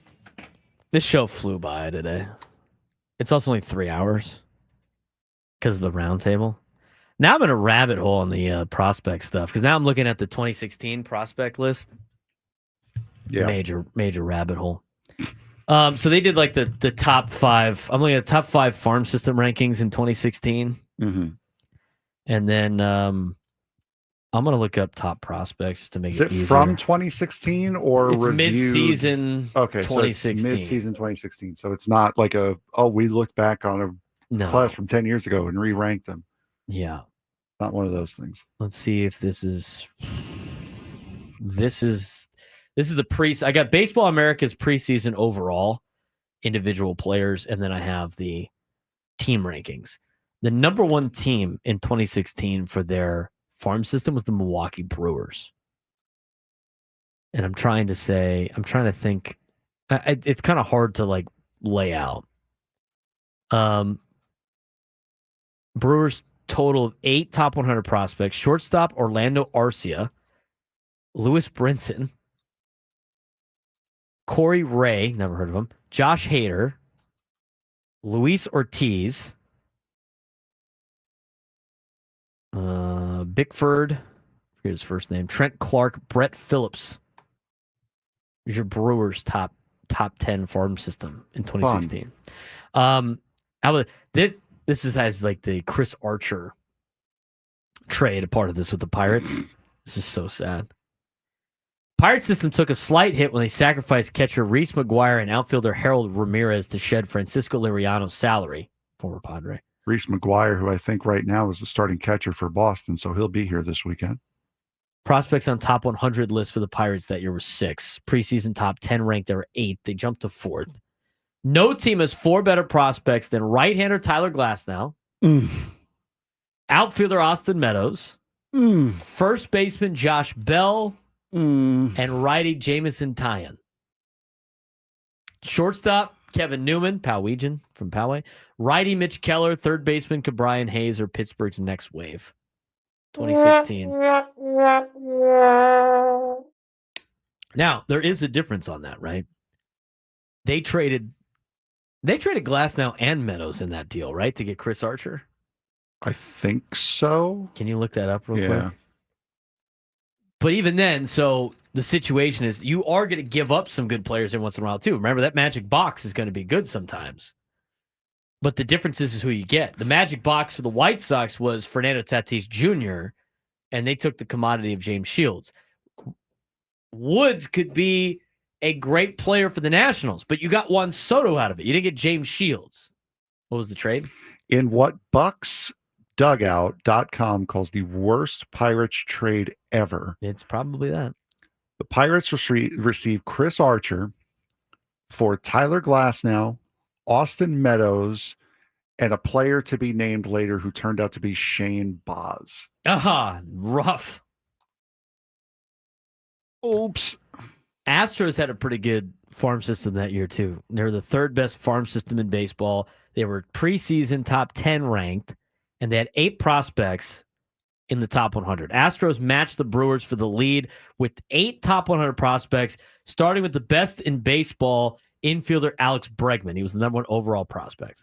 This show flew by today. It's also only 3 hours because of the roundtable. Now I'm in a rabbit hole on the prospect stuff because now I'm looking at the 2016 prospect list. Yeah. Major rabbit hole. So they did like the top 5. I'm looking at top 5 farm system rankings in 2016. Mm-hmm. And then I'm going to look up top prospects to make Is it it easier. from 2016 or It's reviewed? mid-season Okay, 2016. so it's mid-season 2016. So it's not like we looked back on a class from 10 years ago and re-ranked them. Yeah. Not one of those things. Let's see if this is the I got Baseball America's preseason overall individual players, and then I have the team rankings. The number 1 team in 2016 for their farm system was the Milwaukee Brewers. And I'm trying to think. It's kind of hard to like lay out. Brewers total of 8 top 100 prospects. Shortstop Orlando Arcia, Lewis Brinson, Corey Ray, never heard of him, Josh Hader, Luis Ortiz, Bickford, forget his first name, Trent Clark, Brett Phillips. Here's your Brewers top 10 farm system in 2016. How about this? This has like the Chris Archer trade, a part of this with the Pirates. This is so sad. Pirates system took a slight hit when they sacrificed catcher Reese McGuire and outfielder Harold Ramirez to shed Francisco Liriano's salary, former Padre. Reese McGuire, who I think right now is the starting catcher for Boston, so he'll be here this weekend. Prospects on top 100 list for the Pirates that year was 6. Preseason top 10 ranked, they were 8th. They jumped to 4th. No team has 4 better prospects than right-hander Tyler Glasnow, outfielder Austin Meadows, first baseman Josh Bell, and righty Jamison Tyon. Shortstop Kevin Newman, Powhatan from Poway. Righty Mitch Keller, third baseman Cabrian Hayes are Pittsburgh's next wave. 2016. Now, there is a difference on that, right? They traded Glasnow and Meadows in that deal, right? To get Chris Archer? I think so. Can you look that up real Yeah. quick? But even then, so the situation is you are going to give up some good players every once in a while, too. Remember, that magic box is going to be good sometimes. But the difference is who you get. The magic box for the White Sox was Fernando Tatis Jr., and they took the commodity of James Shields. Woods could be a great player for the Nationals, but you got Juan Soto out of it. You didn't get James Shields. What was the trade? In what BucksDugout.com calls the worst Pirates trade ever. It's probably that. The Pirates received Chris Archer for Tyler Glasnow, Austin Meadows, and a player to be named later who turned out to be Shane Baz. Rough. Oops. Astros had a pretty good farm system that year, too. They were the 3rd best farm system in baseball. They were preseason top 10 ranked, and they had 8 prospects in the top 100. Astros matched the Brewers for the lead with 8 top 100 prospects, starting with the best in baseball, infielder Alex Bregman. He was the number 1 overall prospect.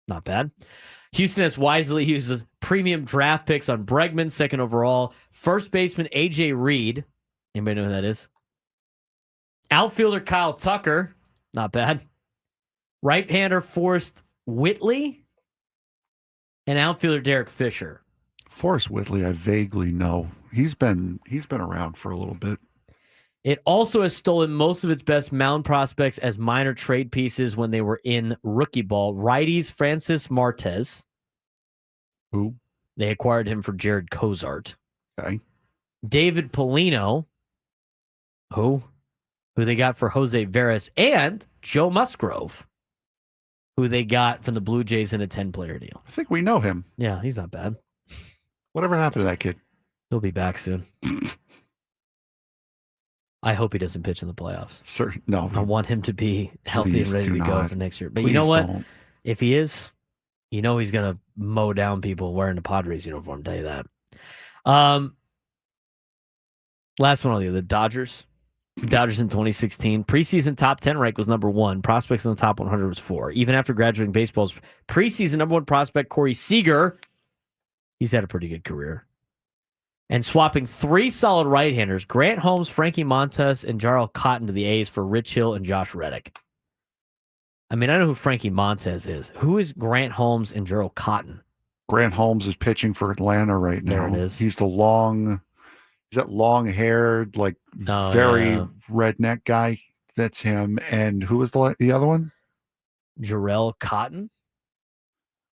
Not bad. Houston has wisely used the premium draft picks on Bregman, 2nd overall. First baseman AJ Reed. Anybody know who that is? Outfielder Kyle Tucker. Not bad. Right-hander Forrest Whitley. And outfielder Derek Fisher. Forrest Whitley, I vaguely know. He's been around for a little bit. It also has stolen most of its best mound prospects as minor trade pieces when they were in rookie ball. Righties Francis Martez. Who? They acquired him for Jared Cozart. Okay. David Polino. Who they got for Jose Veras. And Joe Musgrove, who they got from the Blue Jays in a 10-player deal. I think we know him. Yeah, he's not bad. Whatever happened to that kid? He'll be back soon. I hope he doesn't pitch in the playoffs. Sir, no. I want him to be healthy and ready to go for next year. But you know what? Don't. If he is, he's going to mow down people wearing the Padres uniform, I'll tell you that. Last one on you, the Dodgers. Dodgers in 2016. Preseason top 10 rank was number 1. Prospects in the top 100 was 4. Even after graduating baseball's preseason number 1 prospect, Corey Seager, he's had a pretty good career. And swapping 3 solid right-handers, Grant Holmes, Frankie Montas, and Jarrell Cotton to the A's for Rich Hill and Josh Reddick. I mean, I know who Frankie Montas is. Who is Grant Holmes and Jarrell Cotton? Grant Holmes is pitching for Atlanta right now. There it is. He's that long-haired, like very redneck guy. That's him. And who was the other one? Jarrell Cotton?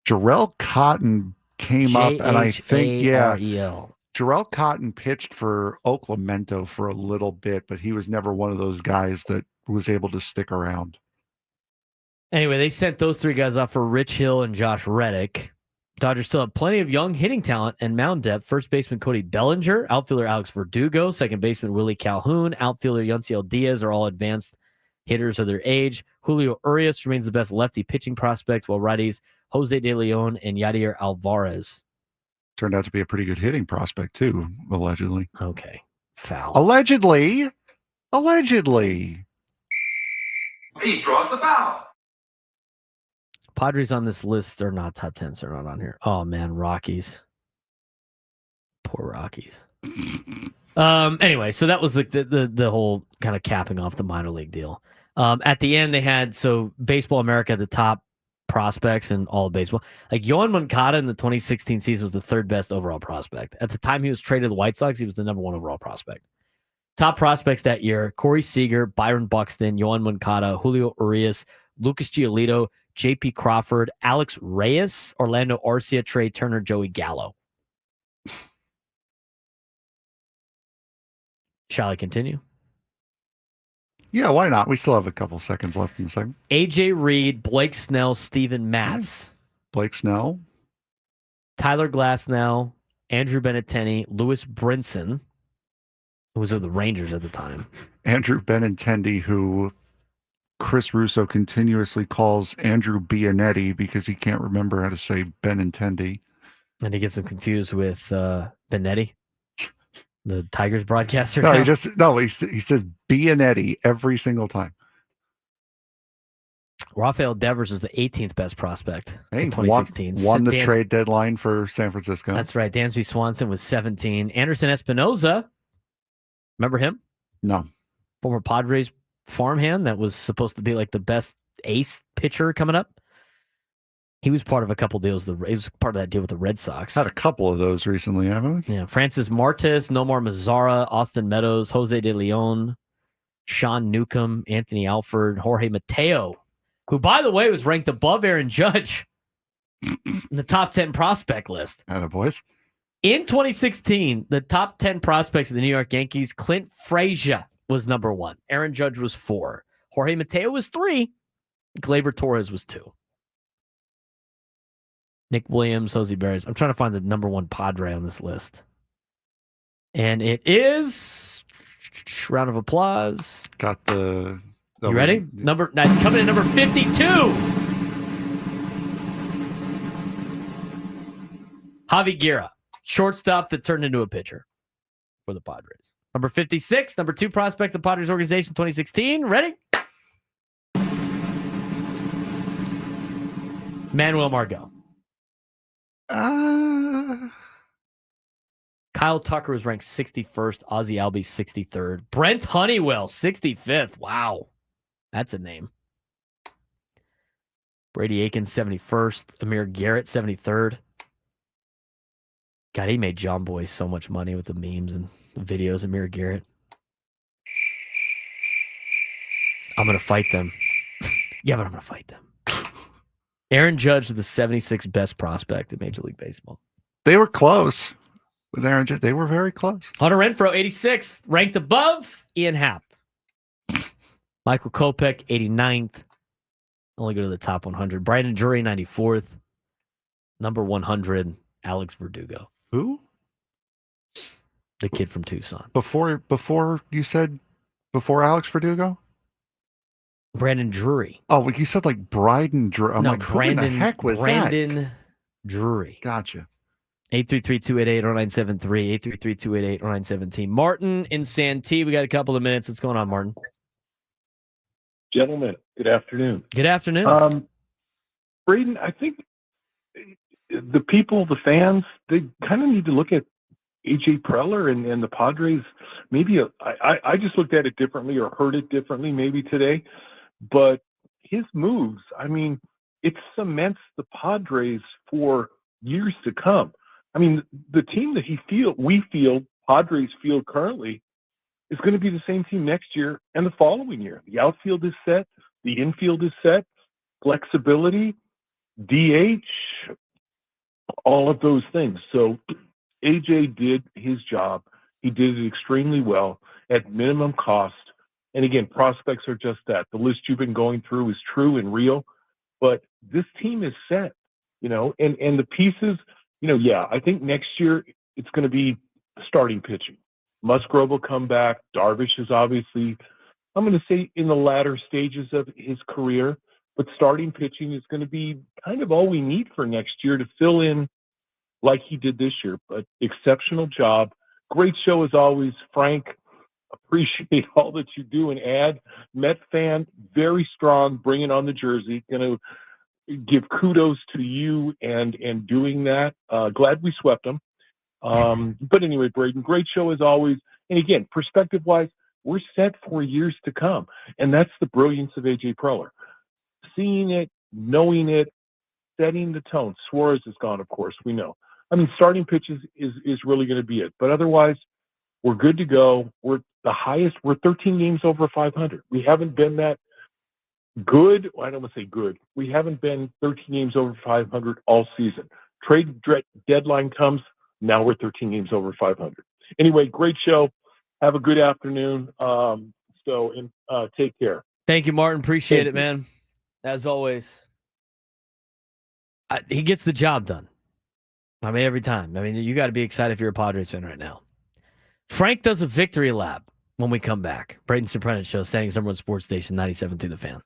Jarrell Cotton came up, and I think, Jarrell. Jarrell Cotton pitched for Oaklamento for a little bit, but he was never one of those guys that was able to stick around. Anyway, they sent those 3 guys off for Rich Hill and Josh Reddick. Dodgers still have plenty of young hitting talent and mound depth. First baseman Cody Bellinger, outfielder Alex Verdugo, second baseman Willie Calhoun, outfielder Yunsiel Diaz are all advanced hitters of their age. Julio Urias remains the best lefty pitching prospect, while righties Jose De Leon and Yadier Alvarez. Turned out to be a pretty good hitting prospect too, allegedly. Okay. Foul. Allegedly. He draws the foul. Padres on this list are not top 10, so they're not on here. Oh, man, Rockies. Poor Rockies. Anyway, so that was the whole kind of capping off the minor league deal. At the end, they had, Baseball America, the top prospects in all of baseball. Like, Yoan Moncada in the 2016 season was the 3rd best overall prospect. At the time he was traded to the White Sox, he was the number 1 overall prospect. Top prospects that year, Corey Seager, Byron Buxton, Yoan Moncada, Julio Urias, Lucas Giolito, J.P. Crawford, Alex Reyes, Orlando Arcia, Trey Turner, Joey Gallo. Shall I continue? Yeah, why not? We still have a couple seconds left in the segment. AJ Reed, Blake Snell, Steven Matz. Blake Snell. Tyler Glasnow, Andrew Benintendi, Lewis Brinson, who was of the Rangers at the time. Andrew Benintendi, who Chris Russo continuously calls Andrew Bianetti because he can't remember how to say Benintendi. And he gets him confused with Benetti, the Tigers broadcaster. No, he says Bianetti every single time. Rafael Devers is the 18th best prospect in Hey, 2016. won the trade deadline for San Francisco. That's right. Dansby Swanson was 17. Anderson Espinoza, remember him? No. Former Padres farmhand that was supposed to be like the best ace pitcher coming up. He was part of a couple deals. He was part of that deal with the Red Sox. Had a couple of those recently, haven't we? Yeah. Francis Martes, Nomar Mazara, Austin Meadows, Jose De Leon, Sean Newcomb, Anthony Alford, Jorge Mateo, who, by the way, was ranked above Aaron Judge in the top 10 prospect list. Attaboys. In 2016, the top 10 prospects of the New York Yankees, Clint Frazier was number 1. Aaron Judge was 4. Jorge Mateo was 3. Gleyber Torres was 2. Nick Williams, Jose Barrios. I'm trying to find the number 1 Padre on this list. And it is... Round of applause. Got the... You ready? Coming in number 52. Javi Guerra, shortstop that turned into a pitcher for the Padres. Number 56, number 2 prospect of the Padres organization 2016. Ready? Manuel Margot. Kyle Tucker was ranked 61st. Ozzie Albies 63rd. Brent Honeywell 65th. Wow. That's a name. Brady Aiken 71st. Amir Garrett 73rd. God, he made John Boy so much money with the memes and the videos. Amir Garrett. I'm going to fight them. Yeah, but I'm going to fight them. Aaron Judge was the 76th best prospect in Major League Baseball. They were close with Aaron Judge. They were very close. Hunter Renfroe, 86th, ranked above Ian Happ. Michael Kopech, 89th. Only go to the top 100. Brandon Drury, 94th. Number 100, Alex Verdugo. Who? The kid from Tucson. Before you said before Alex Verdugo? Brandon Drury. Oh, you said like Braden Drury. I'm no, like, Brandon, who the heck was Brandon that? Drury. Gotcha. 833-288-0973, 833-288-0917. Martin in Santee, we got a couple of minutes. What's going on, Martin? Gentlemen, good afternoon. Good afternoon. Braden, I think the people, the fans, they kind of need to look at AJ Preller and the Padres. Maybe I just looked at it differently or heard it differently maybe today, but his moves, I mean, it cements the Padres for years to come. I mean, the team that we field, Padres field currently, is going to be the same team next year and the following year. The outfield is set, the infield is set, flexibility, DH, all of those things. So AJ did his job. He did it extremely well at minimum cost. And again, prospects are just that. The list you've been going through is true and real, but this team is set, and the pieces, I think next year it's going to be starting pitching. Musgrove will come back. Darvish is obviously, I'm going to say, in the latter stages of his career, but starting pitching is going to be kind of all we need for next year to fill in like he did this year. But exceptional job. Great show as always, Frank. Appreciate all that you do and add. Met fan, very strong, bringing on the jersey. Going to give kudos to you and doing that. Glad we swept them. But anyway, Braden, great show as always. And again, perspective-wise, we're set for years to come. And that's the brilliance of AJ Preller. Seeing it, knowing it, setting the tone. Suarez is gone, of course, we know. I mean, starting pitches is really going to be it. But otherwise, we're good to go. We're the highest. We're 13 games over 500. We haven't been that good. I don't want to say good. We haven't been 13 games over 500 all season. Trade deadline comes. Now we're 13 games over 500. Anyway, great show. Have a good afternoon. Take care. Thank you, Martin. Appreciate it, man. As always. He gets the job done. I mean, every time. I mean, you got to be excited if you're a Padres fan right now. Frank does a victory lap when we come back. Braden Surprenant Show, Standings #1 Sports Station, 97.3 The Fan.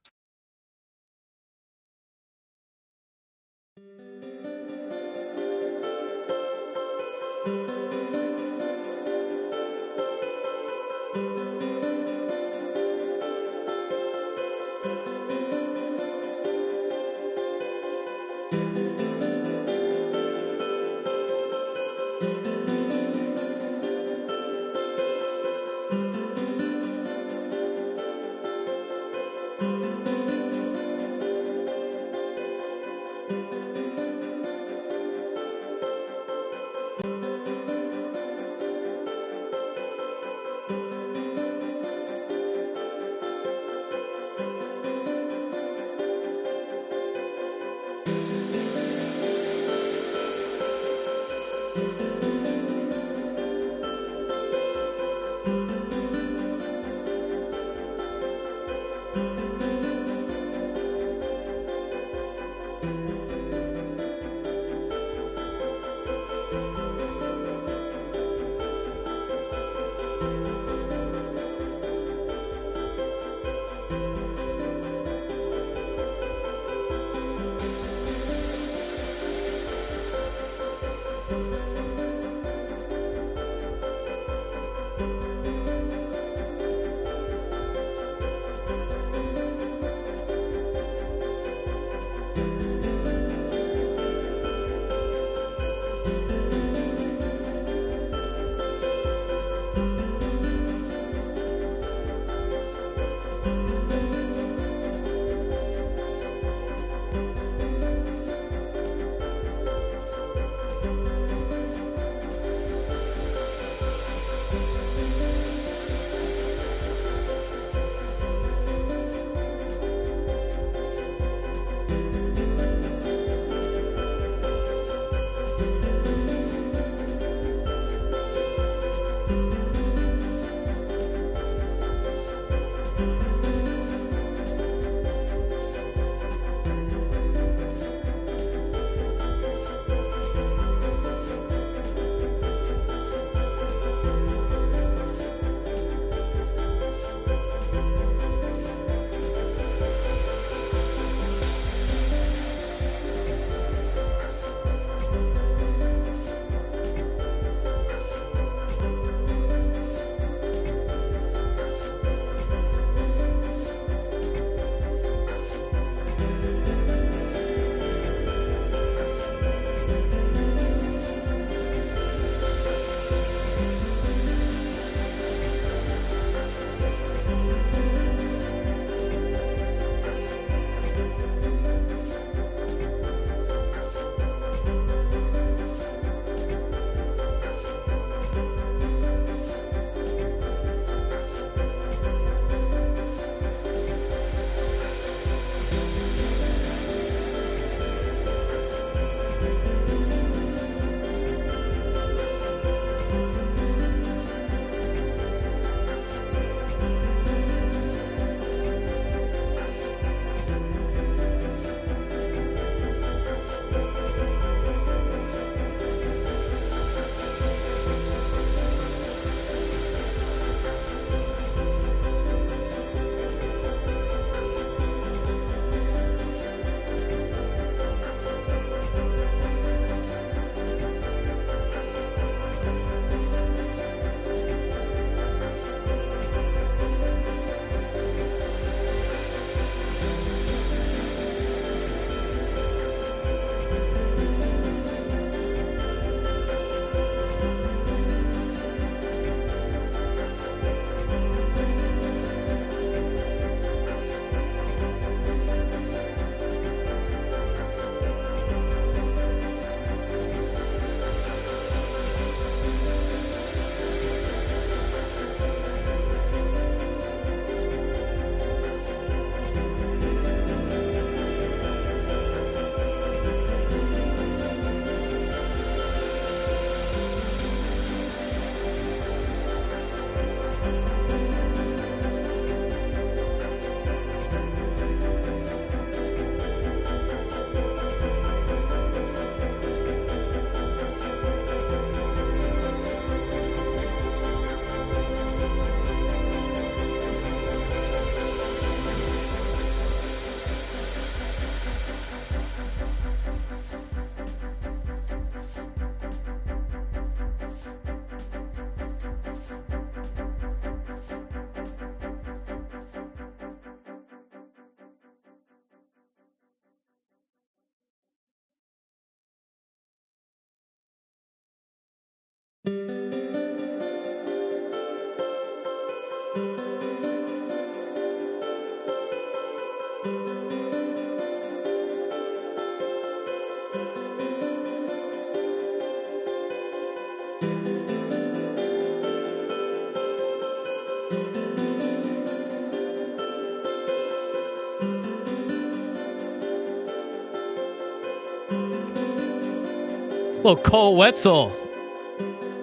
Little Cole Wetzel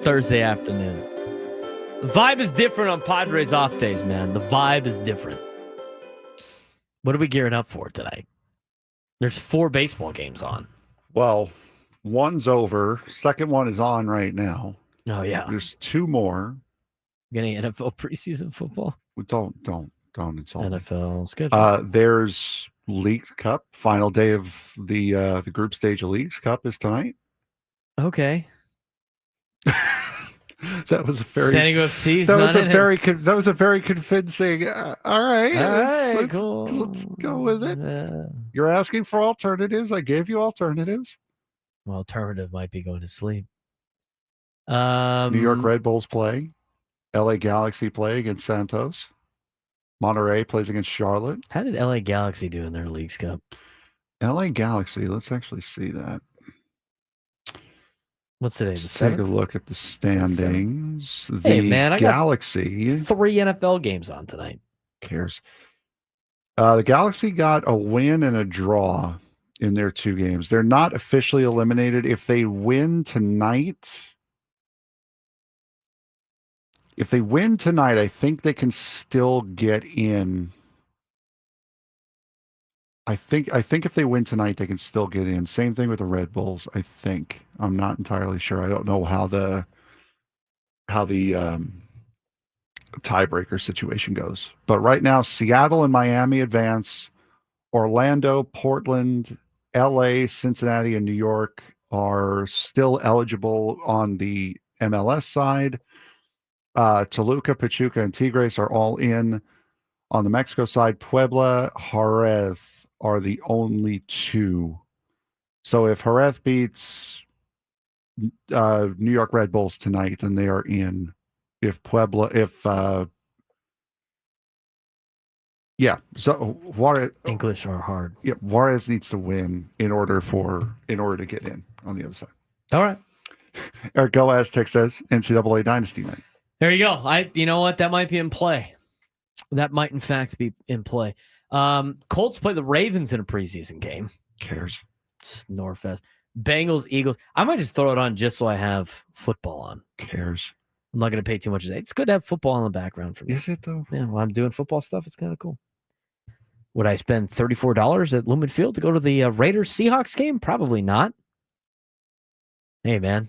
Thursday afternoon. The vibe is different on Padres off days, man. The vibe is different. What are we gearing up for tonight? There's 4 baseball games on. Well, one's over. Second one is on right now. Oh, yeah. There's 2 more. Any NFL preseason football? Don't insult me. NFL's good. There's Leagues Cup. Final day of the group stage of Leagues Cup is tonight. Okay. That was a very San Diego FC's that was not a in very it. that was a very convincing. All right, let's Cool. let's go with it. You're asking for alternatives. I gave you alternatives. Well, alternative might be going to sleep. New York Red Bulls play. LA Galaxy play against Santos. Monterey plays against Charlotte. How did LA Galaxy do in their Leagues Cup? LA Galaxy. Let's actually see that. What's today? Let's take a look at the standings. Hey, man, I got Galaxy. 3 NFL games on tonight. Cares. The Galaxy got a win and a draw in their 2 games. They're not officially eliminated. If they win tonight, I think they can still get in. I think if they win tonight, they can still get in. Same thing with the Red Bulls, I think. I'm not entirely sure. I don't know how the tiebreaker situation goes. But right now, Seattle and Miami advance. Orlando, Portland, LA, Cincinnati, and New York are still eligible on the MLS side. Toluca, Pachuca, and Tigres are all in. On the Mexico side, Puebla, Jerez are the only 2. So if Jerez beats New York Red Bulls tonight, then they are in. If so Juarez, English are hard. Yeah, Juarez needs to win in order to get in on the other side. All right. Eric Go Aztec says NCAA Dynasty night. There you go. You know what? That might be in play. That might, in fact, be in play. Colts play the Ravens in a preseason game. Cares. Norfest. Bengals, Eagles. I might just throw it on just so I have football on. Cares. I'm not going to pay too much today. It's good to have football in the background for me. Is it, though? Yeah, while I'm doing football stuff, it's kind of cool. Would I spend $34 at Lumen Field to go to the Raiders-Seahawks game? Probably not. Hey, man.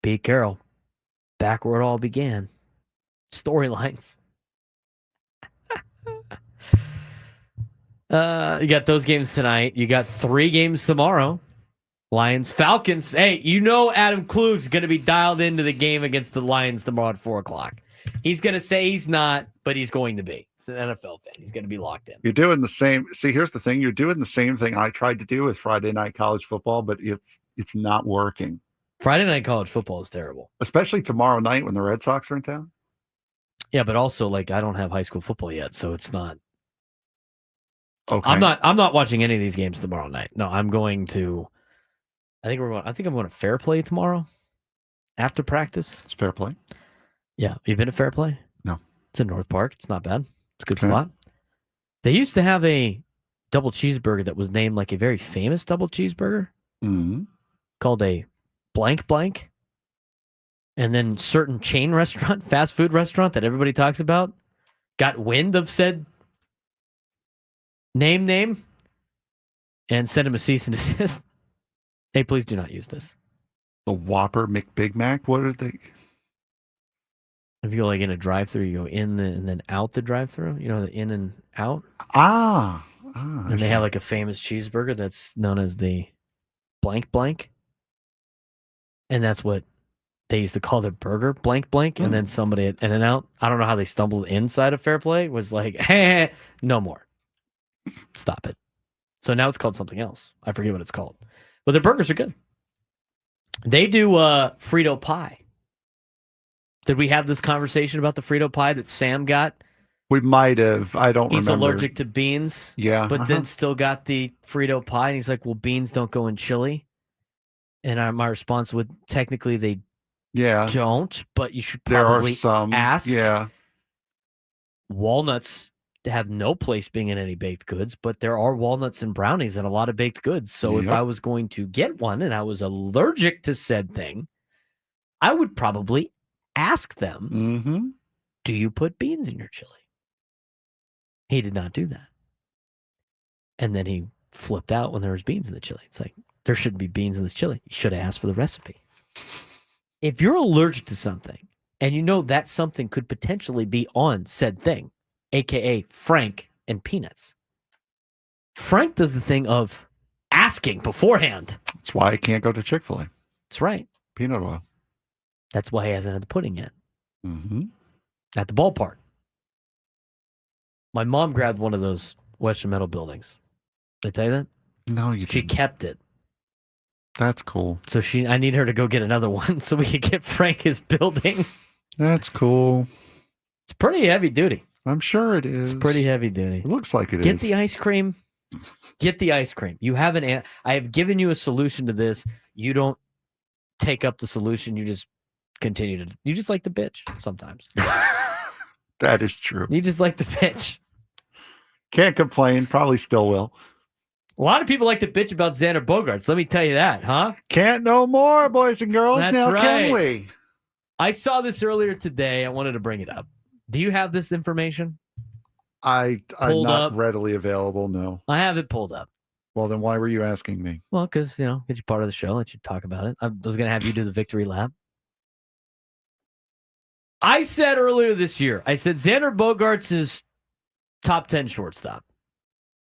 Pete Carroll. Back where it all began. Storylines. You got those games tonight. You got 3 games tomorrow. Lions, Falcons. Hey, you know Adam Klug's going to be dialed into the game against the Lions tomorrow at 4 o'clock. He's going to say he's not, but he's going to be. He's an NFL fan. He's going to be locked in. You're doing the same. See, here's the thing. You're doing the same thing I tried to do with Friday Night College Football, but it's not working. Friday Night College Football is terrible. Especially tomorrow night when the Red Sox are in town. Yeah, but also, I don't have high school football yet, so it's not. Okay. I'm not watching any of these games tomorrow night. No, I'm going to. I think I'm going to Fair Play tomorrow after practice. It's Fair Play. Yeah, you been to Fair Play? No. It's in North Park. It's not bad. It's a good spot. They used to have a double cheeseburger that was named like a very famous double cheeseburger called a blank blank. And then certain chain restaurant, fast food restaurant that everybody talks about got wind of said name and sent him a cease and desist. Hey, please do not use this. The Whopper McBig Mac. What are they? If you go in a drive-through, you go in and then out the drive-through. You know, the in and out. And they have a famous cheeseburger that's known as the blank blank, and that's what they used to call their burger, blank blank. And then somebody at In-N-Out, I don't know how they stumbled inside of Fair Play, was like, hey, no more. Stop it. So now it's called something else. I forget what it's called. But their burgers are good. They do Frito pie. Did we have this conversation about the Frito pie that Sam got? We might have. I don't He's remember. allergic to beans. Yeah. But then still got the Frito pie. And he's like, well, beans don't go in chili. And my response would, technically they don't, but you should probably there are some. ask. Yeah. Walnuts have no place being in any baked goods, but there are walnuts and brownies in a lot of baked goods. So if I was going to get one and I was allergic to said thing, I would probably ask them, do you put beans in your chili? He did not do that. And then he flipped out when there was beans in the chili. It's like, there shouldn't be beans in this chili. You should have asked for the recipe. If you're allergic to something and you know that something could potentially be on said thing, a.k.a. Frank and peanuts, Frank does the thing of asking beforehand. That's why I can't go to Chick-fil-A. That's right. Peanut oil. That's why he hasn't had the pudding yet. Mm-hmm. At the ballpark. My mom grabbed one of those Western Metal buildings. Did I tell you that? No, you She didn't. kept it. That's cool. So I need her to go get another one so we could get Frank his building. That's cool. It's pretty heavy duty. I'm sure it is. It's pretty heavy duty. It looks like it is. Get the ice cream. Get the ice cream. You have I have given you a solution to this. You don't take up the solution. You just continue to. You just like to bitch sometimes. That is true. You just like to bitch. Can't complain. Probably still will. A lot of people like to bitch about Xander Bogaerts. Let me tell you that, huh? Can't no more, boys and girls. That's now, right. can we? I saw this earlier today. I wanted to bring it up. Do you have this information? I'm Pulled not up. readily available. No. I have it pulled up. Well, then why were you asking me? Well, because, get you part of the show, let you talk about it. I was going to have you do the victory lap. I said earlier this year, Xander Bogaerts is top 10 shortstop.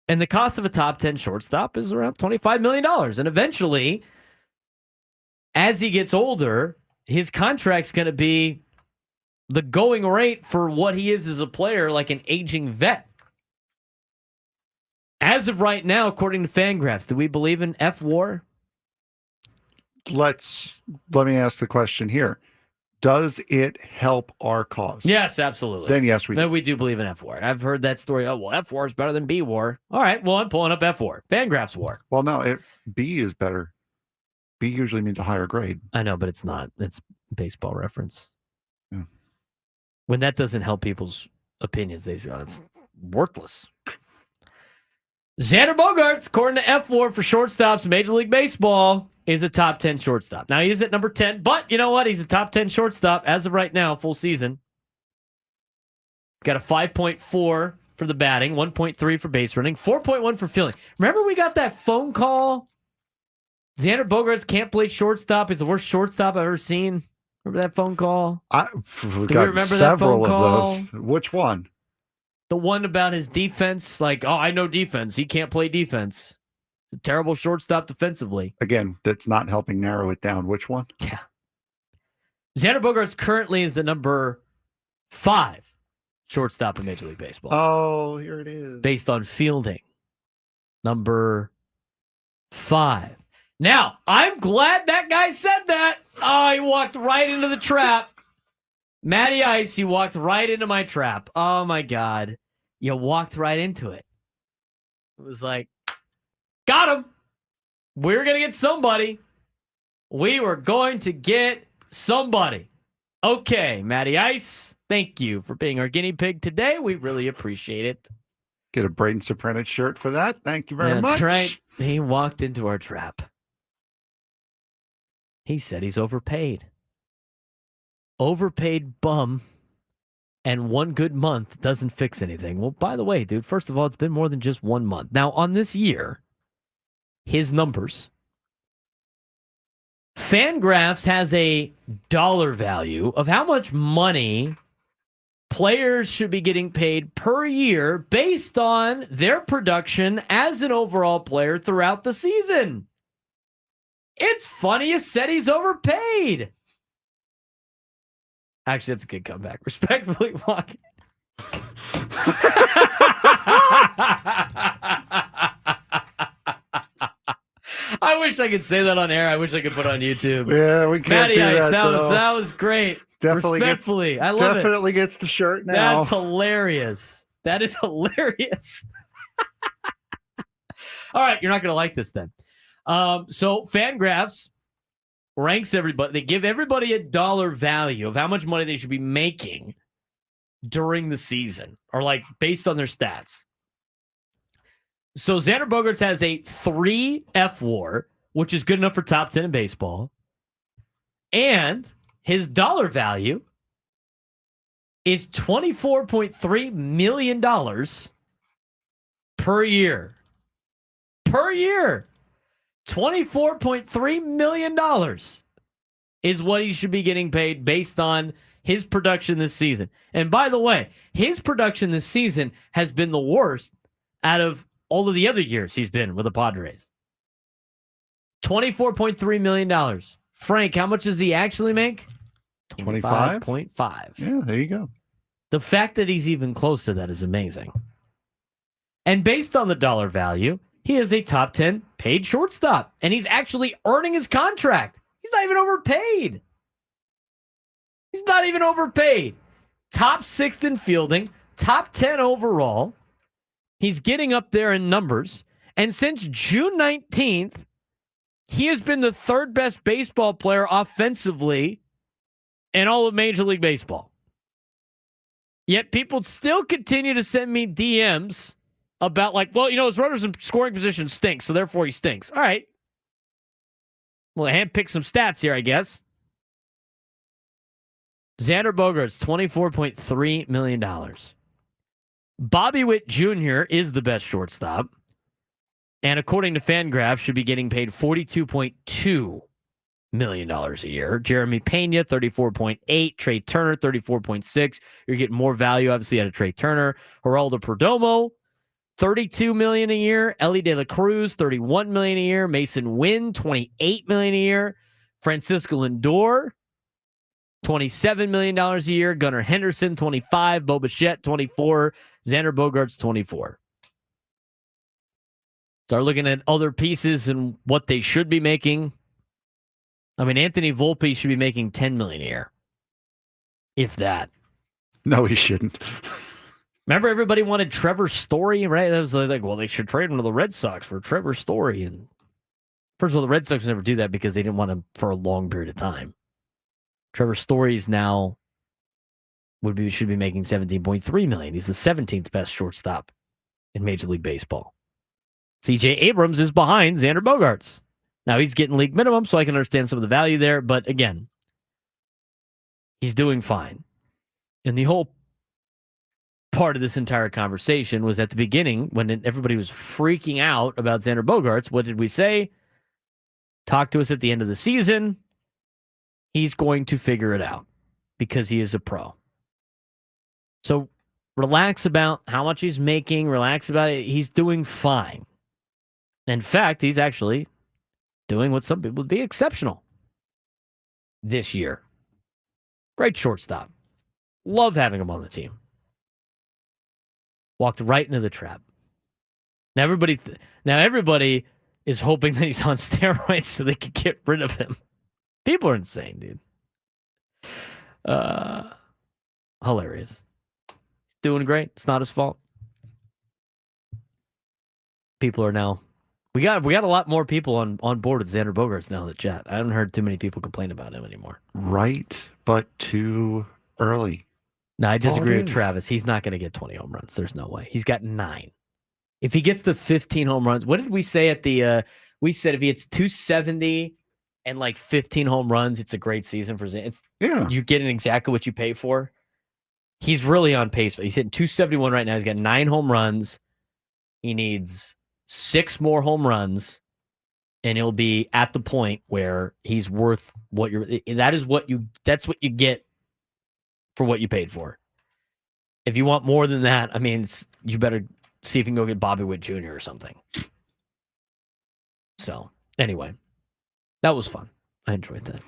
And the cost of a top 10 shortstop is around $25 million. And eventually, as he gets older, his contract's going to be the going rate for what he is as a player, like an aging vet. As of right now, according to Fangraphs, do we believe in F war? Let me ask the question here. Does it help our cause? Yes, absolutely. Then yes, we do. No, we do believe in F war. I've heard that story. Oh, well, F war is better than B war. All right, well, I'm pulling up F war. Fangraphs war. Well, no, B is better. B usually means a higher grade. I know, but it's not. It's baseball reference. Yeah. When that doesn't help people's opinions, they say, oh, it's worthless. Xander Bogaerts, according to F war for shortstops in Major League Baseball, is a top 10 shortstop. Now, he is at number 10, but you know what? He's a top 10 shortstop as of right now, full season. Got a 5.4 for the batting, 1.3 for base running, 4.1 for fielding. Remember we got that phone call? Xander Bogaerts can't play shortstop. He's the worst shortstop I've ever seen. Remember that phone call? We Do we remember that phone call? Those. Which one? The one about his defense, like, oh, I know defense. He can't play defense. He's a terrible shortstop defensively. Again, that's not helping narrow it down. Which one? Yeah. Xander Bogaerts currently is the number 5 shortstop in Major League Baseball. Oh, here it is. Based on fielding. Number 5. Now, I'm glad that guy said that. Oh, he walked right into the trap. Matty Ice, you walked right into my trap. Oh, my God. You walked right into it. It was like, got him. We're going to get somebody. We were going to get somebody. Okay, Matty Ice, thank you for being our guinea pig today. We really appreciate it. Get a Braden Surprenant shirt for that. Thank you very much. That's right. He walked into our trap. He said he's overpaid. Overpaid bum, and one good month doesn't fix anything. Well, by the way, dude, first of all, it's been more than just 1 month. Now, on this year, his numbers, Fangraphs has a dollar value of how much money players should be getting paid per year based on their production as an overall player throughout the season. It's funny you said he's overpaid. Actually, that's a good comeback. Respectfully walking. I wish I could say that on air. I wish I could put it on YouTube. Yeah, we can't Matty do Ice, that. that was great. Definitely Respectfully, I love it. Definitely gets the shirt now. That's hilarious. That is hilarious. All right, you're not going to like this then. So Fangraphs ranks everybody. They give everybody a dollar value of how much money they should be making during the season, or like based on their stats. So Xander Bogaerts has a 3 F-WAR, which is good enough for top 10 in baseball. And his dollar value is $24.3 million per year. Per year. $24.3 million is what he should be getting paid based on his production this season. And by the way, his production this season has been the worst out of all of the other years he's been with the Padres. $24.3 million. Frank, how much does he actually make? 25.5. Yeah, there you go. The fact that he's even close to that is amazing. And based on the dollar value, he is a top 10 paid shortstop. And he's actually earning his contract. He's not even overpaid. He's not even overpaid. Top 6th in fielding, top 10 overall. He's getting up there in numbers. And since June 19th, he has been the 3rd best baseball player offensively in all of Major League Baseball. Yet people still continue to send me DMs about like, well, you know, his runners in scoring position stinks, so therefore he stinks. All right. Well, I handpicked some stats here, I guess. Xander Bogaerts, $24.3 million. Bobby Witt Jr. is the best shortstop. And according to Fangraphs, should be getting paid $42.2 million a year. Jeremy Pena, 34.8. Trey Turner, 34.6. You're getting more value, obviously, out of Trey Turner. Geraldo Perdomo, $32 million a year. Ellie De La Cruz, $31 million a year. Mason Wynn, $28 million a year. Francisco Lindor, $27 million a year. Gunnar Henderson, $25. Bo Bichette, $24. Xander Bogaerts, $24. Start looking at other pieces and what they should be making. I mean, Anthony Volpe should be making $10 million a year. If that. No, he shouldn't. Remember everybody wanted Trevor Story, right? That was like, well, they should trade him to the Red Sox for Trevor Story. And first of all, the Red Sox never do that because they didn't want him for a long period of time. Trevor Story's now should be making $17.3 million. He's the 17th best shortstop in Major League Baseball. CJ Abrams is behind Xander Bogaerts. Now he's getting league minimum, so I can understand some of the value there. But again, he's doing fine. And the whole part of this entire conversation was at the beginning when everybody was freaking out about Xander Bogaerts. What did we say? Talk to us at the end of the season. He's going to figure it out because he is a pro. So relax about how much he's making. Relax about it. He's doing fine. In fact, he's actually doing what some people would be exceptional this year. Great shortstop. Love having him on the team. Walked right into the trap. Now everybody is hoping that he's on steroids so they can get rid of him. People are insane, dude. Hilarious. He's doing great. It's not his fault. People are now. We got a lot more people on board with Xander Bogaerts now in the chat. I haven't heard too many people complain about him anymore. Right, but too early. No, I disagree with Travis. He's not going to get 20 home runs. There's no way. He's got 9. If he gets the 15 home runs, what did we say at the? We said if he hits 270 and like 15 home runs, it's a great season for Xander. You're getting exactly what you pay for. He's really on pace. He's hitting 271 right now. He's got 9 home runs. He needs 6 more home runs, and he'll be at the point where he's worth what that's what you get for what you paid for. If you want more than that, I mean, you better see if you can go get Bobby Witt Jr. or something. So, anyway, that was fun. I enjoyed that.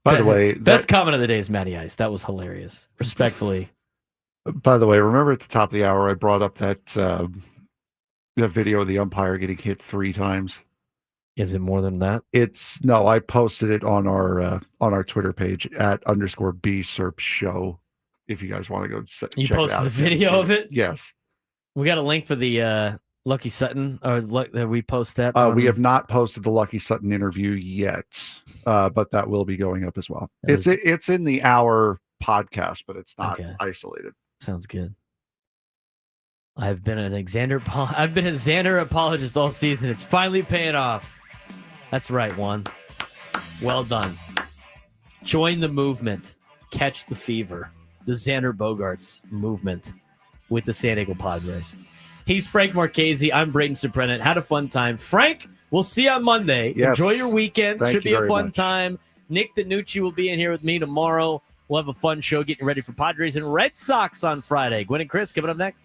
By the way, best comment of the day is Matty Ice. That was hilarious. Respectfully. By the way, remember at the top of the hour, I brought up that video of the umpire getting hit 3 times. Is it more than that? No, I posted it on our Twitter page at _B Show. If you guys want to go check it out. You posted the video of it? Yes. We got a link for the Lucky Sutton, or we post that. We have not posted the Lucky Sutton interview yet, but that will be going up as well. It's in the hour podcast, but it's not isolated. Sounds good. I've been a Xander apologist all season. It's finally paying off. That's right, Juan. Well done. Join the movement. Catch the fever. The Xander Bogaerts movement with the San Diego Padres. He's Frank Marchese. I'm Braden Surprenant. Had a fun time. Frank, we'll see you on Monday. Yes. Enjoy your weekend. Thank Should you be a very fun much. time. Nick Danucci will be in here with me tomorrow. We'll have a fun show getting ready for Padres and Red Sox on Friday. Gwen and Chris coming up next.